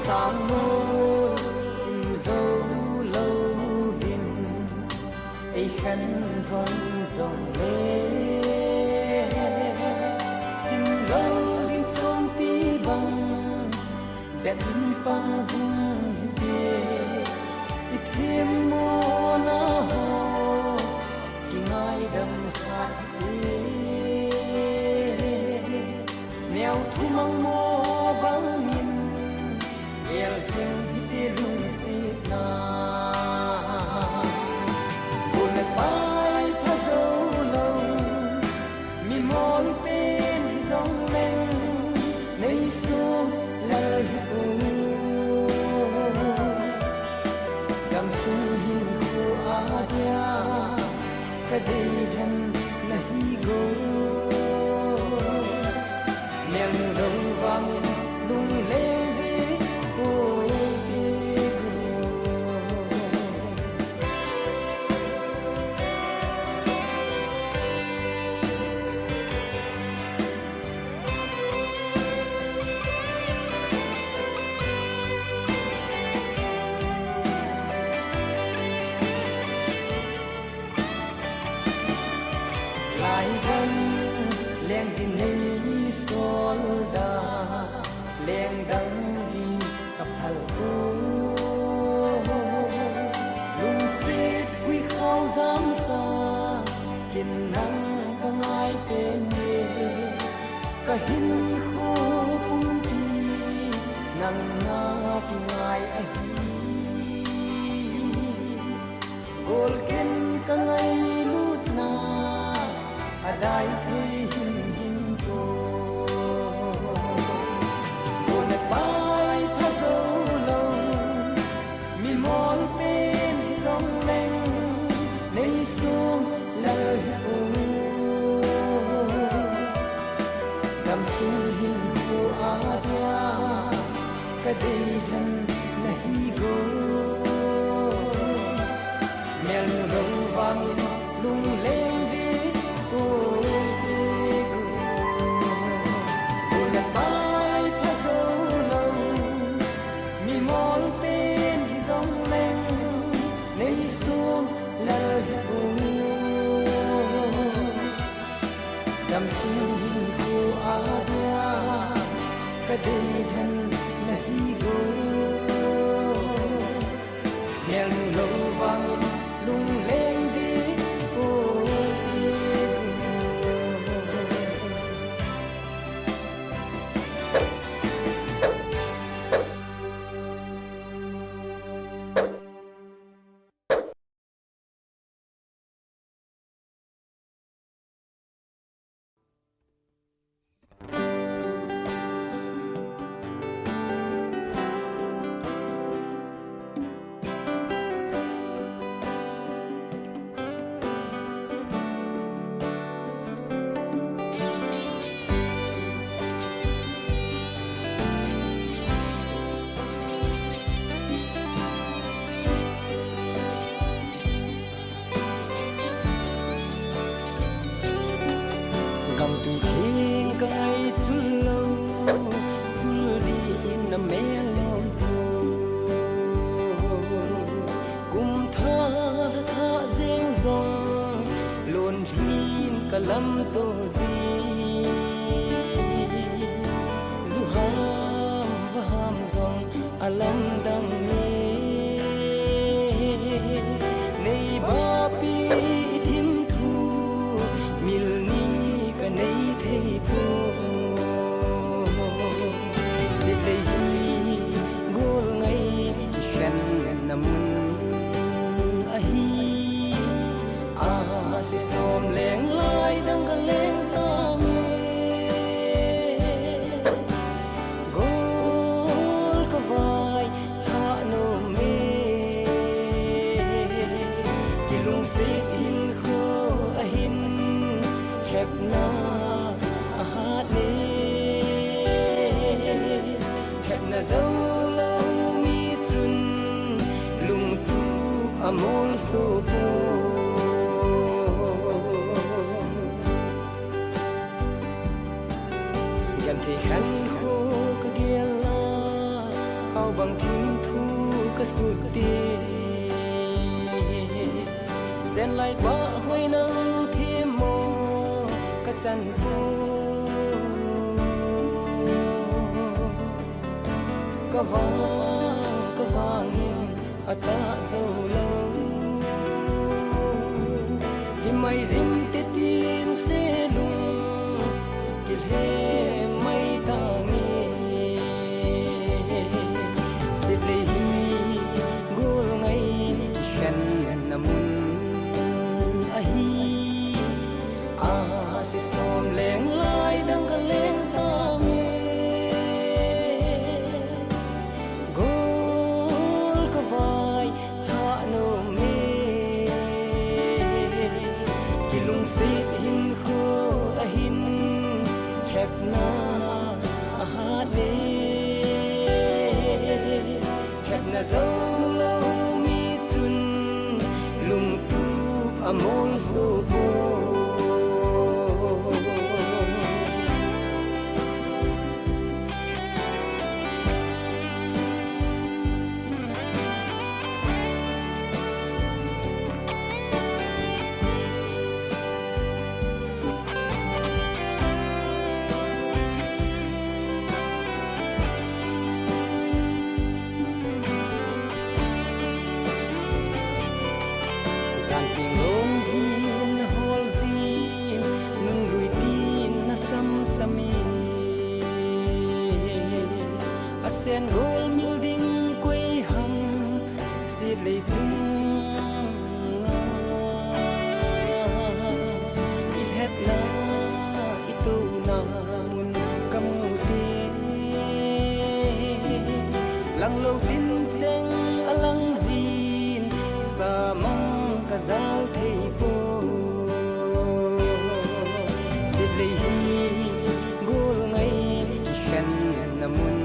sam mô sim dâu lâu vin ai khăn von dòng lê sim lâu din sông tí bằng đẹp in băng dinh đê ít thêm mô na hồ kỳ ngai đầm hạt đê nèo thu măng mô băng min el dinh đê lung xịt na buồn bay phá dấu lâu mi mòn bên dòng lên nay su lal đam sung hin khu adia cái đây thân nahi go mèo đầu vang lung lên đi ô đi lại gần lên đi nay sol da lên đắng đi cặp hal cô lung xít quy khao giám xa kiên năng có ai tên nghề cả hin khô cung thi nắng na thì ngài ai gol ken ka ngai lut na adai thi hin ko buồn bay phá dấu lâu mi mòn bên dòng lên nay su lal đam sung hin khu adia cái đây thân nahi go mèo lâu vang lung lên đi ô buồn bay phá dấu lâu mi mòn bên dòng lên nay su lal đam sung hin khu adia cái đây thân nahi go mèo lâu vang lung lên đi ô cầm tùy thiên cái chul lâu chul đi nằm mẹ lâu cùng tha deng dòng luôn hin cả lâm tô gì dù ham và ham dòng alam đằng nghe nay ba pi thim thu milni ka nay thei po dịch lệ amol sufoกันที่ขันโคก็เดียลาเข้าบางทิ้งทูก็สุดดีเส้นลายบ้าห้อยนังที่โมก็จันโกก็วางอตาโซโลยิ่งไม่ริมติดดินเสลุงกิเลไม่ต่างเงี้สิเลหีกูลไงแค่นมุนอาฮีอาสิสอมแรงลายดังกันแรงต่างเงี้สิหินโคอหินแคบนาอาหารเดแคบนาเจ้าเรามีจุนลุงตูบอมลโซโฟsen gol mil ding quay hằng xiết lấy dưng ít hết na ít tu na mun cầm tê lăng lâu tin chăng lăng zin sa mang cả giao thầy po xiết lấy gol ngay khen namun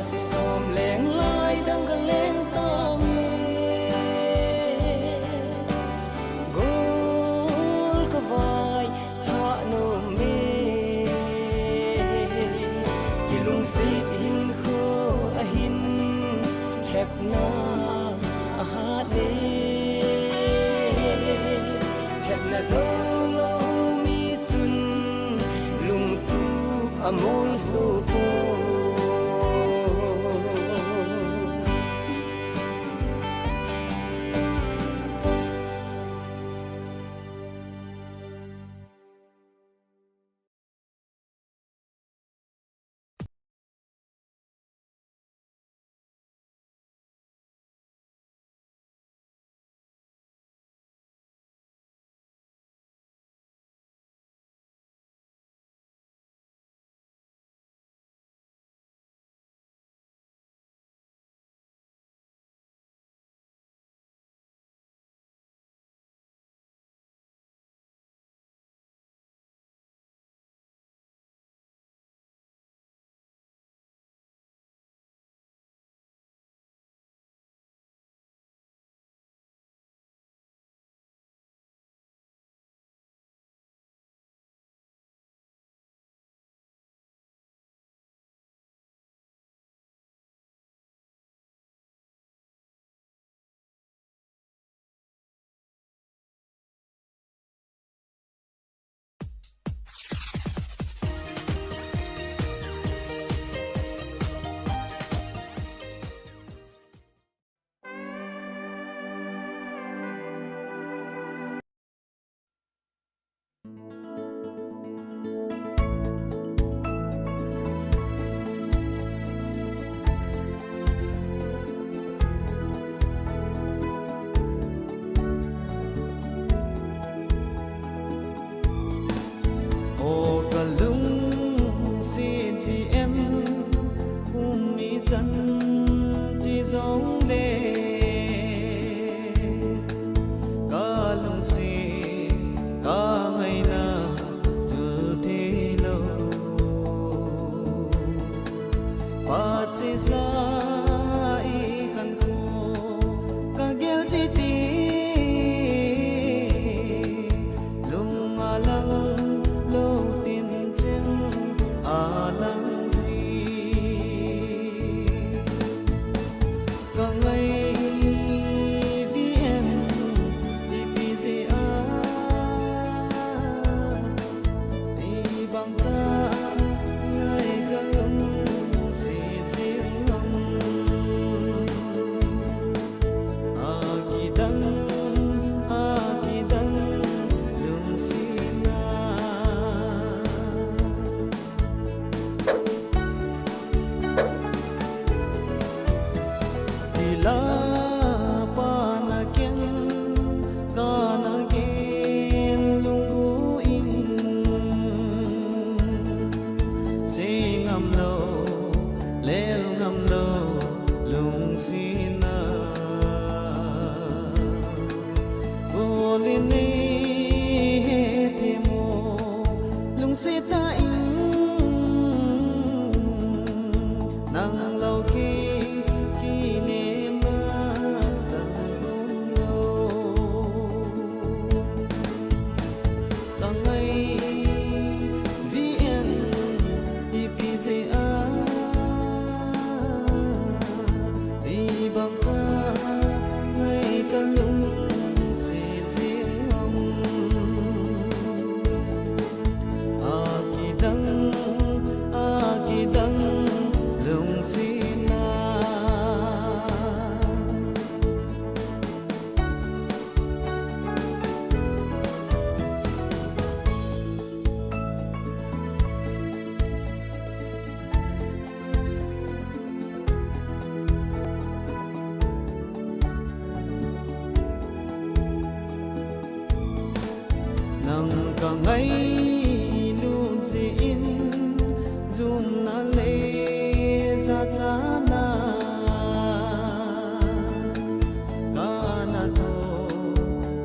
สิสอมแหลงลายดังกันแหลงตาเงโกลกวายหาโนเมกิลุงสิหินโคอหินแคบนาอาหารเดแคบนาโซโลมีจุนลุงตูบอมลโซโฟPati sa ngam lo lel ngam lo lung sina bolini temo lung sita ing nang lo ki ne ma tang bom lo tang ai vn ipza đi bằng ca ngay cả lúc sẽ riêng hồng a kỳ đắng lung xin na nang ka ngay luôn in zoom na le za cha na kana to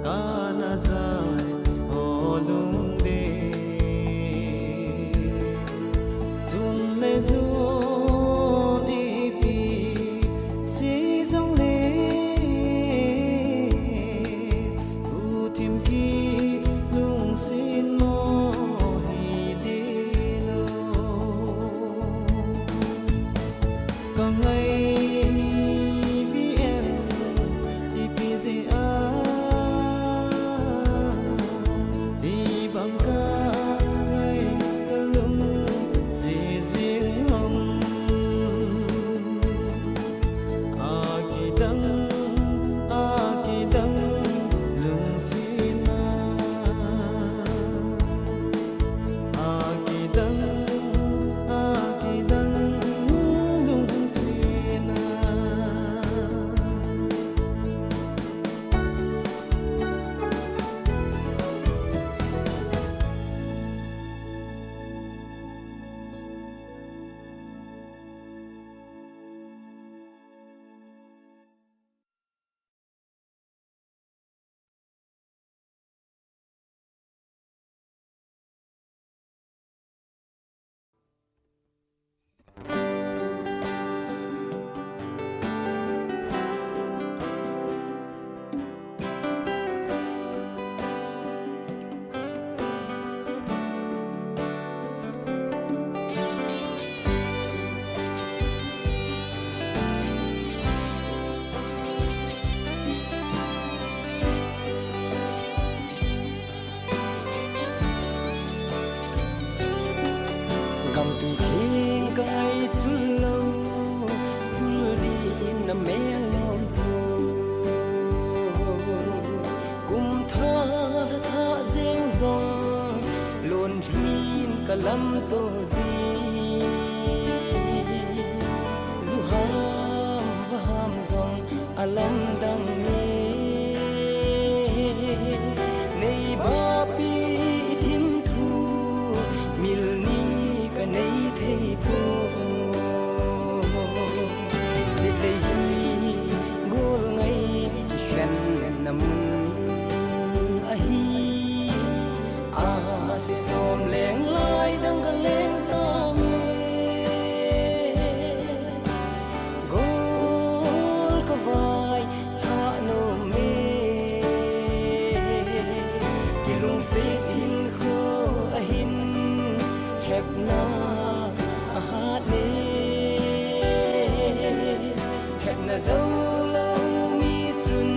kana zai o lung de zoom le zoom pi si zong le u tim ki lung sin mo hi de lo ka ngai vn ipza đi bằng ca ngay cả lúc sẽ riêng hồng a kỳ đắng lung xin na a kỳ đắng lung xin na gam tu thiên cái chul lâu chul đi na mẹ lom kum tha tha deng zong lon hin ka lam to ji zu ham va ham zong alam dang ne nei ba pi thim thu mil ni ka nei thei po sit lei hi gol ngai ki khan namun a hi a si som leng lai dang ga leng ta mi gol ka vai ha no me ki lung sit hin kho a hin hep na a ha ne hep na zo lo mi chun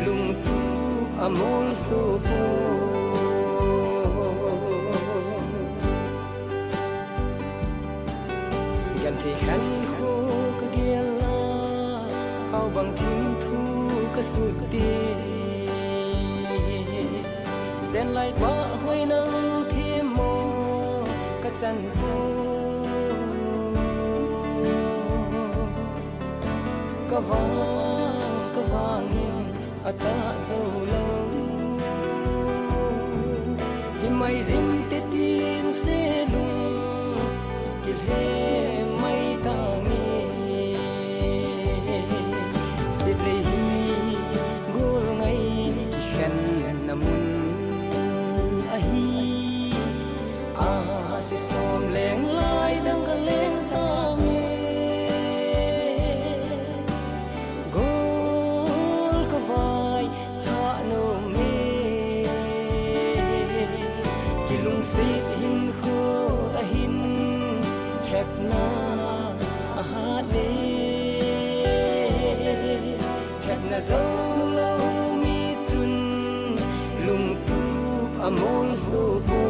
lung tu amol so fo yan the khan kho ka dia la khao bang thim thu ka su ti sen lai ba hoi nang thêm mo ka chan ko ka vang in ata zo lo hi mai zin te tin se lung hep na ahane hep na zo lo mi chun lung tu amol so fo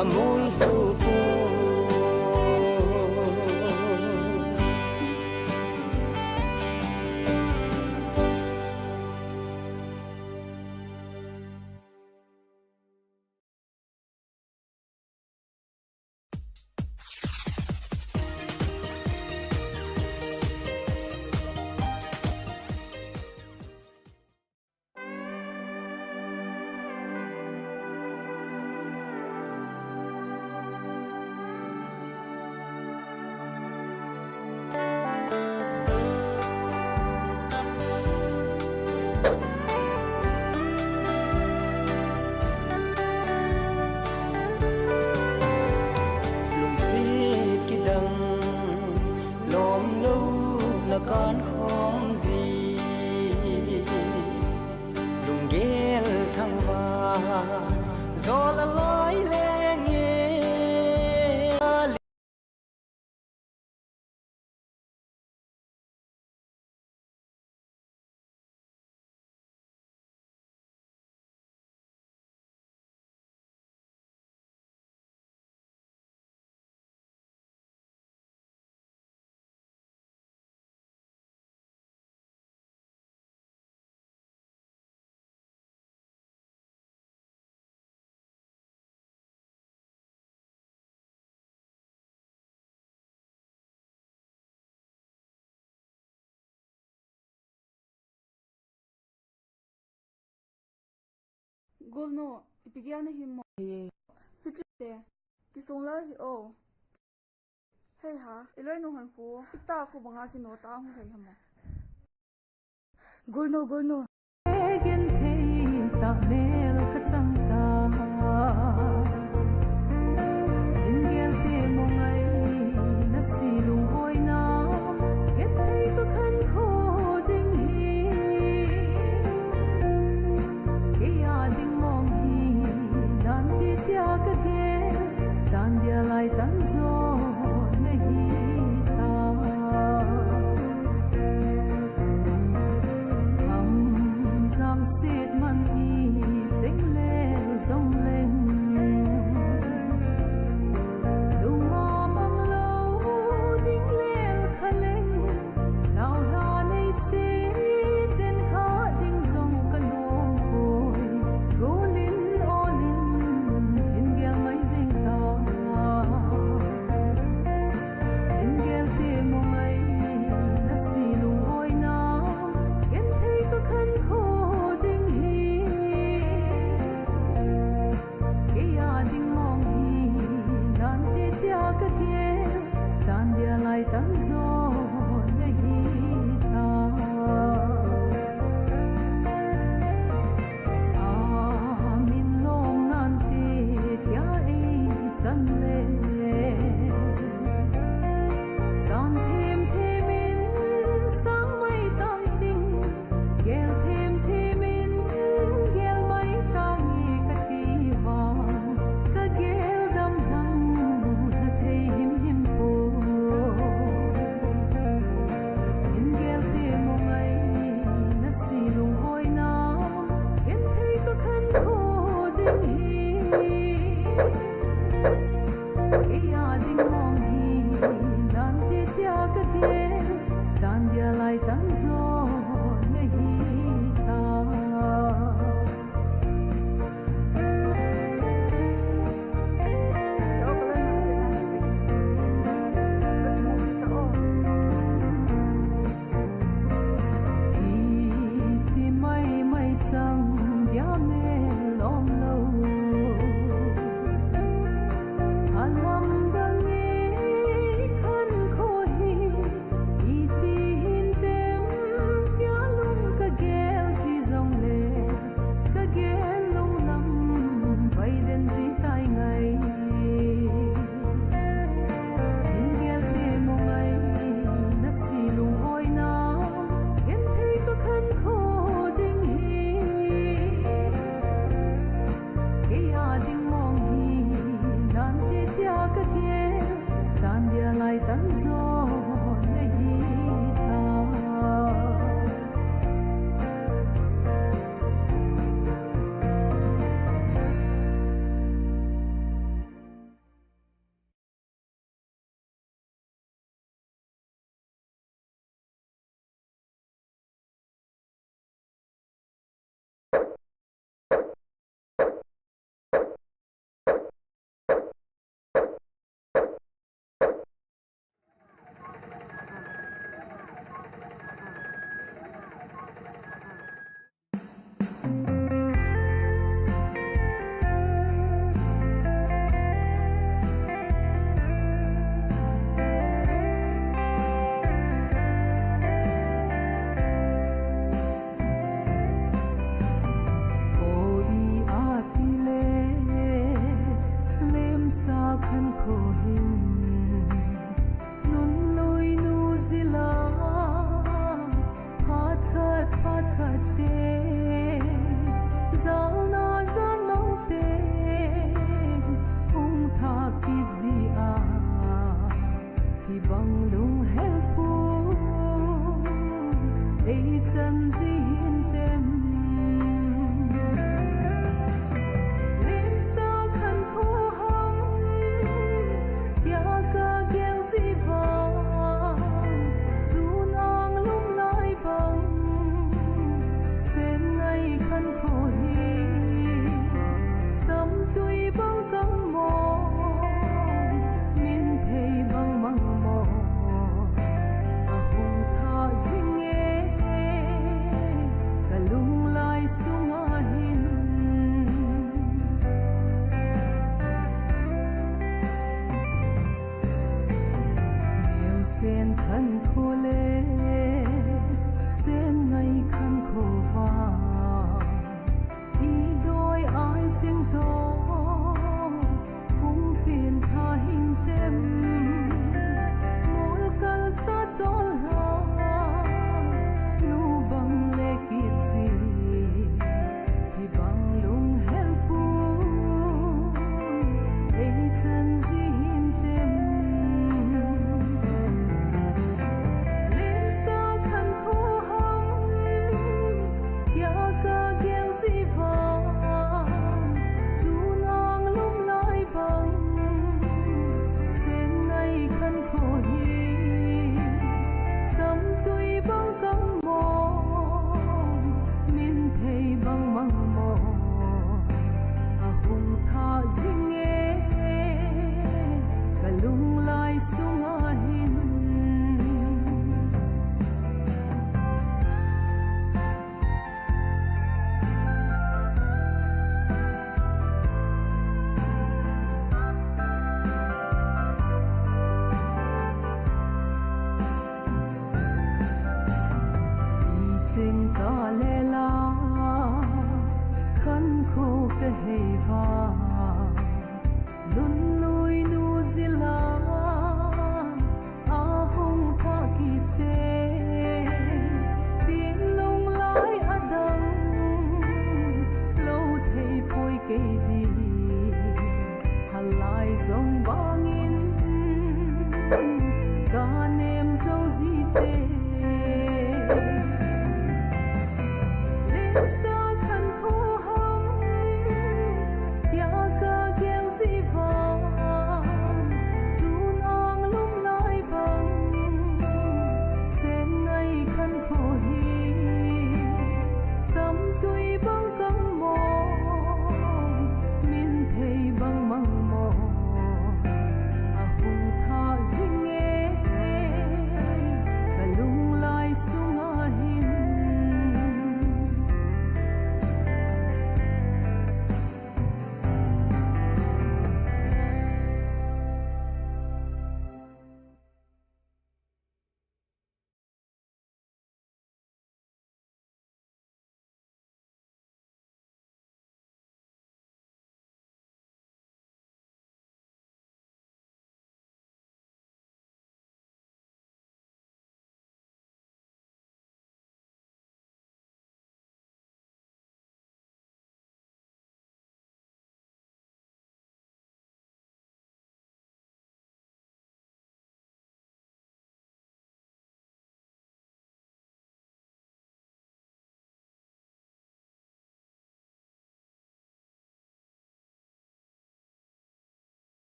amol so fo Gulno, ibigyan na himo. Hijite, kisungla hi o. Hey ha, iloy nuhan ko. Ita ako banga kinota ang hay hamo. Gulno. Egin thay ta mel kachang ta. Ingel te mongai nasilung hoy na. Get thay ka khan ko ding hi. Kaya ding mong hi dan ti tia ka ge. Chan dia lai tan zo nahi ta. Giang xịt man y chính lệ dòng lên đâu mà mang lâu đinh lệ khá lên nào là này xí tên khá đinh dòng cả nôm côi gô linh ô linh hình ghel mấy dinh ta hình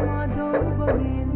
hoa đôi bangin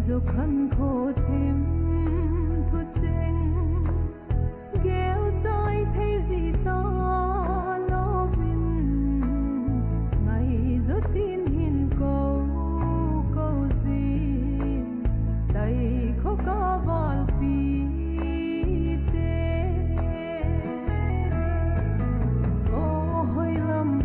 dù khăn khổ thêm thu chênh ghéo trái thấy gì ta lo vinh ngày gió tin hin câu câu gì tay khó ca vào pi tê ô hơi lầm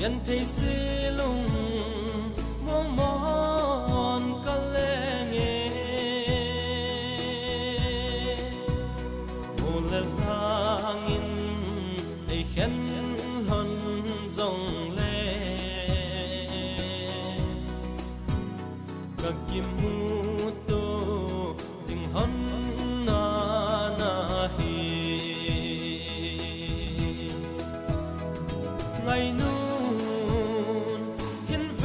ยันเทสิลุงมองมอนก็เลงโอเลทางอินไอเข็นหนจงเลก็กิมหูตัวจิงหนนานาฮีไงนู้นเห็นแฟ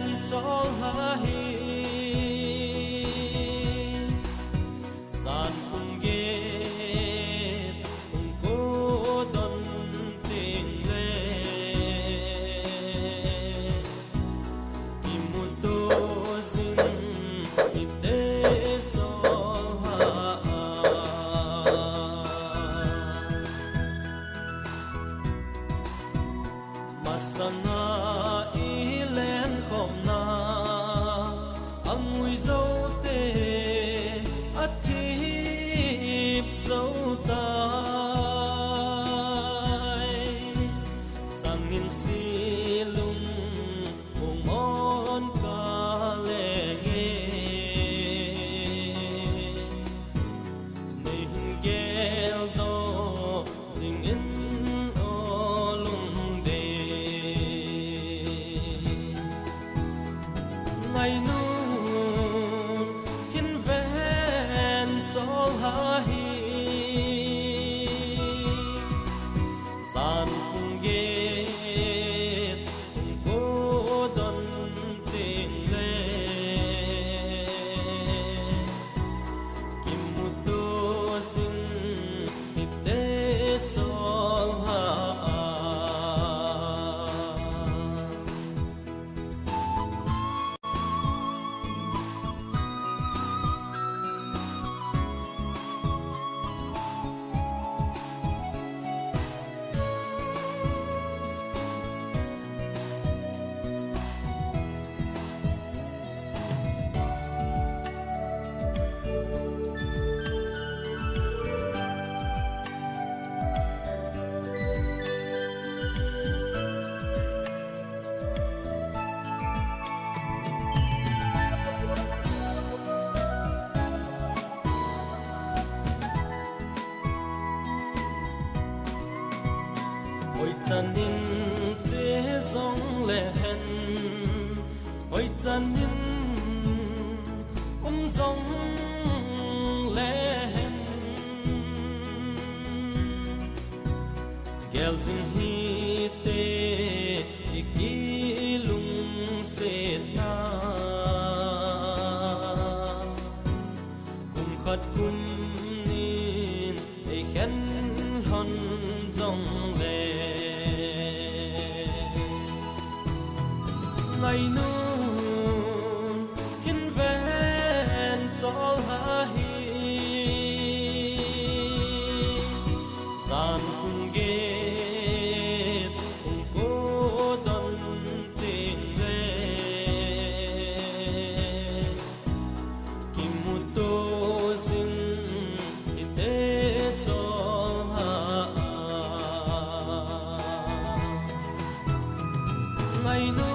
นจองหาฮีสานคุงเกตคุงโกดนติงเลกิมุโตซิงอิเตจองหามาสนาอีเลนขอมนาอังวิโซเตอาทิบโซตายจังอินสีลุงมงมอนกาเลเงในหินเกลโตจิงอินโอลุงเดไงนู้นหินแฟนจองหาฮีสานคุงเกตคุงโกดนติงเลกิมุโตซิงอิเตจองหาÔi chân in chế giống lệ hèn Ôi chân in giống lệ hèn Gel zin hi tê Iki lung se na Kum khat kum nin Ei khen hon giống lệ ngày nun hin ven sol ha hi san kung ge kung ko don ting le kimuto sin ite sol ha ngày nun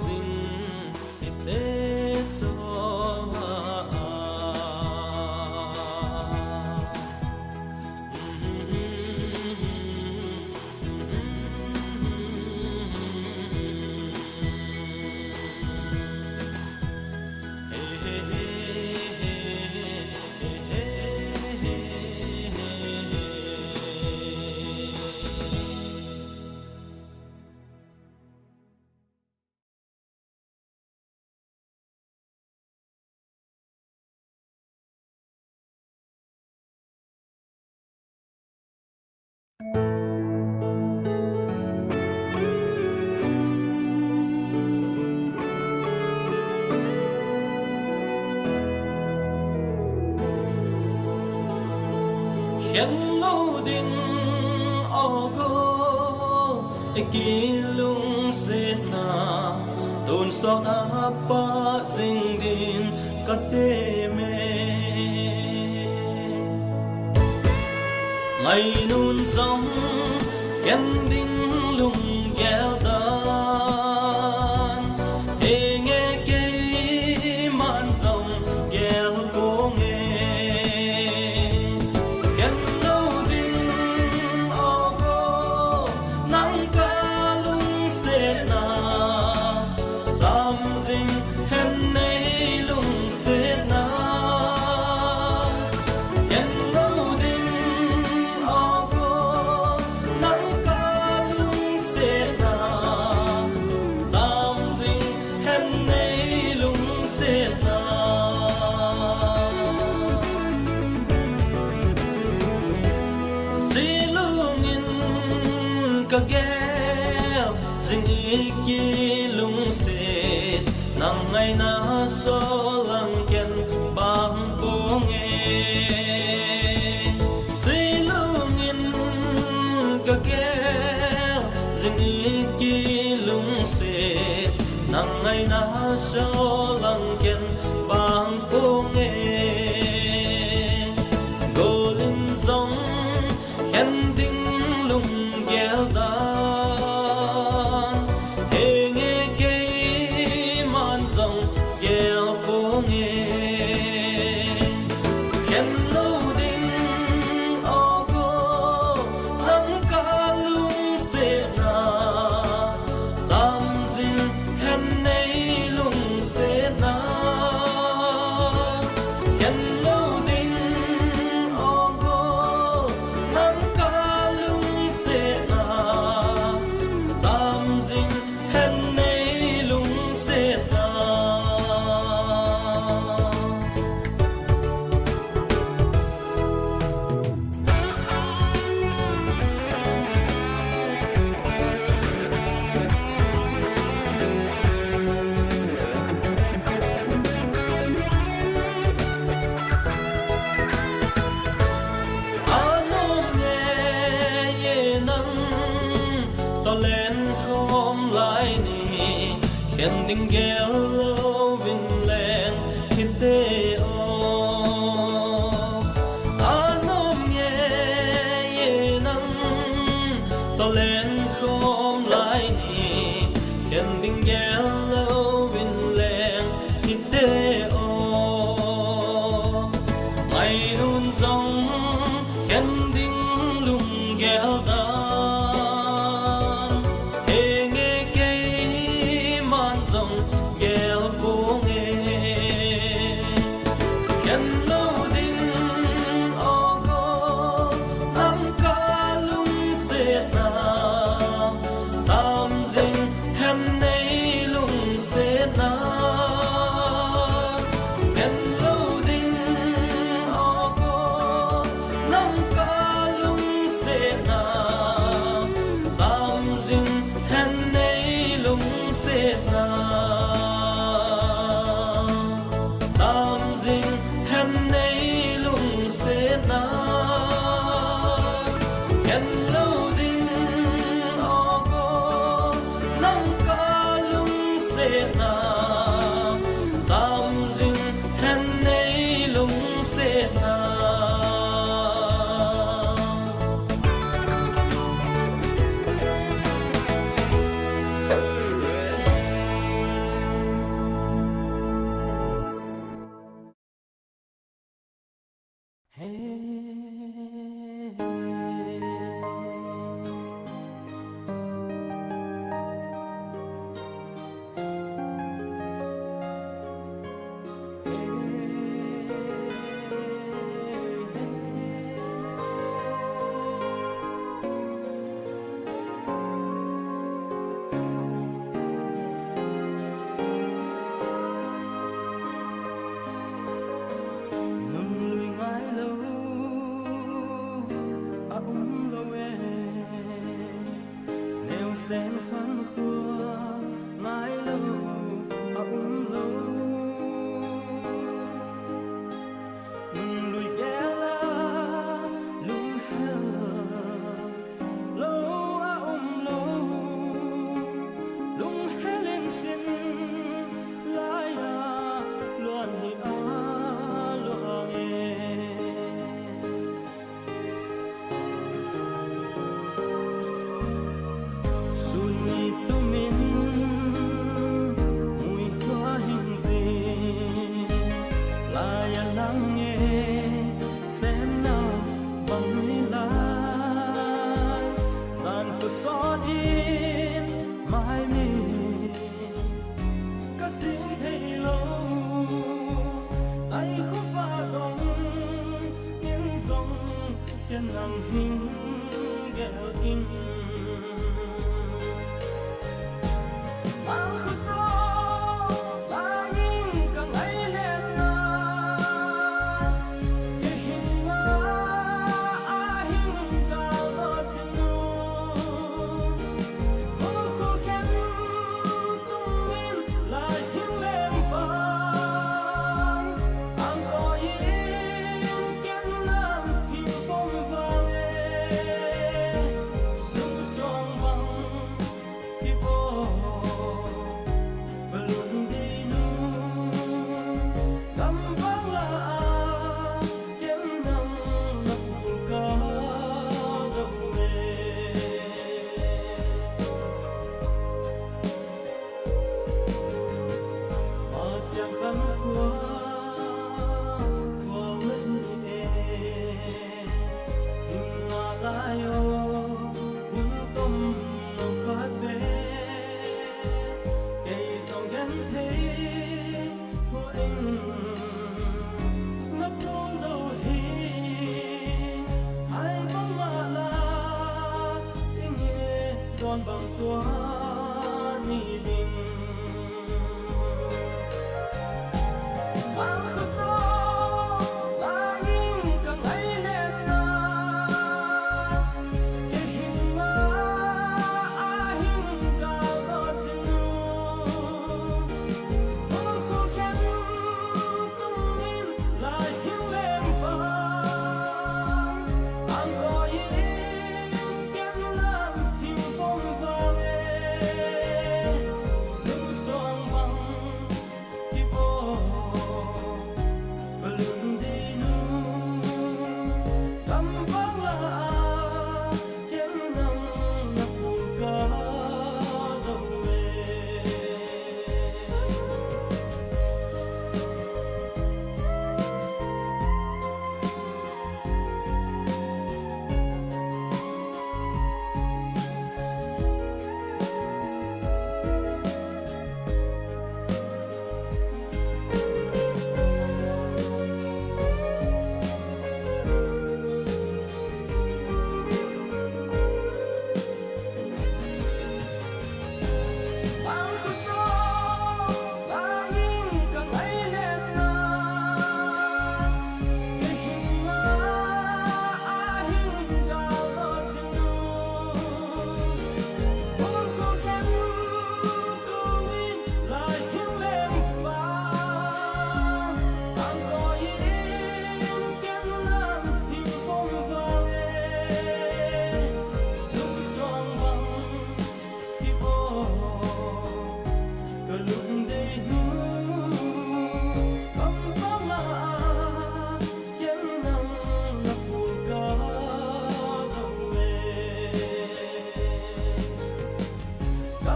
Zing ding ogo ekilung setna tun so apa sing din kateme ngày nun sóng khen đinh lùng kéo tan hề nghe cây mạn rồng kéo cố nghe khen lâu đinh ô cô nắng ca lung xe na giam dinh hem nay lung xe na kagel zing iki lung set nang ngay na so lang ken bang punge silungin kagel zing iki lung set nang ngay na so lang ken bang punge golin zong khen ding lung kéo tan hề nghe cây mạn rồng kéo cố nghe khen lâu đinh ô cô nắng ca lung xe na giam dinh hem nay lung xe na khen lâu đinh ô cô nắng ca lung xe na giam dinh hem nay lung xe na anom nghe ye nắng to lên không lại nì khen đinh gheo lâu vinh lên hít tê ô anom nghe ye nắng to lên không lại nì khen đinh gheo lâu vinh lên hít tê ô ngày nun sóng khen đinh lung gheo tan hề nghe cây mạn rồng gheo cố nghe khen lâu đinh ô cô nắng ca lung xe na giam dinh hem nay lung xe na khen lâu đinh ô cô nắng ca lung xe na giam dinh hem nay lung xe na giam dinh hem nay lung xe na khen lâu đinh ô cô nắng ca lung xe na giam dinh hem nay lung xe na lung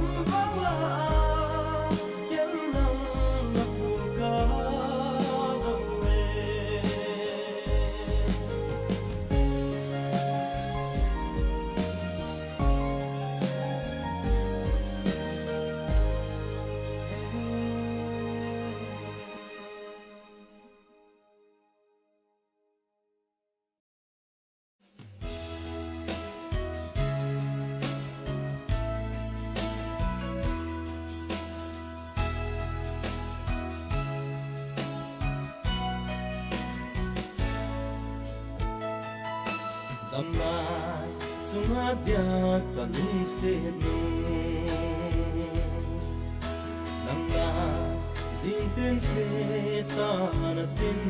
tâm vang la kiến năng ngập cả đồng về damai sungadia kalung senu namna zinten se tanatin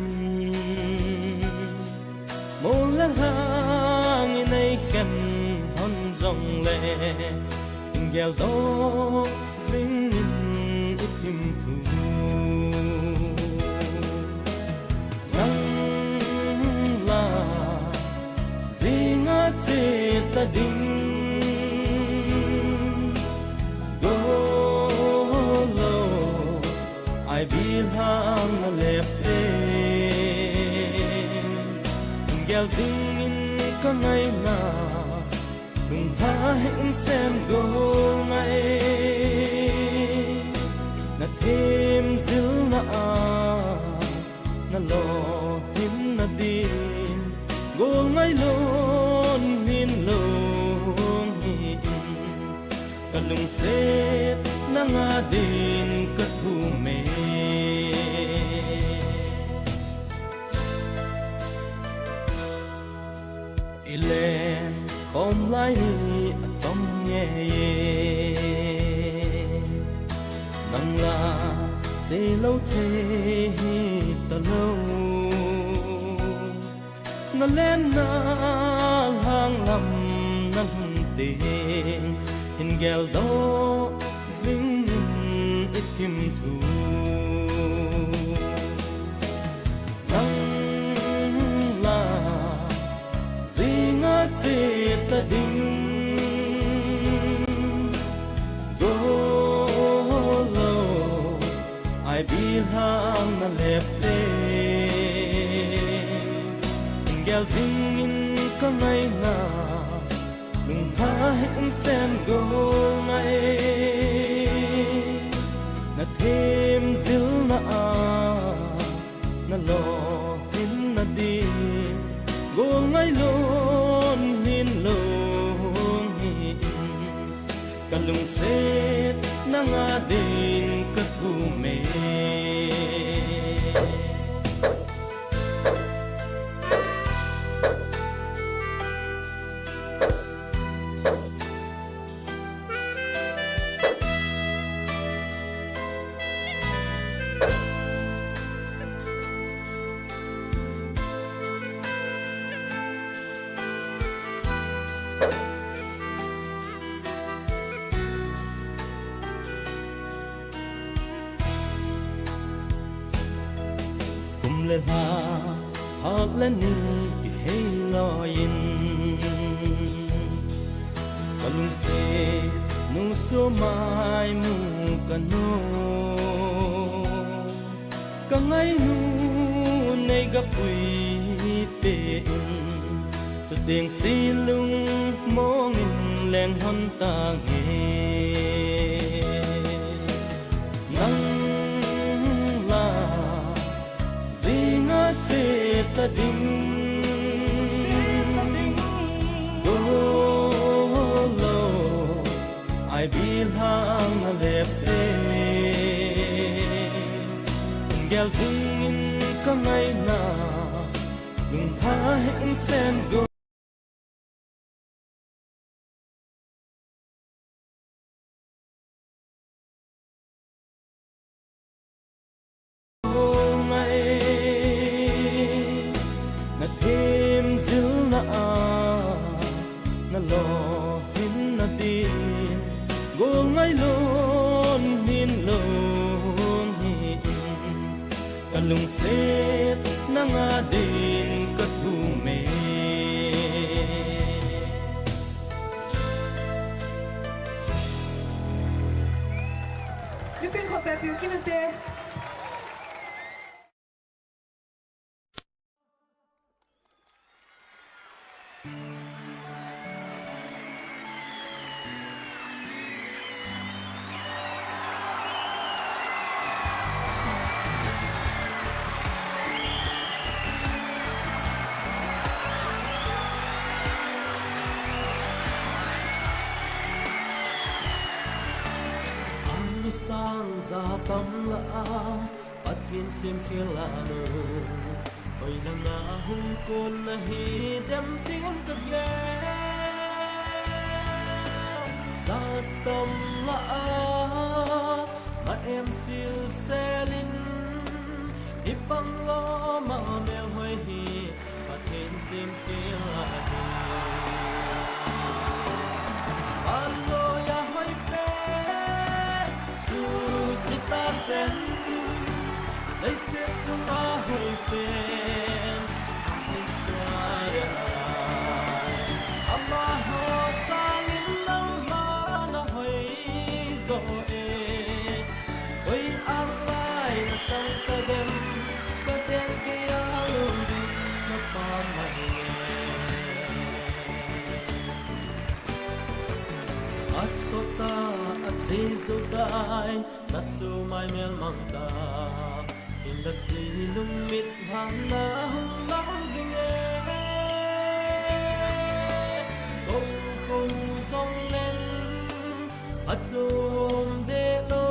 mola hang inay khan hon jong le ingel do zing itim thu ta ding go low I will hang a left gel zing ka ngay na cùng tha hẹn xem go ngay na thêm dil na lo hin na din go ngay lo kalung set nang adin kathume ilen kom lai som ye nang la te lo the ta lo na len na hang lam nan tin in gel do zing itim thu nang la zinga ta ding go low I be hang na left in gel zing ka ngay na lung tha hẹn xem go ngay na thêm dil na lo hin na di go ngay lon hin lo hin kalung set na nga din kathume le ha hak le ni hey lo yin kalung se nu so mai mu kano ka ngai nu nei ga pui pe cho tiếng si lung mong in len hon ta nghe ta ding go low I be hang a left gel zing ka ngay na lung tha hẹn xem go lo hin na din go ngay lon hin lon hin kalung set na nga din kathume เป็นขอแปลผิวกินนั่นเต้sang ra tâm la bắt kiên xem kia là nô ôi na na hung con na hi đem tiếng cực ghé ra tâm la mà em siêu xe linh đi băng lo mà mèo hơi hi bắt kiên xem kia là sen lấy xếp chúng ta hồi bên anh xoay amma ho sang in nắng mà nó hồi rồi ôi ăn lại nó chẳng ta đêm có tên kia luôn đi nó bao mày at sota at zizutai nasu mai mel mangta in the silum mit hana hung lang zinge kong kong song len atum de lo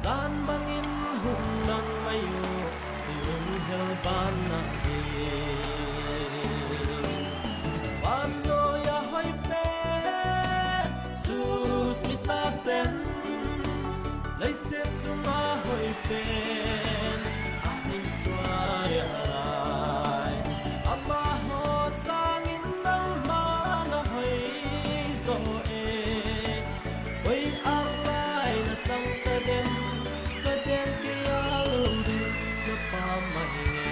zan bangin hung lang mayu silum hel ban na de pando ya hoi pe sus mita sen lấy xếp chúng ta hồi bên anh xoay amma ho sang in nắng mà nó hồi rồi ôi ăn lại nó chẳng ta đêm kia luôn đi nó pa mày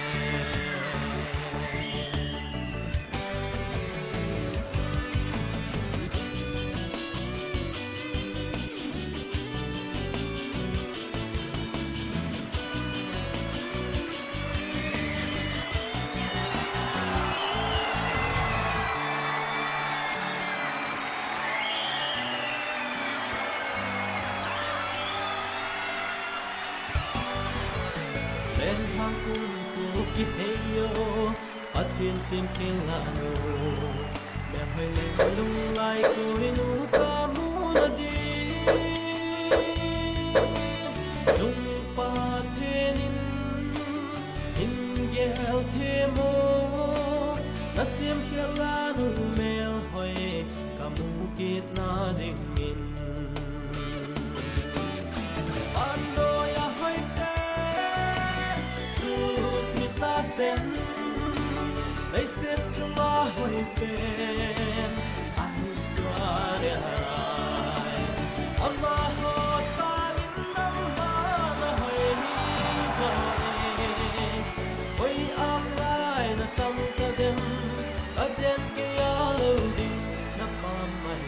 ki heyo at pin sim king la no me hơi lên lung lai ku nu ka mu na di chung pa thenin in gel the mo na sim khel la nu mel hoi ka mu kit na ding min ando ya hoi sen lấy xếp chúng ta hồi bên anh xoay amma ho sang in nắng mà nó hồi rồi ôi am lại nó trong ta đêm ở đêm kia lâu đi nó có mày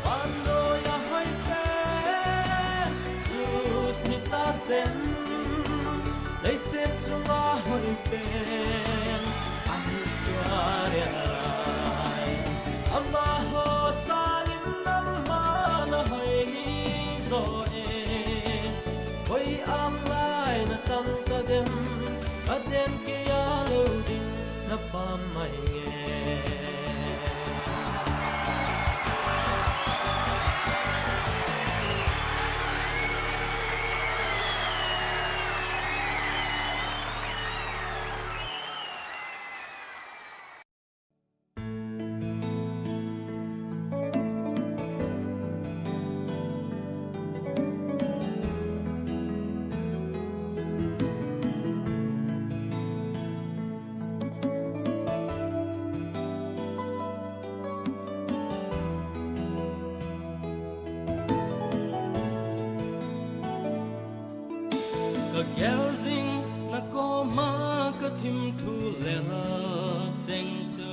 ando ya hồi bên sus mita sen lấy xếp chúng ta hồi bên anh xoay amma ho sang in nắng mà nó hồi rồi ôi am lại nó chẳng ta đêm ở đêm kia lâu đi nó pa mày nghe kéo dinh na có má có thìm thu lệ chênh chu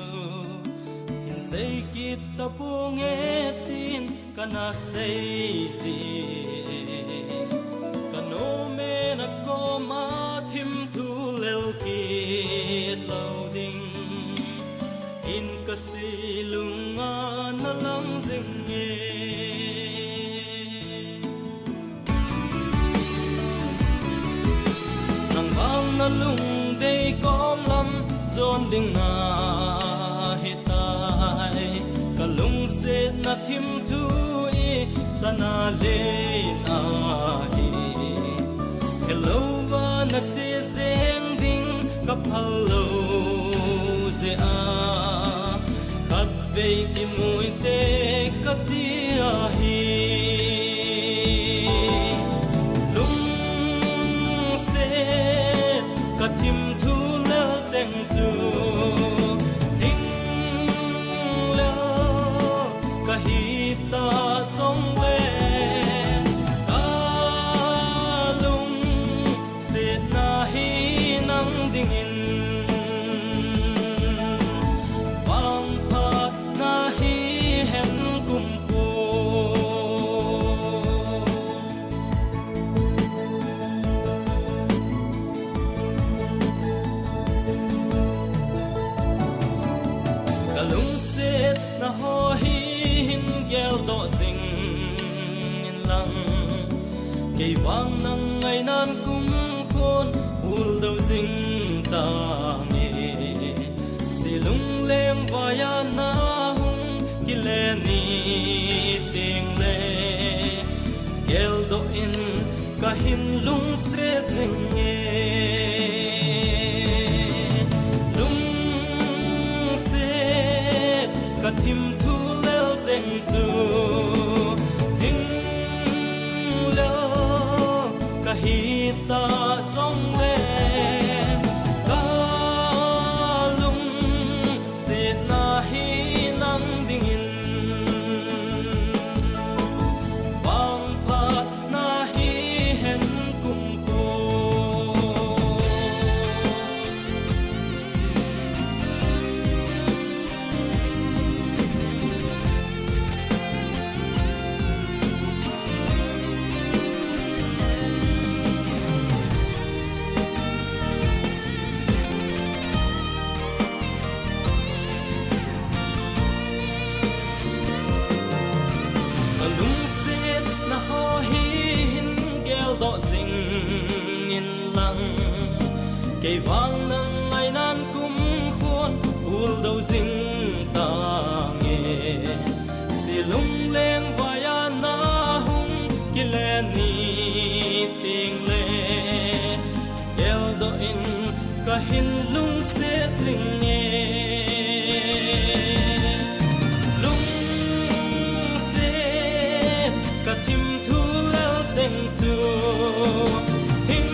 in say kita pungetin kana say si kanome na ko mathim thu lel kit loading in kasilunga na lang zinge nang bang na lung day kom lam zon ding na hitai kalung se na thim thu e sana le na hi hello va na che seng ding kap hello ze a kat ve ki mui te katia hi lung se kathim thu le cheng chu ding le ka hi ta song le ka lung se na hi nang ding in wang phat na hi hen kum ko kalung set na ho hi hin gel do sing in lang kei wang nang ngai nan kum khôn ul do sing ta nge silung leng vaya na hung ki le ni ting le gel do in ka hin lung se jing nge kathim thu lel cheng chu ding lo ka hi ta song le ka lung se na hi nang ding in wang phat na hi hen kum ko kalung set na ho hi hin gel do sing in lang kei wang nang ai nan kum khôn ul do sing ta nge silung leng vaya na hung ki le ni ting le gel do in ka hin lung se jing nge lung se kathim thu lel cheng chu hing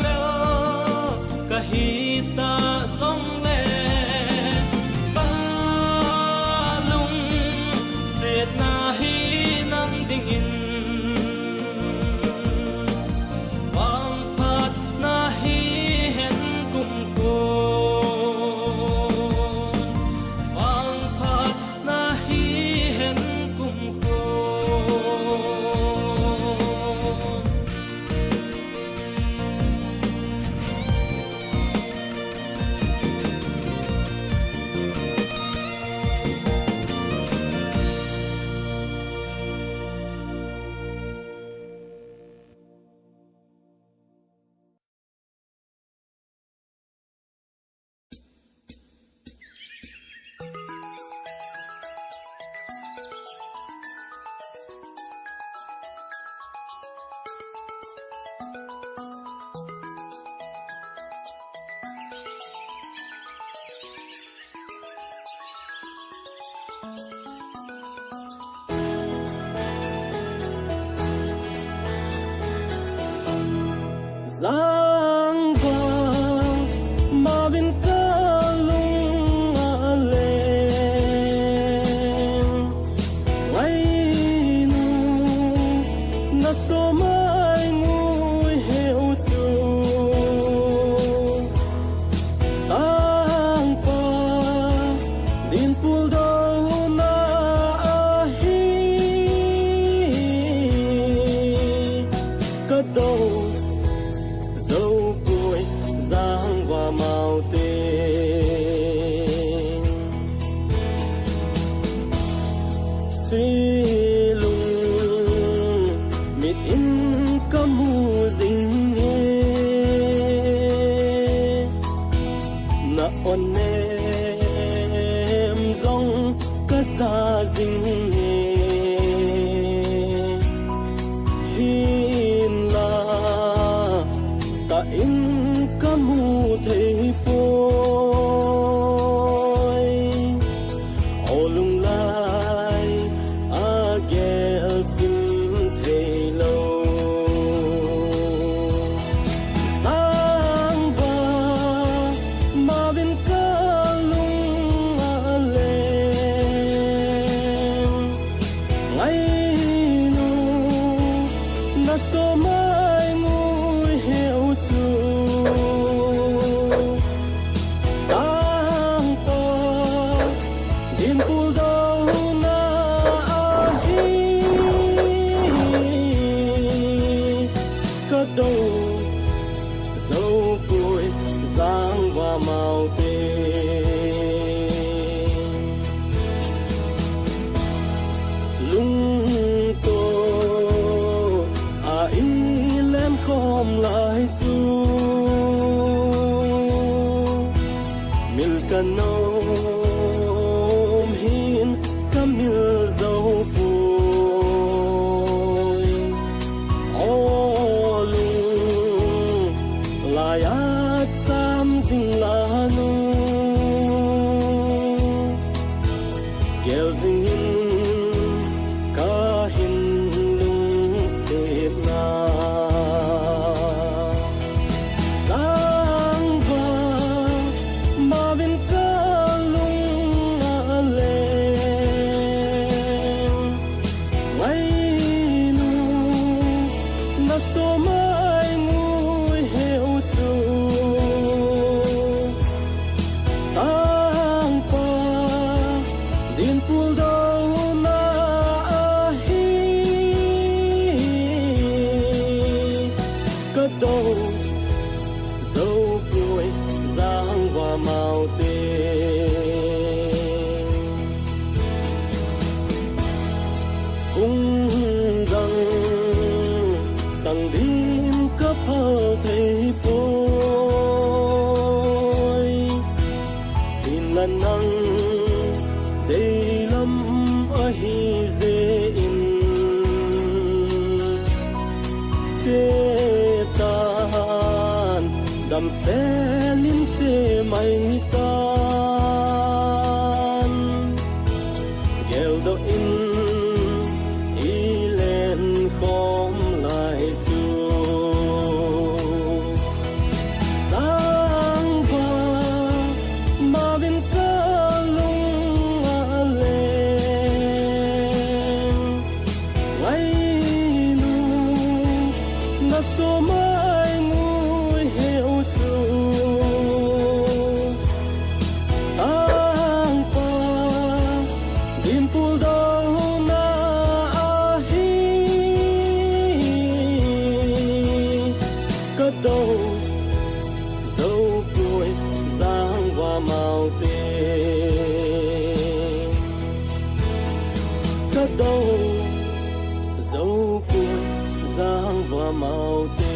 lo ka hi ta song le ba lung se na hi nang ding in wang phat na hi hen kum ko wang phat na hi hen kum ko giang vang mà bên ca lung a lên ngay nu na so mai ngui heo chu tang pa din pul đâu na hi cất đâu dấu cuối giang và màu tên xì lùng mịt in cam mu dinh nghe na on em dòng cất ra dinh nghe hin la ta in cam mu thấy phôi ô lung lai a ghel chim thấy lâu sang va mà bên ca lung a lên ngay nu na so mai ngồi hiểu chu đang to din pul đâu na hi cất đâu dấu cuối giang và màu tên lung tô à ý lem khom lại chu mil canom hin camil dấu phôi ô lung lại át tam dinh la nu ghel dinh hin ca hin lung xếp na sang va mà bên ca lung a lên ngay nu na so mai ngồi hiểu chu tang pa din pul đâu na hi cất đâu dấu cuối giang và màu tên cung rằng rằng đêm cấp hờ thấy phôihin lần năng đây lắm ở hi dễ in chê tan đầm xe linh chê mây tan ghel đâu in ý lên khom lại chu sang va mà bên ca lung a lên ngay nu na so mai ngồi hiểu chu tang pa din pul đâu na hi cất đâu dấu cuối giang và màu tên cất đâu dấu cuối giang và màu tên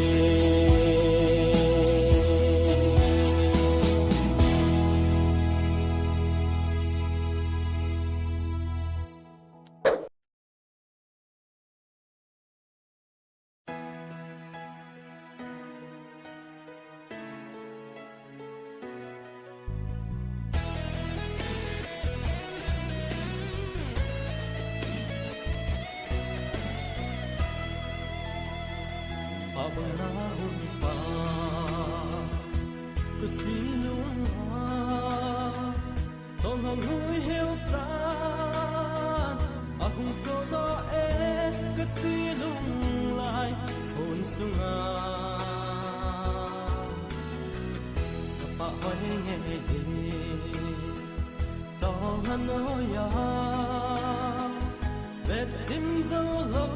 cho noya bet sim zo lo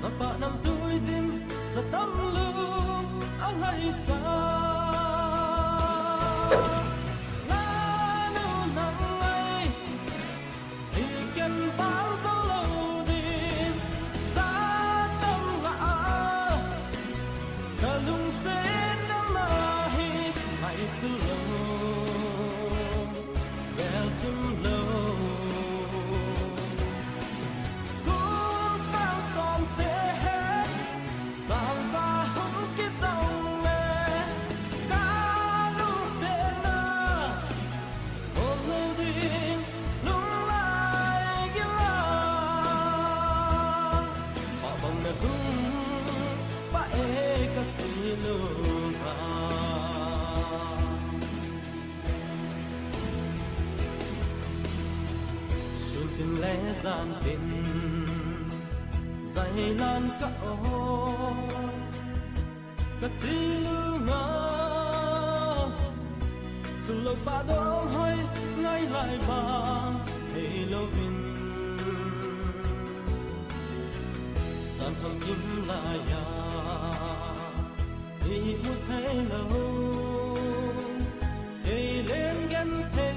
na pa nam tui zin za tam lu a lai sa la nu nang ai thì ken bao zo lo din za tam la ka lung se nam la hi mai tu lo well to lo gian tình dày lan cả ô cả xí lưu ngã dù lâu ba đó hơi ngay lại vàng hay lâu vinh gian thầm kim là ya đi một hay lâu hay lên ghen thấy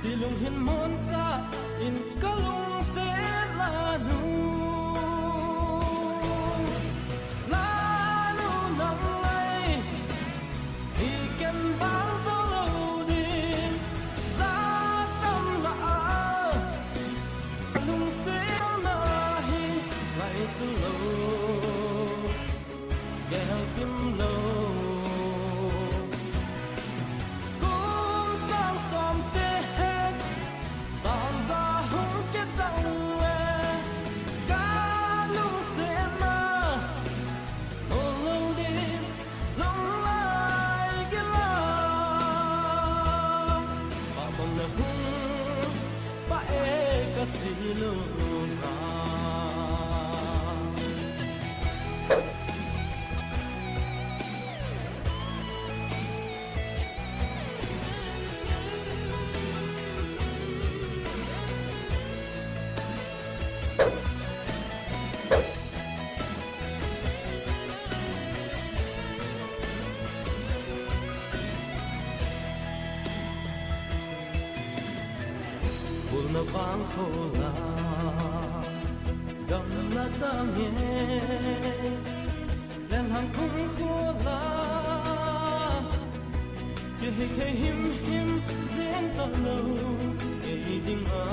si lung hin mon sa in ka lung se la nu nang lai thì ken bao zo lo din za tam la lung se na hi lai tu lo gel tim lo na vang khô la gam na ta nghe lên hàng khung khô la chỉ hay him duyên ta lâu ngày đêm à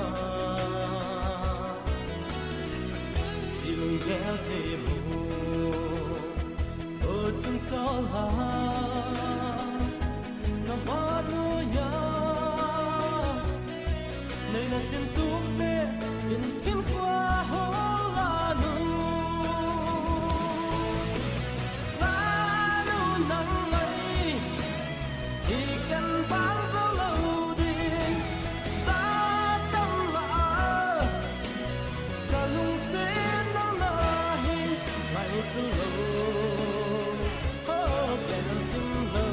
si lung ghé thêm ở trong gió la na ba nuôi ya nơi là trên tuốt tê in hiên qua hố la nu nắng ngày thì cần bán dấu lâu đi ta tâm lạ cả lung xế nó là hi lại tu lâu oh kẻ đơn chân lâu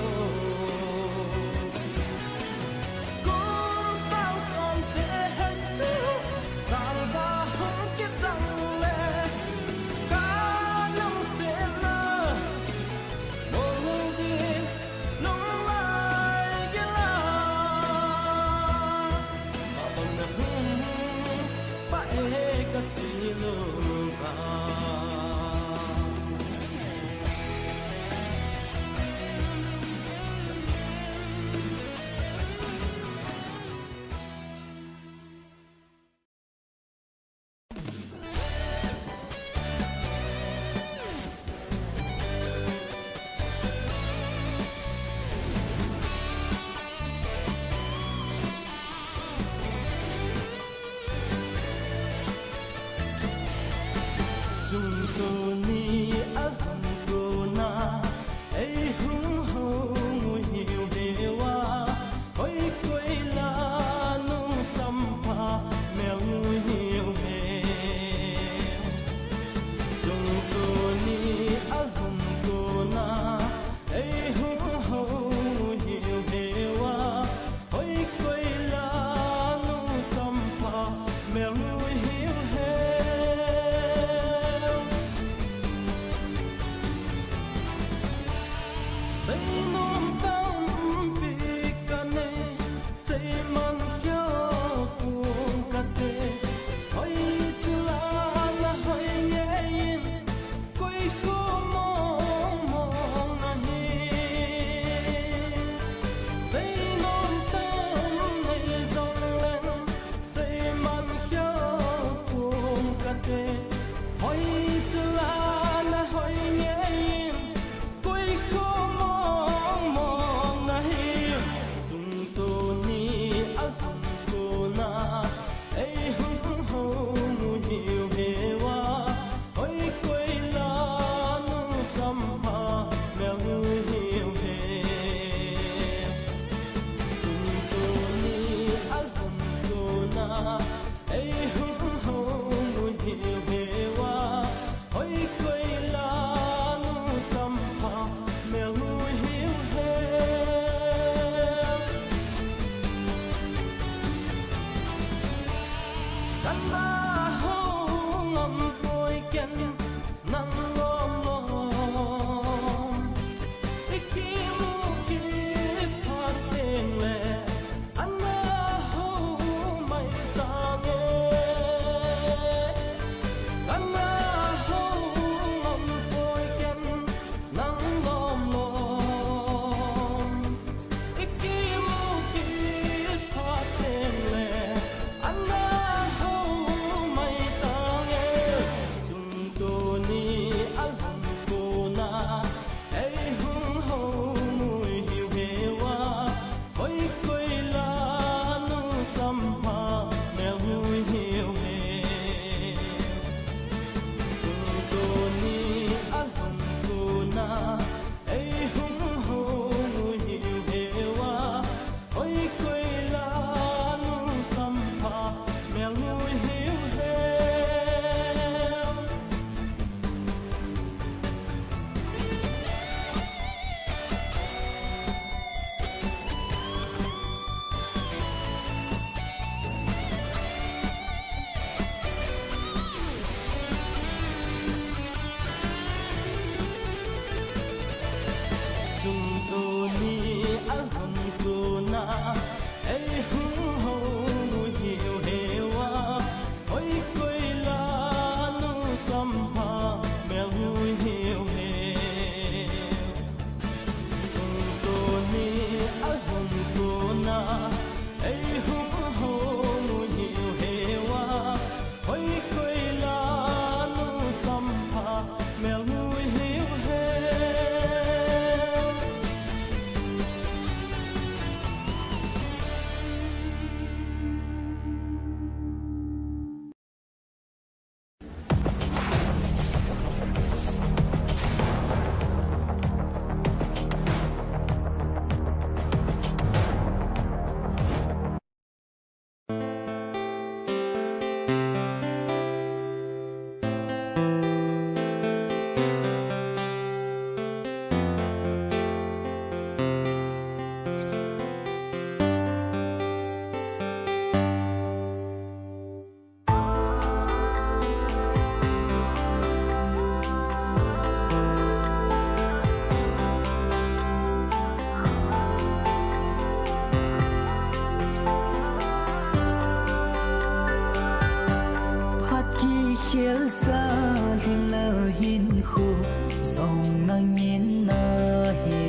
chiếu xa hình lơ hin khu dòng nang nhìn na hi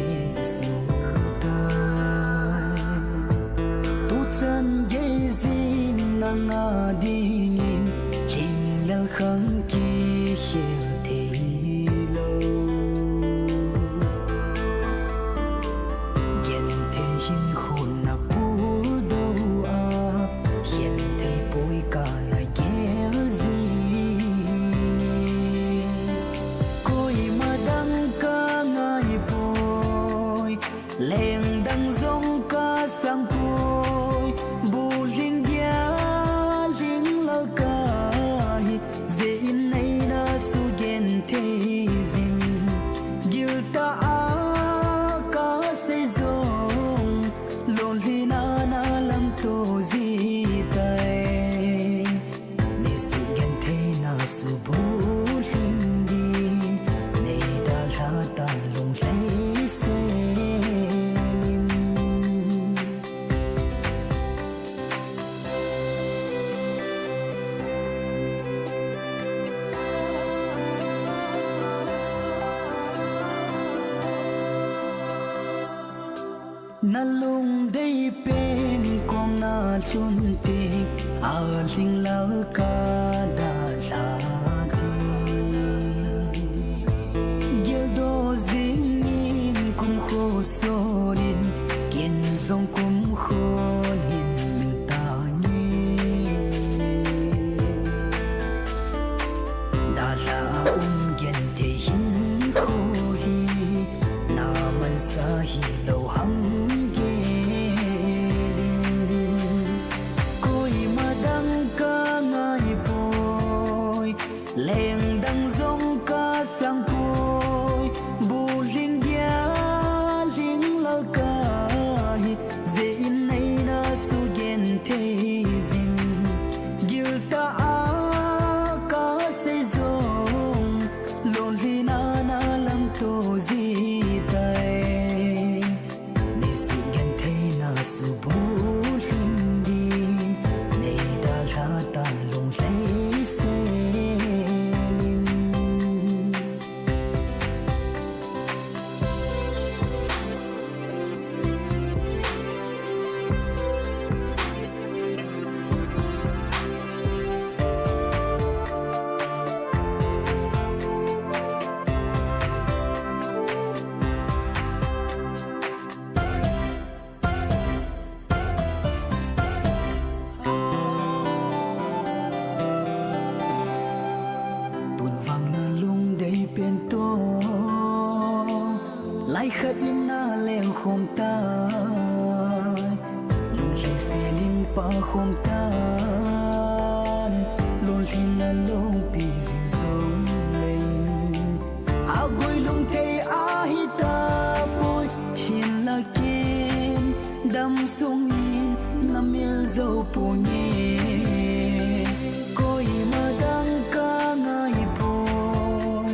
su tai tu chân ye zin nang a ding hình lơ khang ki hiel thi lo gen the hin khu na pu do a hiel the poi ka na gel zin leng đăng dòng ca sang vui bù linh ya linh lao ca dễ nay na su gen thế zin gil ta a ca se zong lon li na na lam to zi tai ni su gen thế na su bu linh di nei da la ta long lai se na lung đây bên con na xuân tịch linh lao ca đà la ti giờ đó dính nhìn cũng khô sonin kiên dòng cũng khô nhìn lư ta ni đà la gen te hin khô hi na man sa hi lâu hằng leng đăng dòng ca sang côi bù linh dia linh lao ca dễ nay na su gen thế dinh gil ta ca se dòng lon li na na lam to zi tay ni su gen thế na su bù linh đi nay đã ra ta lung lấy se lại khát in na leng khom ta lung li se lin pa khom ta lung li na long pi zin song leng a goi lung te a hi ta boy hin la kin dam song in na mil zo pu ni koi ma dang ka ngai boy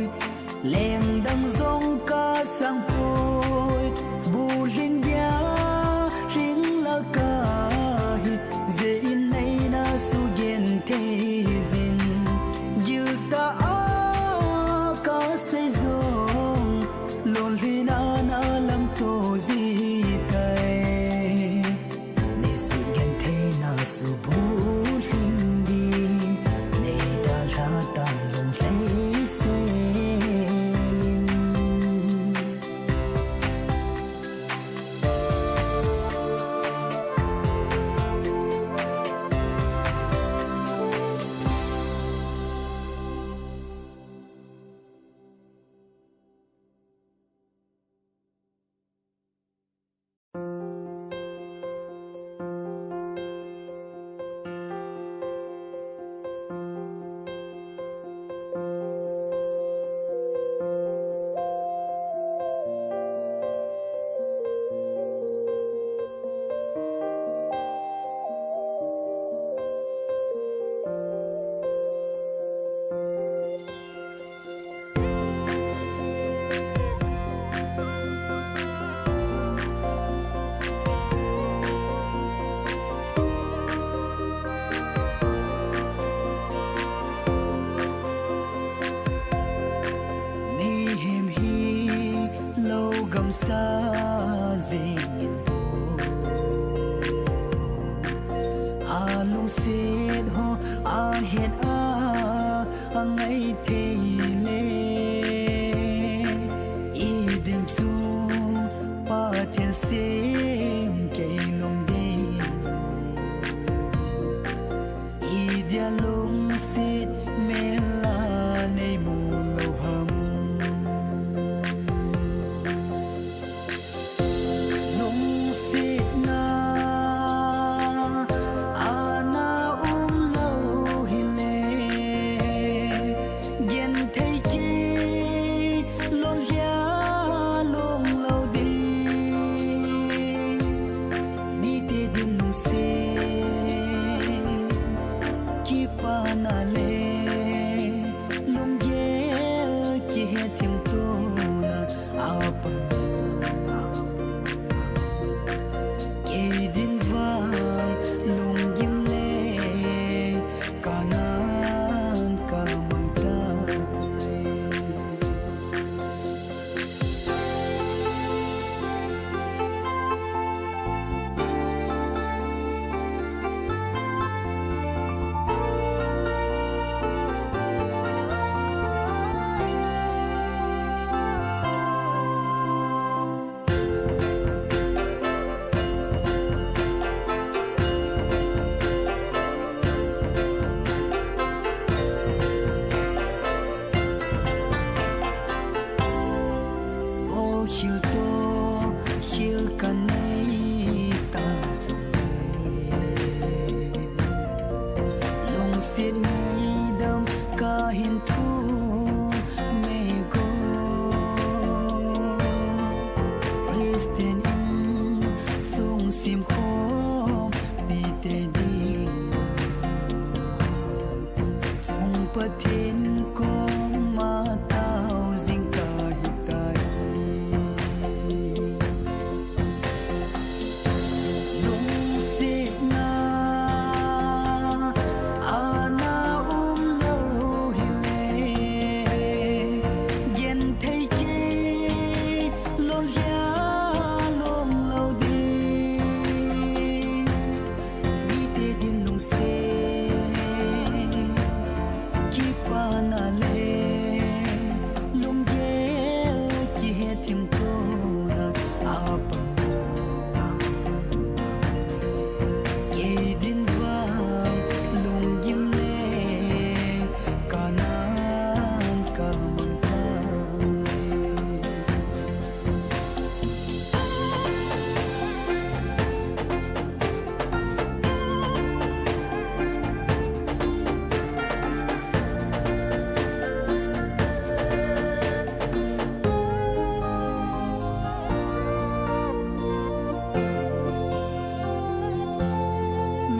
leng dang zong ka sang xa dinh a lung xin ho a hiện a ngày thế lê y đêm chu pa thiên sim cây lung đi y dia lung xin mê la nay mù lâu hầm keep xiên nghi đâm ca hiền thu mê cô Christian in sung sim khom bị tê đi sung bất thiên con ma tao dinh ca hiện tại lung xịt na ana lâu hi lê yen thấy chi lom ya lom lâu đi vì tê điên lung xê chi pa na lê lom ye chi he tim to na apa Din vang lung yim le kanan ka mang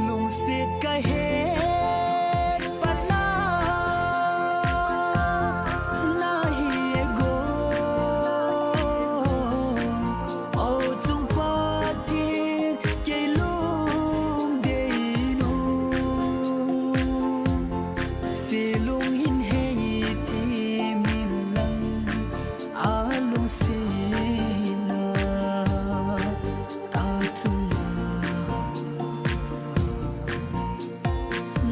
lung xịt cái hết bắt na hi go ô chung pa thiên chạy lung để nu xì lung hin hay tim lăng a lung xì na ta chung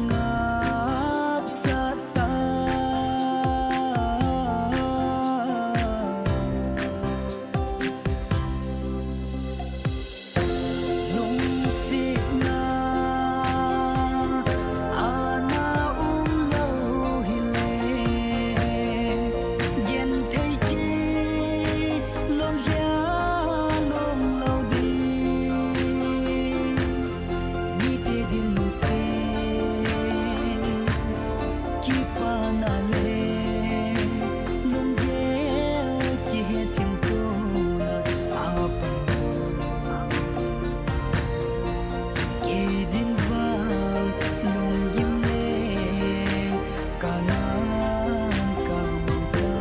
ngap sa ta lung xịt na ana lâu hi lê yen thấy chi lom ya lom lâu đi mi tê din lung xê chi pa na lê lom ye chi he tim to na apa ke din vang lung yim le kanan ka mang ka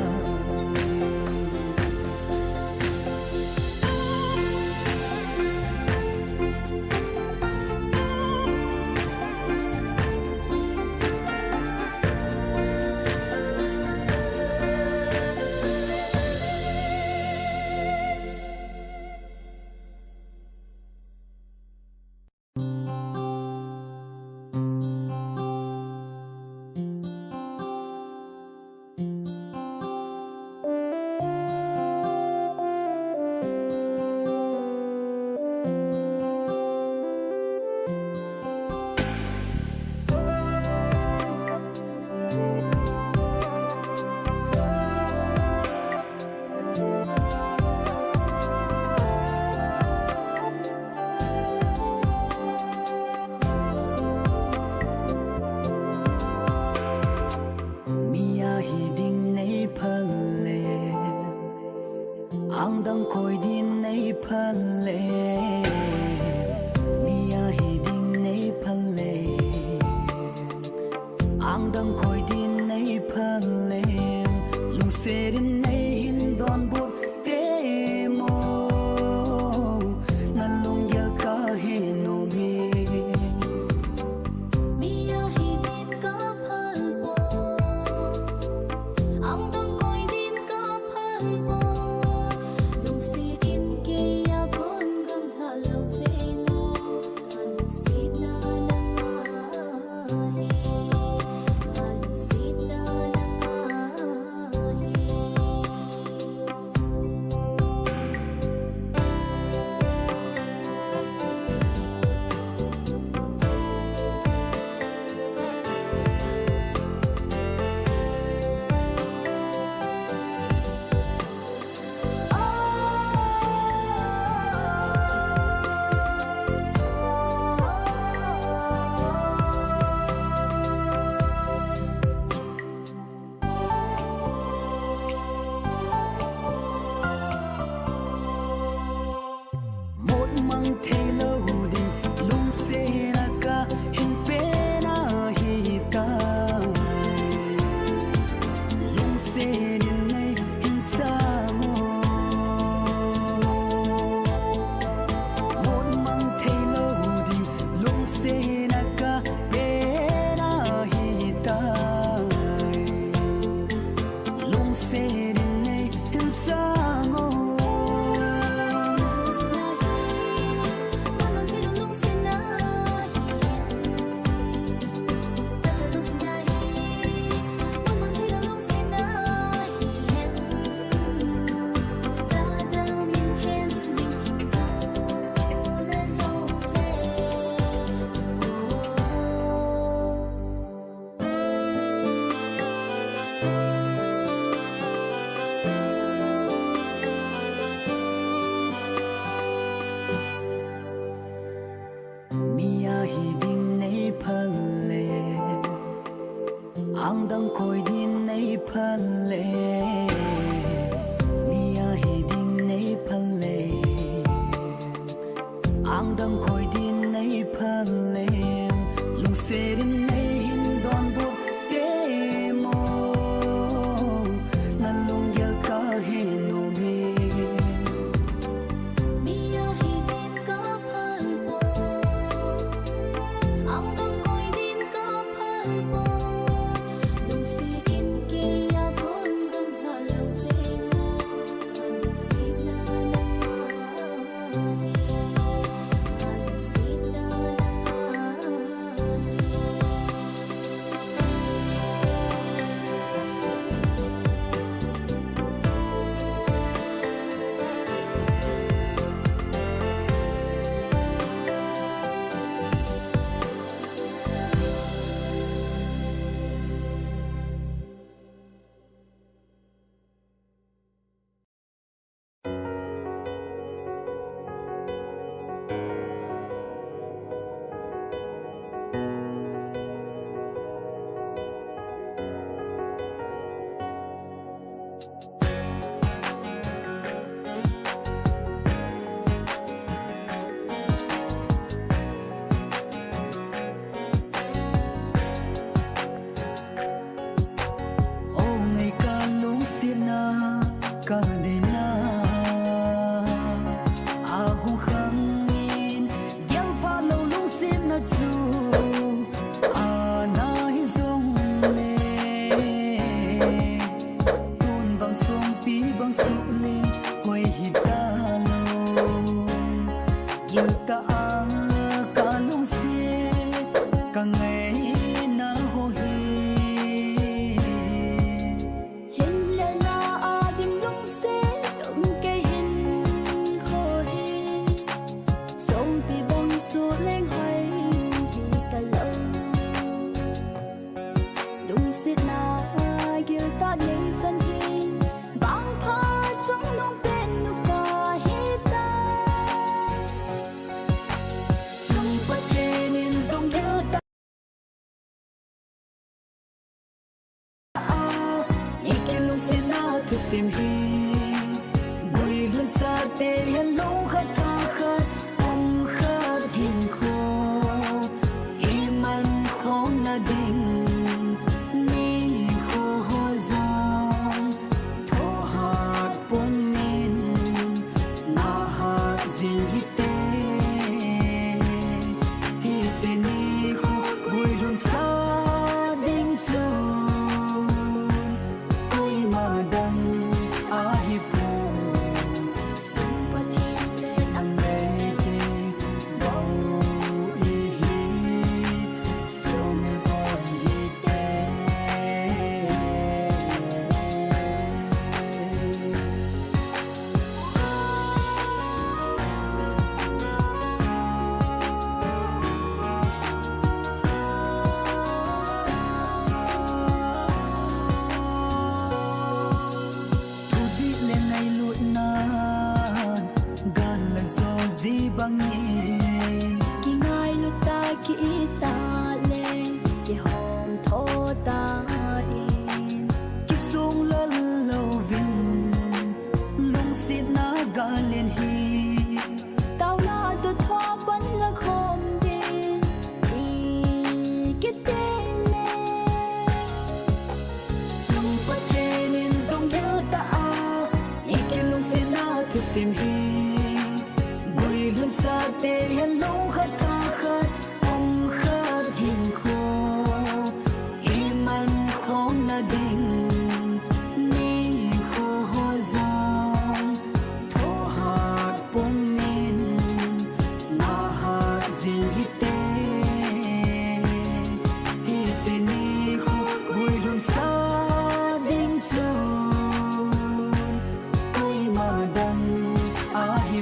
sim hi gui luôn sa te yan long khat tha khat om khat hin kho iman khong na ding ni kho ho zam tho hat pom min na hat zin hi te hi te ni kho gui luôn sa ding zo bangin ki ngai lu ta ki ta le ki hom tho ta in ki sung lal lo vin lung sit na galen hi tao na to tho pan la khom din i ki te me sung pa kenin sung ya ta a iki lung sit na tu sim hi luôn sa te yan long khat tha khat om khat hin kho iman khong na ding ni kho ho zam tho hat pom min na hat zin hi te hi te ni kho gui luôn sa ding chon koi ma dam a hi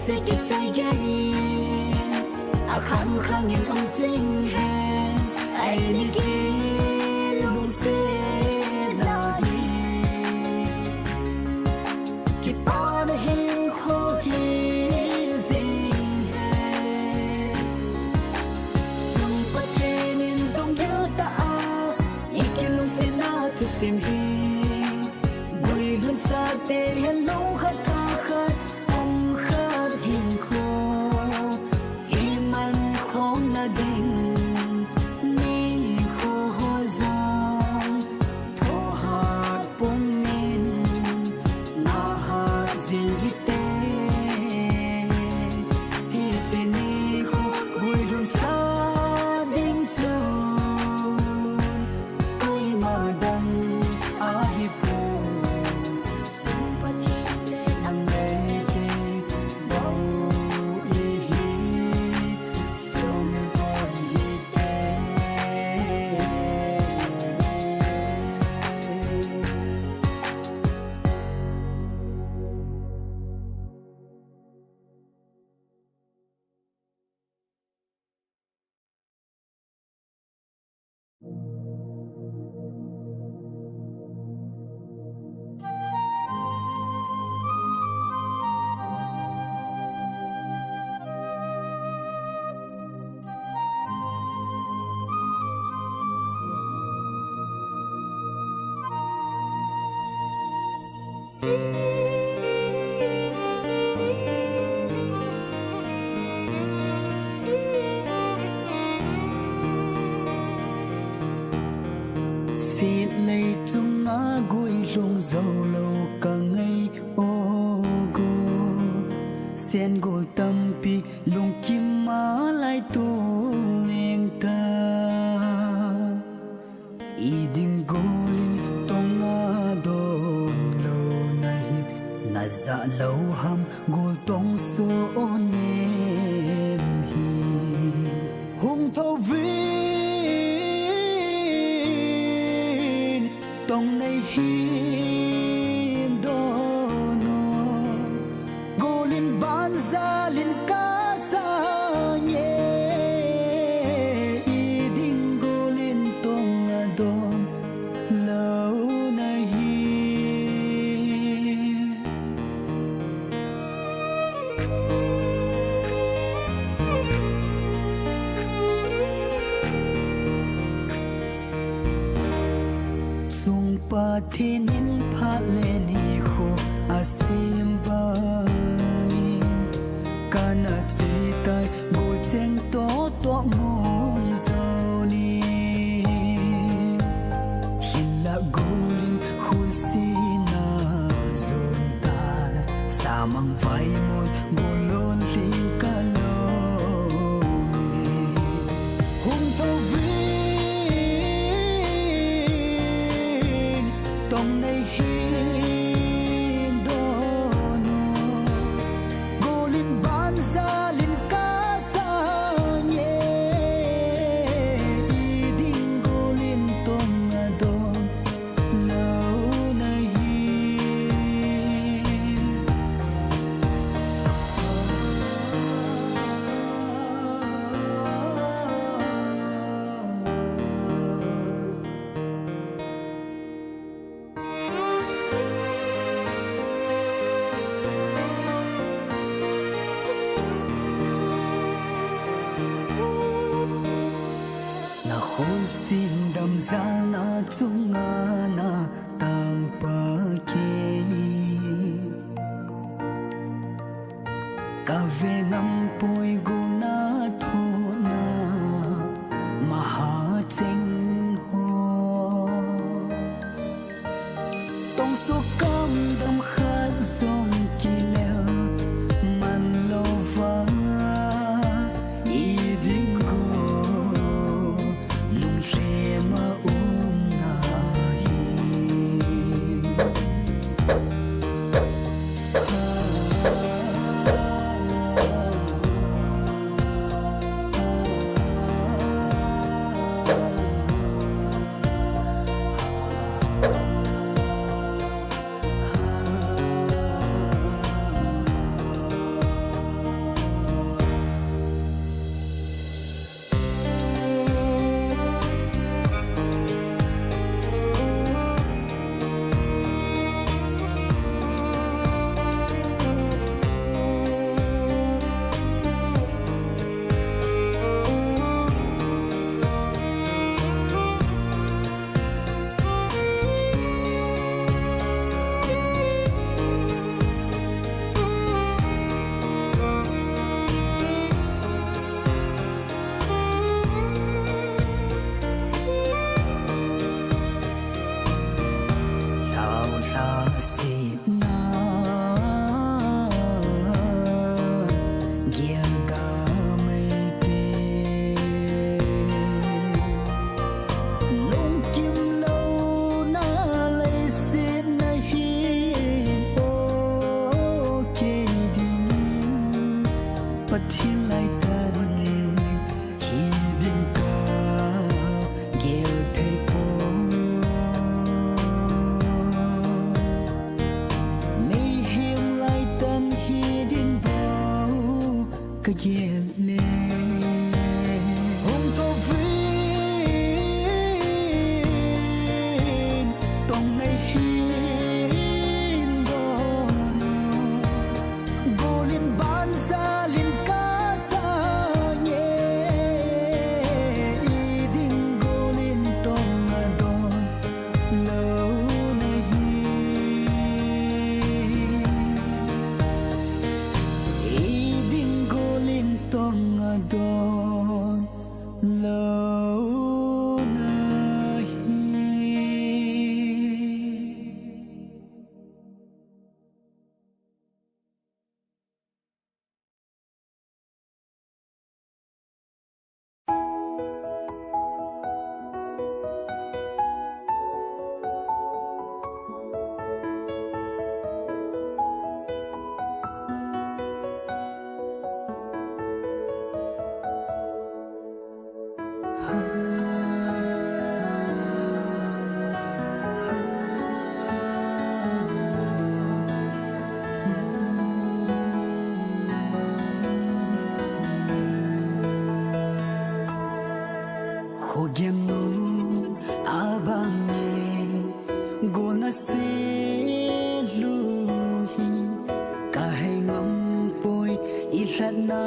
sẽ kịp tay gai à khang khang nhìn ông sinh hè ai đi kia lung sẽ là đi kịp bao đời hình khô hi dinh hè dùng bất kể nên dùng nhớ ta ý kiến lung sẽ na thu sim hi bùi luôn xa tê hiền lung khát tha khát lung dâu lâu cả ngày ô go sen gol tâm pi lung kim má lại tu em ta i ding golin tong a don lâu này na za lâu ham gol tong so on em hi hung thâu vin tong này hin do no golin ban za lin ka sa nhẹ i ding golin tong a don lâu này sung pa thiên pha lên hi kho asim ba kana chi tai go cheng to mon zo ni hila golin husina zon ta samang vai mon golon ling ka lo hum to vin tong nei hin do no golin ban za lin ka sa nhẹ i ding golin tong a don lâu này na hôn xin đam ra na chung na tang pa ke ka ve ngam poi gu na thu na ma ha cheng ho tong su kam dam khat song ki leo man lo va i ding go lung she ma na hi ho gem nu abange gol na se lu hi ka hai ngam poi I shat na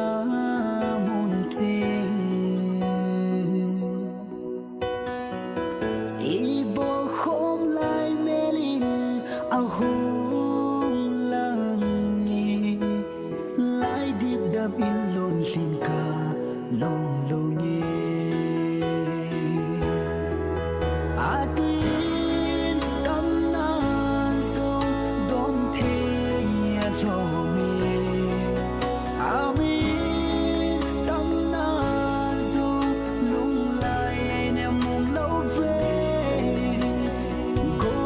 mon ting I bo khom lai melin a hung lang lai dip dab in lon lin ka long long atin tam na so don the ya cho me ami tam na so lung lai ne mong lo ve go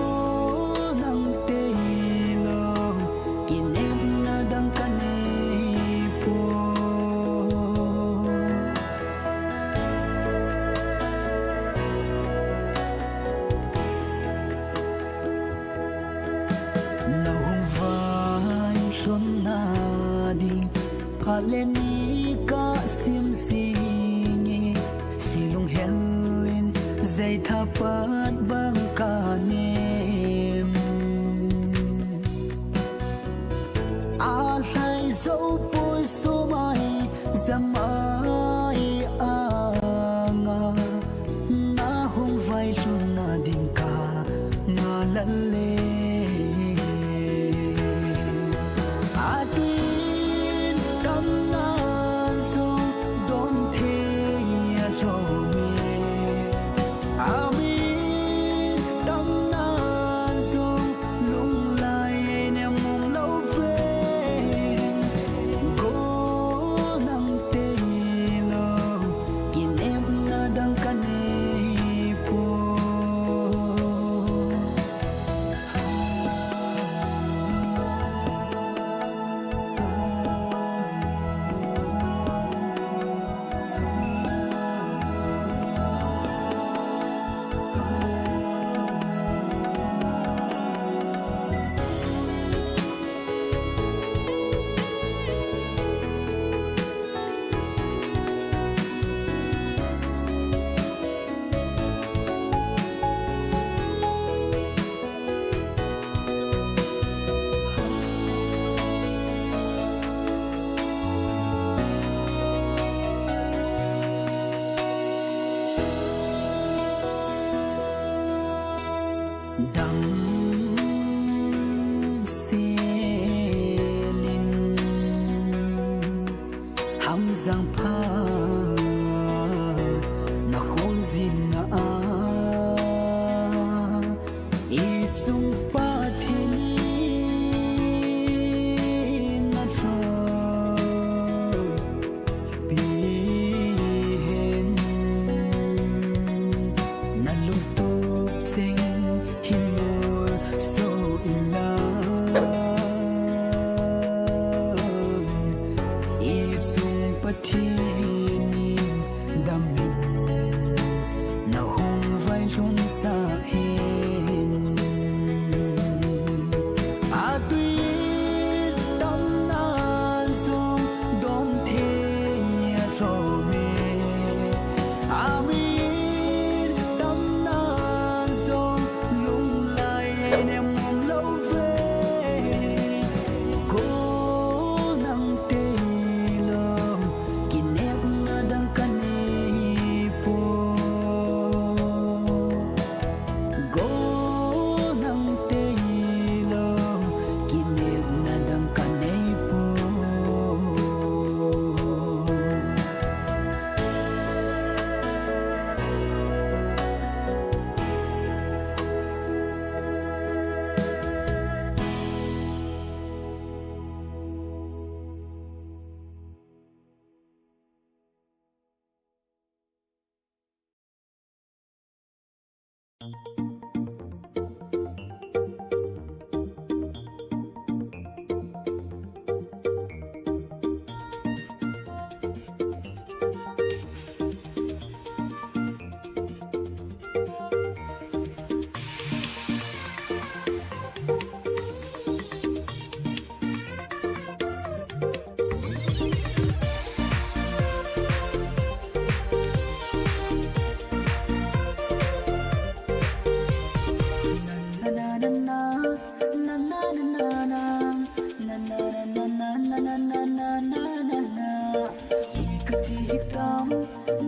nang te lo kinem na dang kane po na hung vai shon na ding paleni ka sim singi silung helin zai thapat bang ka nem a hai zo poi so mai zamai anga na hung vai shon na ding ka nga lalle atin tam na so don the ya cho me ami tam na so lung lai ne mong lo ve go nang te lo kinem na dang kane po dam selin ham giang pha na khol zin na I chung pa thini na tho bi hen na lu tu sing him more so in love it's patini damin na hung vai lon sa hen hitam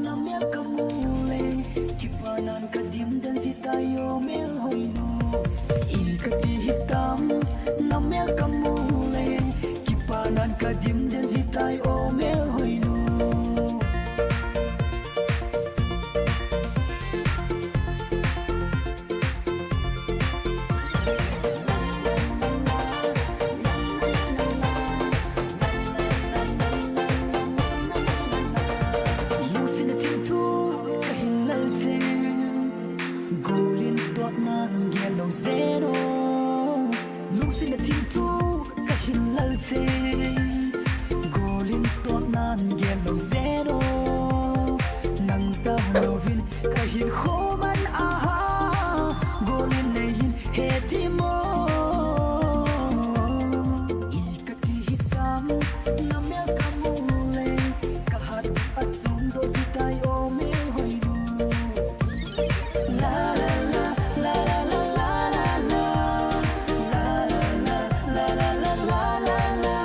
na mel kamule kipanan kadim dan zitayo mel hoino ikati hitam na mel kamule kipanan kadim dan zitayo mel hoino Golin tot nan yellow zero nang sa lovin kahin khoman aha golin nehin hetimo ikati hitam na mel kamule kahat atsum do zitay o mel hoinu la la la la la la la la la la la la la la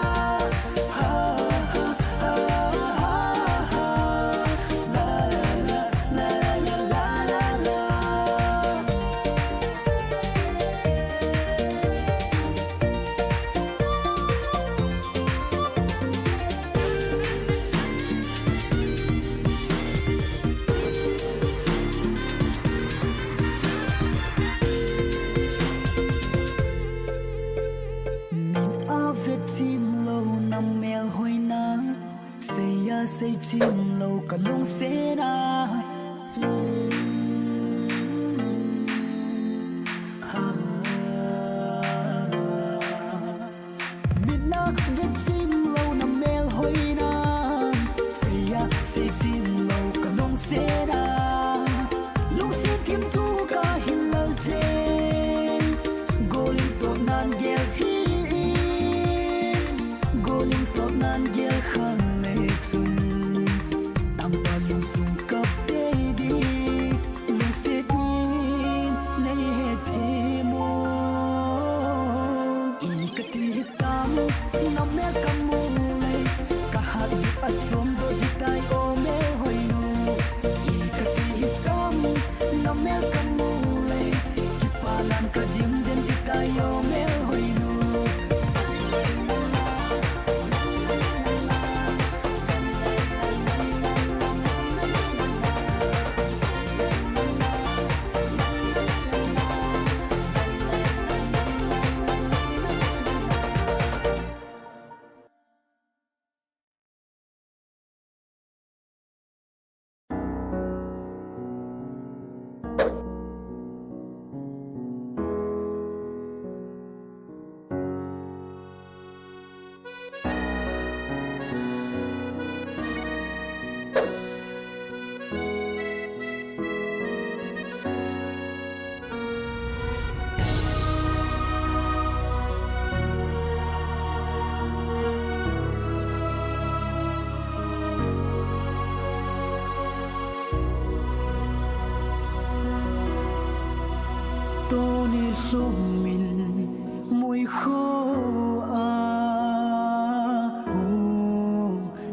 say chim lâu cả lông xe na mình na vết chim lâu nằm mel hoi na say chim lâu cả lông xe na lông xe kim thu cả hin lal che golin to nan gel hi golin to nan gel khang mình mùi khô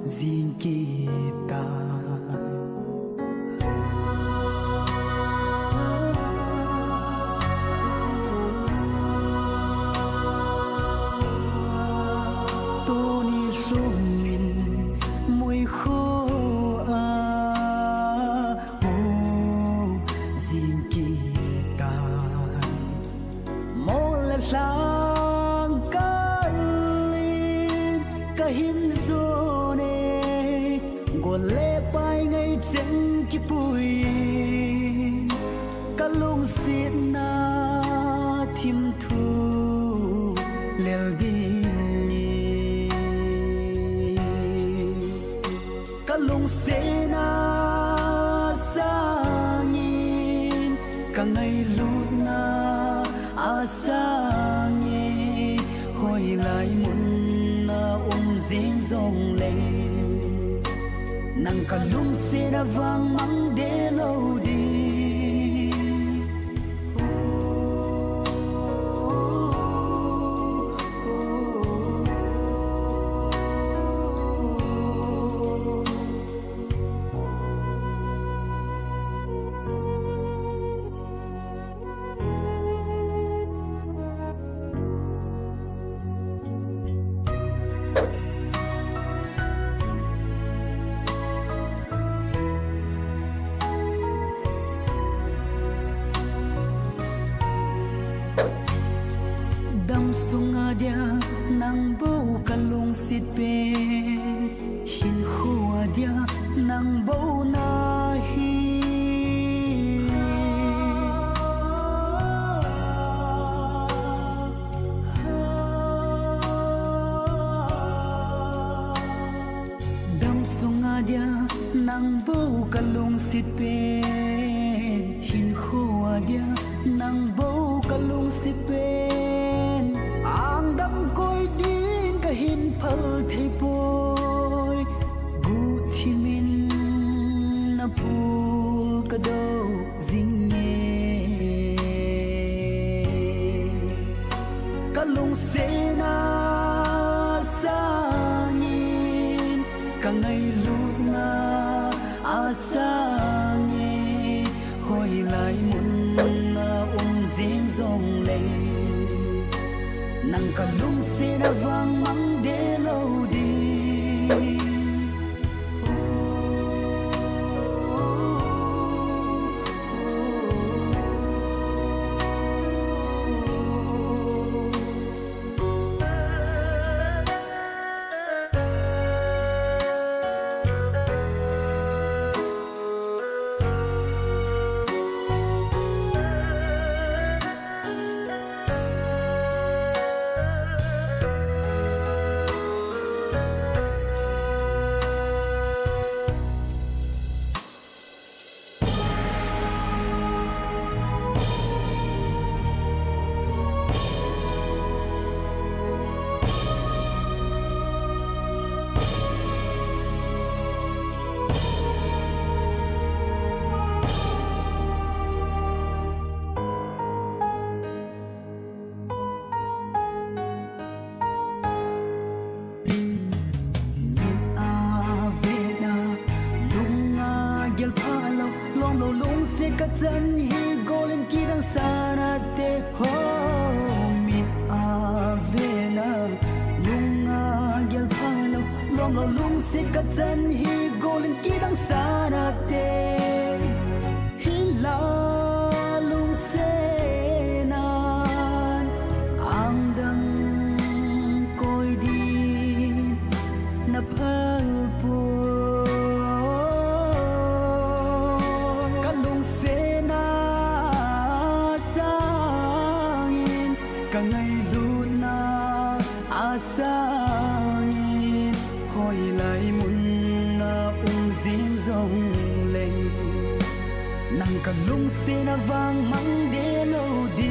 gìn kita Tony xuống mình mùi khô gìn kita sang kalin kahin zone gon le pai ngay chân ki pui kalung sit na thim thu lel ding kalung se na sangin ka ngay lut na asangi hoi lai mun na ding dong lên nang kalung se na vang mang de lo đi nang bầu na hi dam sunga dia nang bầu kalung sit pe hin khoa dia nang bầu kalung sit pe ang dam koi din ka hin phal thei poi gu thi min na pu ka do jing ye kalung se na sangin ka ngai lut na asangi hoi lai mun na jing zong leng nang kalung se na vang mang de lo di chân hi golden ki dang sana te ho mit ave na lunga gel phalo lom lo lung se ka chân hi golden ki dang sana te hi la lung se nan ang dang koi di na phal pu kangai luna asangin hoi lai mun na jing zong leng nang kalung se na vang mang de lo di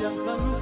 chẳng khăn